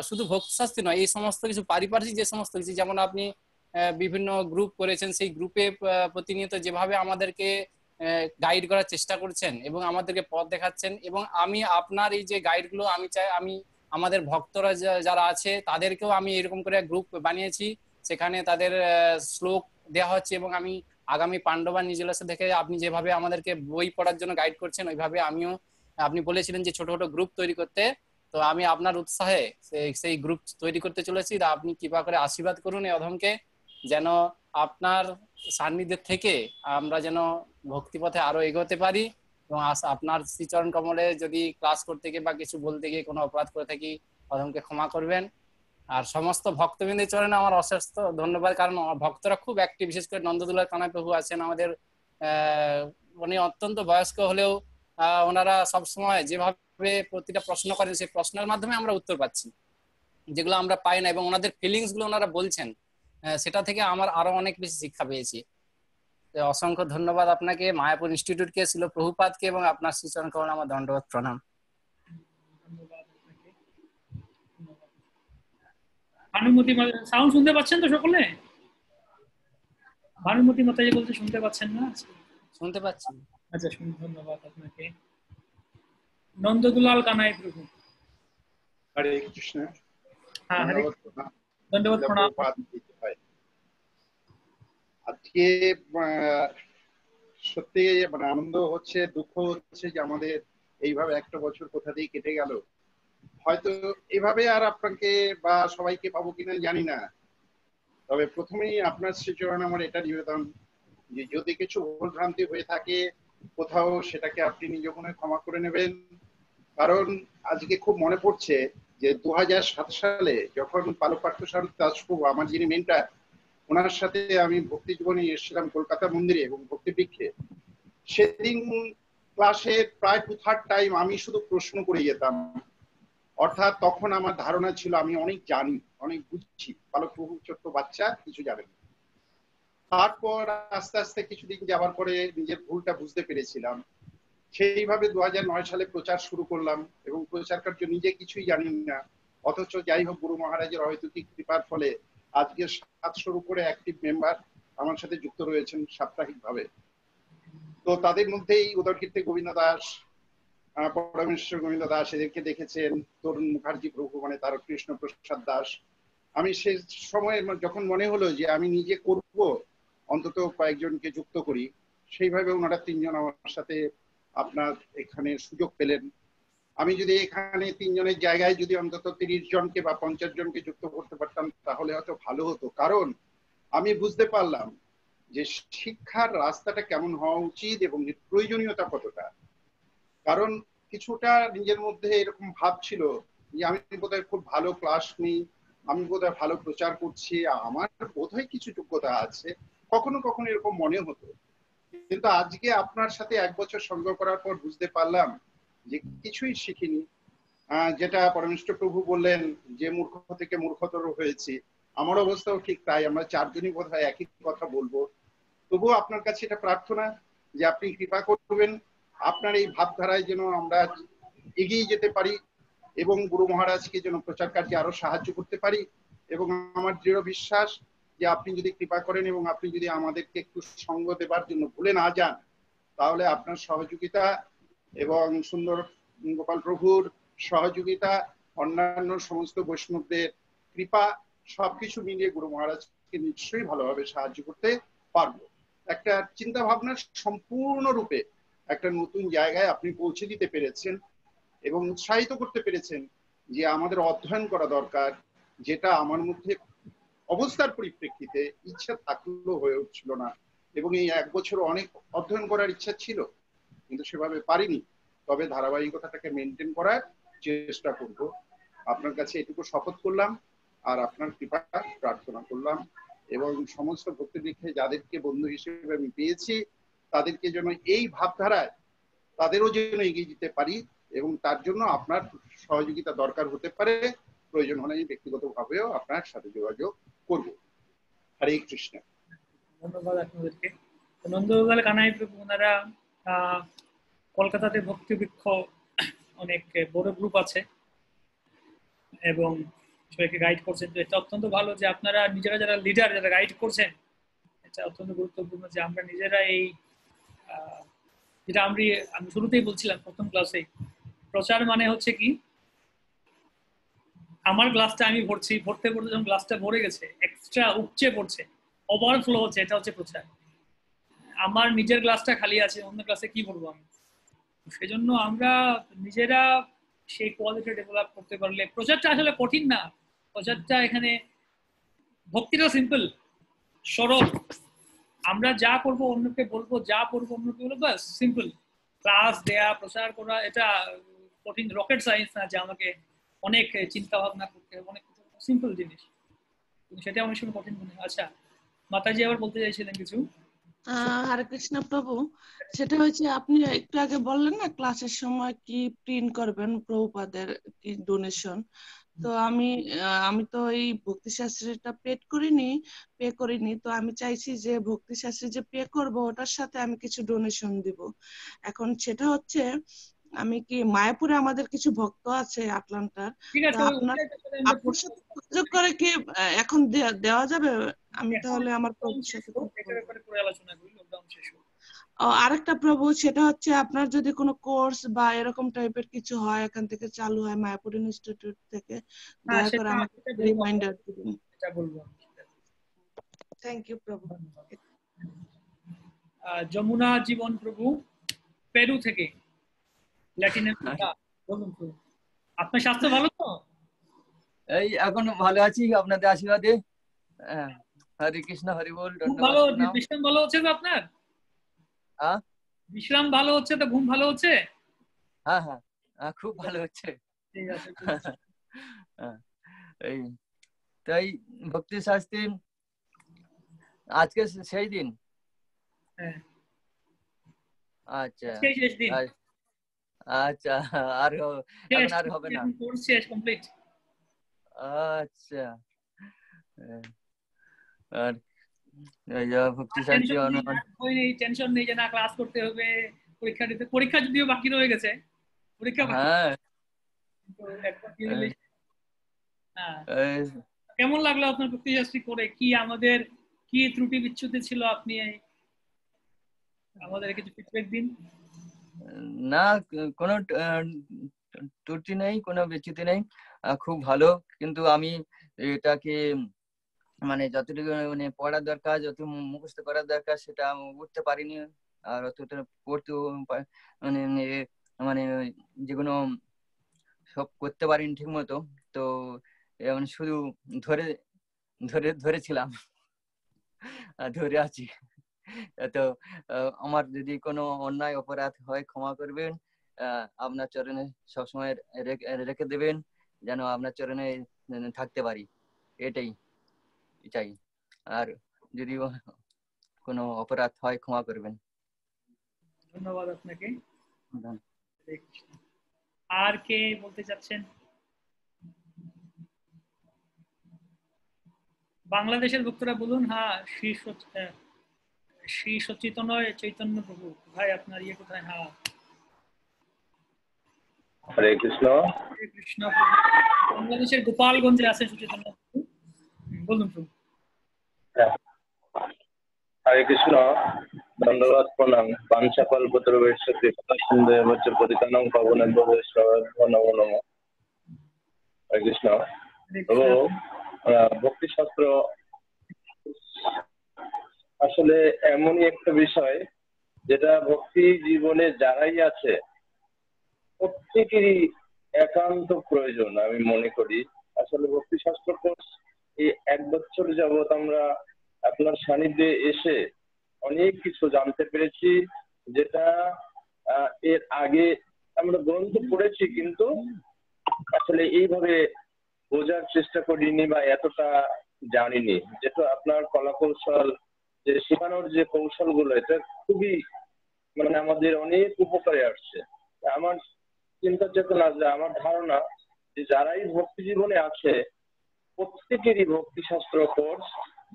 শুধু ভক্তি শাস্ত্রী নয়, এই সমস্ত কিছু পারিপার্শ্বিক যে সমস্ত কিছু, যেমন আপনি বিভিন্ন গ্রুপ করেছেন, সেই গ্রুপে প্রতিনিয়ত যেভাবে আমাদেরকে গাইড করার চেষ্টা করছেন এবং আমাদেরকে পথ দেখাচ্ছেন, এবং আমি আপনার এই যে গাইডগুলো আমি চাই আমি আমাদের ভক্তরা যারা আছে তাদেরকেও আমি এরকম করে গ্রুপ বানিয়েছি, সেখানে তাদের শ্লোক দেওয়া হচ্ছে। এবং আমি আগামী পাণ্ডবা নিজলাসে দেখে আপনি যেভাবে আমাদেরকে বই পড়ার জন্য গাইড করছেন, ওইভাবে আমিও, আপনি বলেছিলেন যে ছোট ছোট গ্রুপ তৈরি করতে, তো আমি আপনার উৎসাহে সেই গ্রুপ তৈরি করতে চলেছি। আপনি কৃপা করে আশীর্বাদ করুন এই অধমকে, যেন আপনার সান্নিধ্যের থেকে আমরা যেন ভক্তিপথে আরো এগোতে পারি। এবং আপনার শ্রীচরণ কমলে যদি ক্লাস করতে গিয়ে বা কিছু বলতে গিয়ে কোনো অপরাধ করে থাকি, অধমকে ক্ষমা করবেন। আর সমস্ত ভক্তবৃন্দের চরণে আমার অশেষ ধন্যবাদ, কারণ ভক্তরা খুব অ্যাক্টিভ, বিশেষ করে নন্দদুলার কানাই প্রভু আছেন আমাদের, উনি অত্যন্ত বয়স্ক হলেও ওনারা সবসময় যেভাবে প্রতিটা প্রশ্ন করেন, সেই প্রশ্নের মাধ্যমে আমরা উত্তর পাচ্ছি, যেগুলো আমরা পাই না, এবং ওনাদের ফিলিংস গুলো ওনারা বলছেন, সেটা থেকে আমার আরো অনেক বেশি শিক্ষা পেয়েছি। অসংখ্য ধন্যবাদ আপনাকে, মায়াপুর ইনস্টিটিউটকে, ছিল প্রভুপাদকে এবং আপনার শ্রীচরণ কমলে আমার দণ্ডবোধ প্রণাম। ভানুমতি সাউন্ড শুনতে পাচ্ছেন তো সকলে? ভানুমতি মাতাজি বলতে শুনতে পাচ্ছেন না? শুনতে পাচ্ছি। আচ্ছা শুনুন, ধন্যবাদ আপনাকে। নন্দদুলাল কানাই প্রভু। হরে কৃষ্ণ। হ্যাঁ হরে ধন্যবাদ প্রণাম। আজকে সত্যি মানে আনন্দ হচ্ছে, দুঃখ হচ্ছে যে আমাদের এইভাবে একটা বছর কোথা দিয়ে কেটে গেল। হয়তো এভাবে আর আপনাকে বা সবাইকে পাবো কিনা জানি না, তবে প্রথমেই আপনার শ্রীচরণ আমার এটা নিবেদন যে যদি কিছু ভুলভ্রান্তি হয়ে থাকে কোথাও, সেটাকে আপনি নিজ মনে ক্ষমা করে নেবেন। কারণ আজকে খুব মনে পড়ছে যে 2007 সালে যখন পালক পার্থসারথী দাসপ্রভু, আমার যিনি মেন্টার, ওনার সাথে আমি ভক্তি জীবনে এসেছিলাম কলকাতা মন্দিরে এবং ভক্তি বৃক্ষে। সেদিন ক্লাসের প্রায় 2/3 টাইম আমি শুধু প্রশ্ন করে যেতাম, অর্থাৎ তখন আমার ধারণা ছিল আমি অনেক জানি, অনেক বুঝছি, পালক প্রভু ছোট্ট বাচ্চা, কিছু জানেন। তারপর আস্তে আস্তে কিছুদিন যাবার পরে নিজের ভুলটা বুঝতে পেরেছিলাম। সেইভাবে 2009 সালে প্রচার শুরু করলাম এবং প্রচার কার্য নিজে কিছুই জানি না, অথচ যাই হোক গুরু মহারাজের অহেতুকি কৃপার ফলে আজকে 700-র উপরে অ্যাক্টিভ মেম্বার আমার সাথে যুক্ত রয়েছেন সাপ্তাহিক ভাবে। তো তাদের মধ্যেই উদরকীর্তি গোবিন্দ দাস, পরমেশ্বর গোবিন্দ দাস, এদেরকে দেখেছেন, তরুণ মুখার্জি প্রভু, মানে তার কৃষ্ণ প্রসাদ দাস। আমি সে সময় যখন মনে হলো যে আমি নিজে করব, অন্তত কয়েকজনকে যুক্ত করি, সেইভাবে ওনারা 3 জন আমার সাথে আপনার এখানে সুযোগ পেলেন। আমি যদি এখানে 3 জনের জায়গায় যদি অন্তত 30 জনকে বা 50 জনকে যুক্ত করতে পারতাম তাহলে হয়তো ভালো হতো। কারণ আমি বুঝতে পারলাম যে শিক্ষার রাস্তাটা কেমন হওয়া উচিত এবং প্রয়োজনীয়তা কতটা। কারণ কিছুটা নিজের মধ্যে এরকম ভাব ছিল যে আমি বোধহয় খুব ভালো ক্লাস নিই, আমি বোধহয় ভালো প্রচার করছি, আমার বোধহয় কিছু যোগ্যতা আছে, কখনো কখনো এরকম মনে হতো। কিন্তু আজকে আপনার সাথে 1 বছর সঙ্গ করার পর বুঝতে পারলাম যে কিছুই শিখিনি। যেটা পরমেশ্বর প্রভু বললেন যে মূর্খ থেকে মূর্খতর হয়েছি, আমার অবস্থাও ঠিক তাই। আমরা 4 জনই বোধহয় একই কথা বলবো। তবুও আপনার কাছে এটা প্রার্থনা যে আপনি কৃপা করবেন, আপনার এই ভাবধারায় যেন আমরা এগিয়ে যেতে পারি এবং গুরু মহারাজকে যেন প্রচার কার্যে আরো সাহায্য করতে পারি। এবং আমার দৃঢ় বিশ্বাস যে আপনি যদি কৃপা করেন এবং আপনি যদি আমাদেরকে একটু সঙ্গ দেবার জন্য ভুলে না যান, তাহলে আপনার সহযোগিতা এবং সুন্দর গোপাল প্রভুর সহযোগিতা, অন্যান্য সমস্ত বৈষ্ণবদের কৃপা, সবকিছু মিলিয়ে গুরু মহারাজকে নিশ্চয়ই ভালোভাবে সাহায্য করতে পারবো। একটা চিন্তা ভাবনার সম্পূর্ণরূপে একটা নতুন জায়গায় আপনি পৌঁছে দিতে পেরেছেন এবং উৎসাহিত করতে পেরেছেন যে আমাদের অধ্যয়ন করা দরকার, যেটা আমার মধ্যে অবস্থার পরিপ্রেক্ষিতে ইচ্ছা থাকলেও হয়ে উঠছিল না। এবং এই 1 বছর অনেক অধ্যয়ন করার ইচ্ছা ছিল, কিন্তু সেভাবে পারিনি। তবে ধারাবাহিকতাটাকে মেনটেন করার চেষ্টা করব। আপনার কাছে এটুকু শপথ করলাম আর আপনার কৃপা প্রার্থনা করলাম। এবং সমস্ত ভক্তিবৃক্ষে যাদেরকে বন্ধু হিসেবে আমি পেয়েছি তাদেরকে যেন এই ভাবধারায় তাদেরও যেন এগিয়ে যেতে পারি, এবং তার জন্য আপনার সহযোগিতা দরকার হতে পারে। প্রয়োজন হলে আমি ব্যক্তিগতভাবেও আপনার সাথে যোগাযোগ করব। হরে কৃষ্ণ। ধন্যবাদ আপনাদেরকে। নন্দগোপাল কানাই প্রভু ওনারা কলকাতাতে ভক্তিবৃক্ষ অনেক বড় গ্রুপ আছে এবং সবাইকে গাইড করছেন। তো এটা অত্যন্ত ভালো যে আপনারা নিজেরা যারা লিডার, যারা গাইড করছেন, এটা অত্যন্ত গুরুত্বপূর্ণ যে আমরা নিজেরা এই যেটা আমি শুরুতেই বলছিলাম প্রথম ক্লাসে, প্রচার মানে হচ্ছে কি, আমার গ্লাসটা আমি ভরছি, ভরতে ভরতে যখন গ্লাসটা ভরে গেছে, এক্সট্রা উপচে পড়ছে, ওভারফ্লো হচ্ছে, এটা হচ্ছে প্রচার। আমার নিজের গ্লাসটা খালি আছে, অন্য গ্লাসে কি ভরবো আমি? সেজন্য আমরা নিজেরা সেই কোয়ালিটি ডেভেলপ করতে পারলে, প্রচারটা আসলে কঠিন না। প্রচারটা এখানে ভক্তিটা সিম্পল, সরল। আমরা যা করব অন্যকে বলবো, যা করবো অন্যকে বলবো, বাস সিম্পল। ক্লাস দেয়া, প্রচার করা, এটা কঠিন রকেট সায়েন্স না যে আমাকে অনেক চিন্তা ভাবনা করতে হবে, অনেক সিম্পল জিনিস, কিন্তু সেটা অনেক সময় কঠিন মনে হয়। আচ্ছা, মাতাজি আবার বলতে চাইছিলেন কিছু? হরে কৃষ্ণ প্রভু, সেটা হচ্ছে আপনি একটু আগে বললেন না ক্লাসের সময় কি প্রিন্ট করবেন প্রভুপাদের কি ডোনেশন। তো আমি তো এই ভক্তি শাস্ত্রীটা পে করিনি। তো আমি চাইছি যে ভক্তি শাস্ত্রী যে পে করব ওটার সাথে আমি কিছু ডোনেশন দিব। এখন সেটা হচ্ছে আমি কি মায়াপুরে আমাদের কিছু ভক্ত আছে আটলান্টার, ঠিক আছে, আপনার সাথে যোগাযোগ করে কি এখন দেওয়া যাবে? আমি তাহলে আমার প্রভুর সাথে আলোচনা করি, লকডাউন শেষ হোক। আরেকটা প্রভু, সেটা হচ্ছে আপনার যদি কোনো কোর্স বা এরকম টাইপের কিছু হয় এখান থেকে চালু হয় মায়াপুর ইনস্টিটিউট থেকে, দয়া করে আমাকে রিমাইন্ডার দিবেন। এটা বলবো। থ্যাংক ইউ প্রভু। যমুনা জীবন প্রভু পেরু থেকে, ল্যাটিন আমেরিকা। বলুন প্রভু, আপনার স্বাস্থ্য ভালো তো? এই এখন ভালো আছি আপনাদের আশীর্বাদে। হরে কৃষ্ণ, হরি বল। ভালো, বিশ্রাম ভালো হচ্ছে তো আপনার? বিশ্রাম ভালো হচ্ছে তো? ঘুম ভালো হচ্ছে? হ্যাঁ হ্যাঁ, খুব ভালো হচ্ছে। ঠিক আছে। এই তাই ভক্তি শাস্ত্রী আজকে সেই দিন? আচ্ছা আচ্ছা, আর এখন আর হবে না? আচ্ছা, আর ভক্তি শাস্ত্রী টেনশন নেই যে না ক্লাস করতে হবে, পরীক্ষা দিতে, পরীক্ষা যদিও বাকি রয়ে গেছে, পরীক্ষা হ্যাঁ। কেমন লাগলো আপনার ভক্তি শাস্ত্রী করে? কি আমাদের কি ত্রুটি বিচ্যুতি ছিল, আপনি আমাদের কিছু ফিডব্যাক দিন। না, কোনো ত্রুটি নেই, কোনো বিচ্যুতি নেই, খুব ভালো। কিন্তু আমি এটাকে মানে যতটুকু মানে পড়ার দরকার, যত মুখস্থ করার দরকার সেটা উঠতে পারিনি। আর অতটা পড়তেও মানে মানে যেগুলো সব করতে পারিনি ঠিক মতো। তো শুধু ধরেছিলাম, ধরে আছি। তো আমার যদি কোনো অন্যায় অপরাধ হয় ক্ষমা করবেন, আপনার চরণে সবসময় রেখে দেবেন, যেন আপনার চরণে থাকতে পারি, এটাই চাই। আর যদি কোনো অপরাধ হয় ক্ষমা করবেন। ধন্যবাদ আপনাকে। আর কে বলতে চাচ্ছেন? বাংলাদেশের ভক্তরা বলুন। হ্যাঁ, শ্রী চৈতন্য প্রভু ভাই, আপনার ইয়ে কোথায়? হ্যাঁ, হরে কৃষ্ণ। হরে কৃষ্ণ। বাংলাদেশের গোপালগঞ্জে আছে সুচেতন্য প্রভু, বলুন প্রভু। হরে কৃষ্ণ। ধন্যবাদ, প্রণাম। পাঞ্চাকল্পতরুভ্যশ্চ কৃপা সিন্ধুভ্যশ্চ পতিতানাং পাবনেভ্যো বৈষ্ণবেভ্যো নমো নমঃ। হরে কৃষ্ণ। তো ভক্তি শাস্ত্র আসলে এমনই একটা বিষয় যেটা ভক্তি জীবনে যারাই আছে প্রত্যেকেরই একান্ত প্রয়োজন আমি মনে করি। আর আসলে ভক্তিশাস্ত্র কোর্স এই 1 বছর যাবত আমরা আপনার সান্নিধ্যে এসে অনেক কিছু জানতে পেরেছি, যেটা এর আগে আমরা গ্রন্থ পড়েছি কিন্তু আসলে এইভাবে বোঝার চেষ্টা করিনি বা এতটা জানিনি। যেটা আপনার কলা কৌশল, যে শেখানোর যে কৌশলগুলো, এটা খুবই মানে আমাদের অনেক উপকারে আসছে। আমার চিন্তা চেতনা, যে আমার ধারণা যে যারাই ভক্তি জীবনে আছে প্রত্যেকেরই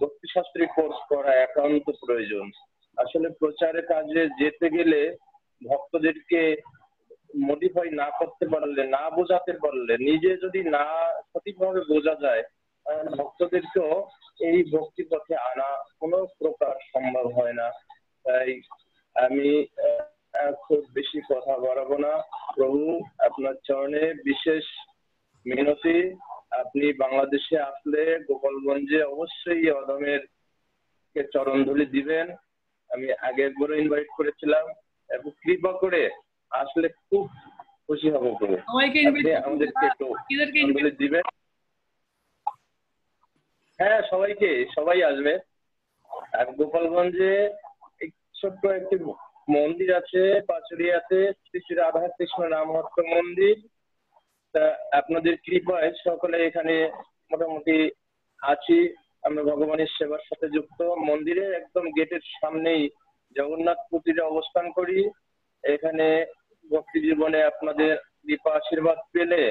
ভক্তিশাস্ত্রী কোর্স করা একান্ত প্রয়োজন। আসলে প্রচারের কাজে যেতে গেলে ভক্তদেরকে মডিফাই না করতে পারলে, না বোঝাতে পারলে, নিজে যদি না সঠিকভাবে বোঝা যায়, ভক্তদেরকেও এই ভক্তি পথে আনা কোনো প্রকার সম্ভব হয় না। তাই আমি খুব বেশি কথা বাড়াবো না। প্রভু আপনার চরণে বিশেষ মিনতি, আপনি বাংলাদেশে আসলে গোপালগঞ্জে অবশ্যই অদমের চরণ ধুলি দিবেন। আমি আগে একবারও ইনভাইট করেছিলাম, এবং কৃপা করে আসলে খুব খুশি হব প্রভু। আপনি আমাদেরকে একটু ধুলি দিবেন। হ্যাঁ, সবাই আসবে। আর গোপালগঞ্জে ছোট্ট একটি মন্দির আছে, পাচুরিয়াতে, শ্রী শ্রী রাধা কৃষ্ণ নামহট্ট মন্দির। তা আপনাদের কৃপায় সকলে এখানে মোটামুটি আছি, আমরা ভগবানের সেবার সাথে যুক্ত। মন্দিরে একদম গেটের সামনেই জগন্নাথ পুরীতে অবস্থান করি। এখানে ভক্তি জীবনে আপনাদের কৃপা আশীর্বাদ পেলে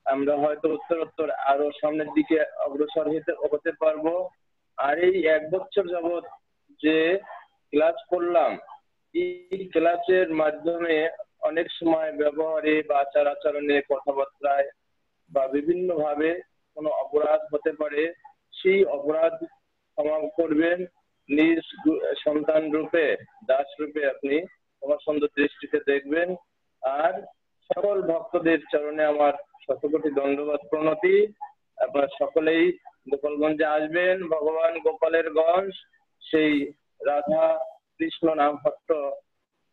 আমরা হয়তো উত্তরোত্তর আরো সামনের দিকে অগ্রসর হতে পারবো। আর এই 1 বছর যাবত যে ক্লাস করলাম, এই ক্লাসের মাধ্যমে অনেক সময় ব্যবহারে বা আচার আচরণে, কথাবার্তায় বা বিভিন্ন ভাবে কোনো অপরাধ হতে পারে। সেই অপরাধ ক্ষমা করবেন। নিজ সন্তান রূপে, দাস রূপে আপনি আমার সুন্দর দৃষ্টিতে দেখবেন। আর সকল ভক্তদের চরণে আমার শতকোটি দণ্ডবাদ প্রণতি। আপনারা সকলেই গোপালগঞ্জে আসবেন। ভগবান গোপালের গঞ্জ, সেই রাধা কৃষ্ণ নামহট্ট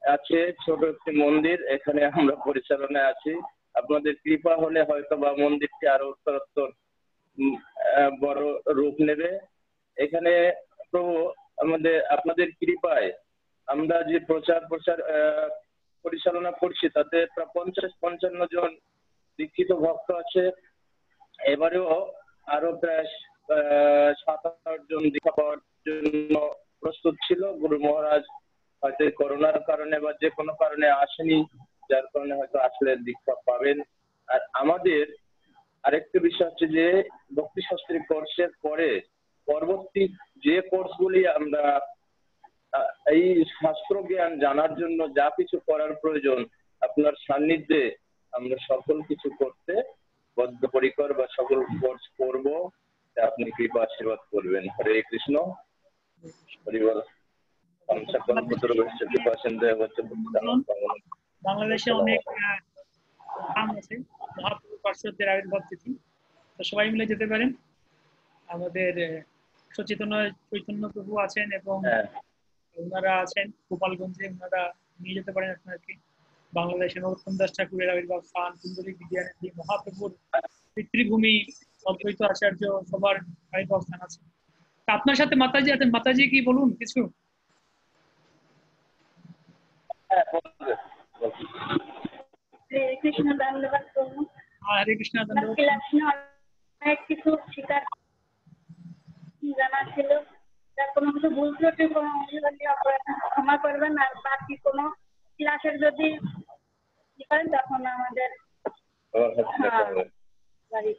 আছে ছোট একটি মন্দির, এখানে আমরা পরিচালনায় আছি। আপনাদের কৃপা হলে হয়তো বা মন্দিরটি আরো উত্তরোত্তর বড় রূপ নেবে। এখানে প্রভু আপনাদের কৃপায় আমরা যে প্রচার পরিচালনা করছি, তাতে প্রায় 50-55 জন দীক্ষিত ভক্ত আছে। এবারেও আরো প্রায় 7-8 জন দীক্ষা পাওয়ার জন্য প্রস্তুত ছিল। গুরু মহারাজ হয়তো করোনার কারণে বা যে কোনো কারণে আসেনি, যার কারণে হয়তো আসলে দীক্ষা পাবেন। আর আমাদের আরেকটা বিষয় হচ্ছে যে ভক্তিশাস্ত্রী কোর্সের পরে পরবর্তী যে কোর্সগুলি আমরা এই শাস্ত্র জ্ঞান জানার জন্য যা কিছু করার প্রয়োজন, আপনার সান্নিধ্যে আমরা সকল কিছু করতে বদ্ধপরিকর বা সকল কোর্স করব। আপনি কৃপা আশীর্বাদ করবেন। হরে কৃষ্ণ, হরিবল। বাংলাদেশে অনেক ধাম আছে, মহাপ্রভু পার্শ্বদের আবির্ভাব তিথি, তো সবাই মিলে যেতে পারেন। আমাদের চৈতন্য প্রভু আছেন এবং ওনারা আছেন গোপালগঞ্জে, ওনারা নিয়ে যেতে পারেন আপনাকে। বাংলাদেশে নরোত্তম দাস ঠাকুরের আবির্ভাব স্থান, কুণ্ডলী বিদ্যানিধি, মহাপ্রভুর পিতৃভূমি, অদ্বৈত আচার্য সবার আবির্ভাব স্থান আছে। আপনার সাথে মাতাজি আছেন, মাতাজি কি বলুন কিছু? হরে কৃষ্ণ, ধন্যবাদ প্রভু। হরে কৃষ্ণ, ধন্যবাদ। অনেক কিছু শিকার জানা ছিল, যার কোনো কিছু ভুল ত্রুটি ক্ষমা করবেন। আর বাকি কোনো ক্লাসের যদি করেন তখন আমাদের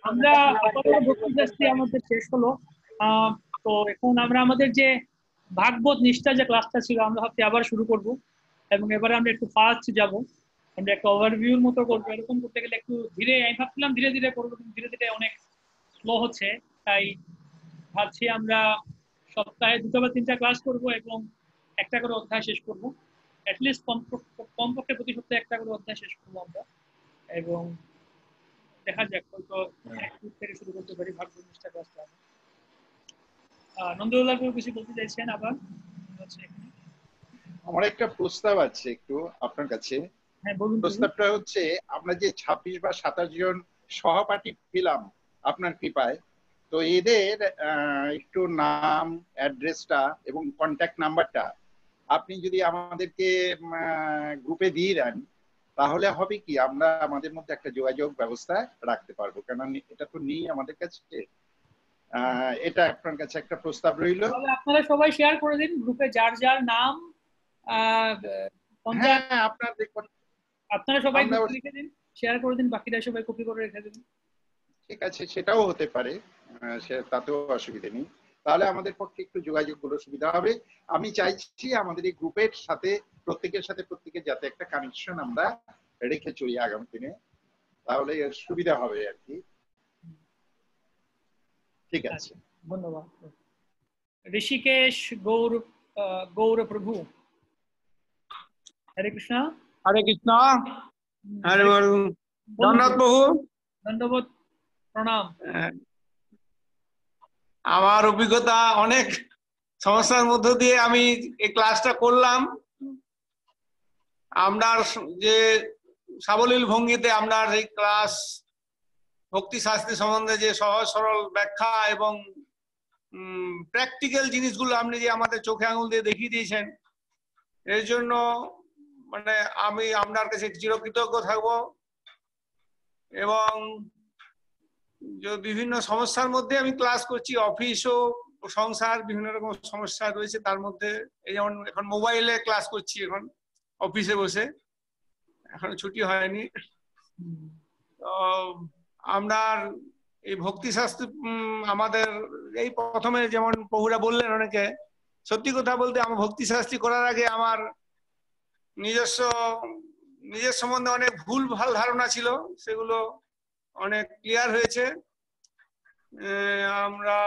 আমরা ভক্তি আমাদের শেষ হলো। তো এখন আমরা আমাদের যে ভাগবত নিষ্ঠা যে ক্লাসটা ছিল, আমরা ভাবছি আবার শুরু করব, এবং এবারে আমরা একটু ফাস্ট যাব, আমরা একটা ওভারভিউর মতো করবো। এরকম করতে গেলে একটু ধীরে, আমি ভাবছিলাম ধীরে ধীরে করবো, কিন্তু ধীরে ধীরে অনেক স্লো হচ্ছে। তাই ভাবছি আমরা সপ্তাহে 2টা বা 3টা ক্লাস করব এবং একটা করে অধ্যায় শেষ করবো। অ্যাটলিস্ট কমপক্ষে প্রতি সপ্তাহে একটা করে অধ্যায় শেষ করবো আমরা, এবং দেখা যাক হয়তো থেকে শুরু করতে পারি ভাগবত নিষ্ঠা ক্লাসটা। নন্দলাল কিছু বলতে চাইছেন আবার? আমার একটা প্রস্তাব আছে একটু আপনার কাছে। হ্যাঁ বলুন। প্রস্তাবটা হচ্ছে, আমরা যে 26 বা 27 জন সহপাঠী পেলাম, আপনার কৃপায়। তো এদের একটু নাম, অ্যাড্রেসটা এবং কন্ট্যাক্ট নাম্বারটা আপনি যদি আমাদেরকে গ্রুপে দিয়ে দেন, তাহলে হবে কি আমরা আমাদের মধ্যে একটা যোগাযোগ ব্যবস্থা রাখতে পারবো, কারণ এটা তো নেই আমাদের কাছে। এটা আপনার কাছে একটা প্রস্তাব রইল। আপনারা সবাই শেয়ার করে দিন গ্রুপে, যার যার নাম আপনারা সবাই লিখে দিন, শেয়ার করে দিন, বাকিরা সবাই কপি করে রেখে দিন। ঠিক আছে, সেটাও হতে পারে, তাতেও অসুবিধা নেই। তাহলে আমাদের পক্ষে একটু যোগাযোগগুলো সুবিধা হবে। আমি চাইছি আমাদের এই গ্রুপের সাথে প্রত্যেকের যাতে একটা কানেকশন আমরা রেখে চলি আগামী দিনে, তাহলে সুবিধা হবে আর কি। ঠিক আছে, ধন্যবাদ। ঋষিকেশ গৌর প্রভু, হরে কৃষ্ণ। হরে কৃষ্ণ। হরে জগন্নাথ প্রভু, ধন্যবাদ, প্রণাম। আমার অভিজ্ঞতা অনেক সমস্যার মধ্য দিয়ে আমি এই ক্লাসটা করলাম। আপনার যে সাবলীল ভঙ্গিতে আপনার এই ক্লাস ভক্তি শাস্ত্রী সম্বন্ধে যে সহজ সরল ব্যাখ্যা এবং প্র্যাকটিক্যাল জিনিসগুলো আপনি যে আমাদের চোখে আঙুল দিয়ে দেখিয়ে দিয়েছেন, এর জন্য মানে আমি আপনার কাছে চিরকৃতজ্ঞ থাকবো। এবং বিভিন্ন সমস্যার মধ্যে আমি ক্লাস করছি, অফিস ও সংসার বিভিন্ন রকম সমস্যা রয়েছে, তার মধ্যে এই যেমন এখন মোবাইলে ক্লাস করছি, এখন অফিসে বসে, এখন ছুটি হয়নি। তো আপনার এই ভক্তি শাস্ত্র আমাদের এই প্রথমে যেমন প্রভুরা বললেন অনেকে, সত্যি কথা বলতে আমার ভক্তি শাস্ত্রী করার আগে আমার নিজের সম্বন্ধে অনেক ভুল ভাল ধারণা ছিল, সেগুলো অনেক ক্লিয়ার হয়েছে। আমরা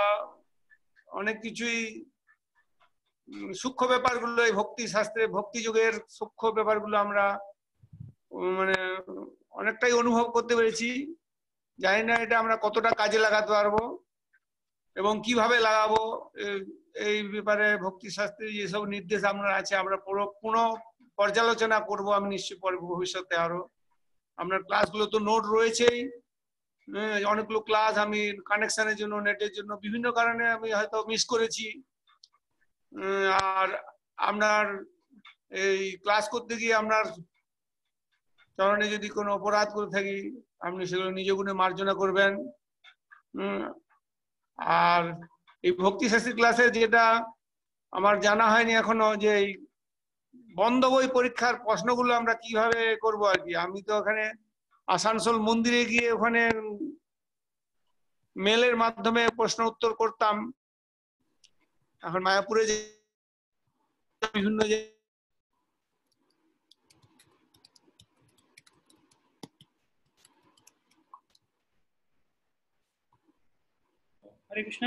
অনেক কিছুই সূক্ষ্ম ব্যাপারগুলো এই ভক্তি শাস্ত্রে ভক্তি যুগের সূক্ষ্ম ব্যাপারগুলো আমরা মানে অনেকটাই অনুভব করতে পেরেছি। জানি না এটা আমরা কতটা কাজে লাগাতে পারবো এবং কিভাবে লাগাবো, এই ব্যাপারে ভক্তি শাস্ত্রে যেসব নির্দেশ আপনার আছে আমরা পুনঃ পর্যালোচনা করব আমি নিশ্চয়ই পরে ভবিষ্যতে। আরো আপনার ক্লাসগুলো তো নোট রয়েছেই, অনেকগুলো ক্লাস আমি কানেকশনের জন্য নেটের জন্য বিভিন্ন কারণে আমি হয়তো মিস করেছি। আর আপনার এই ক্লাস করতে গিয়ে আপনার চরণে যদি কোনো অপরাধ করে থাকি আপনি সেগুলো নিজ গুণে মার্জনা করবেন। আর এই ভক্তি শাস্ত্রী ক্লাসে যেটা আমার জানা হয়নি এখনো, যে এই বন্ধ বই পরীক্ষার প্রশ্নগুলো আমরা কিভাবে করব আর কি। আমি তো ওখানে আসানসোল মন্দিরে গিয়ে ওখানে মেলের মাধ্যমে প্রশ্ন উত্তর করতাম, এখন মায়াপুরে যে বিভিন্ন হরে কৃষ্ণ।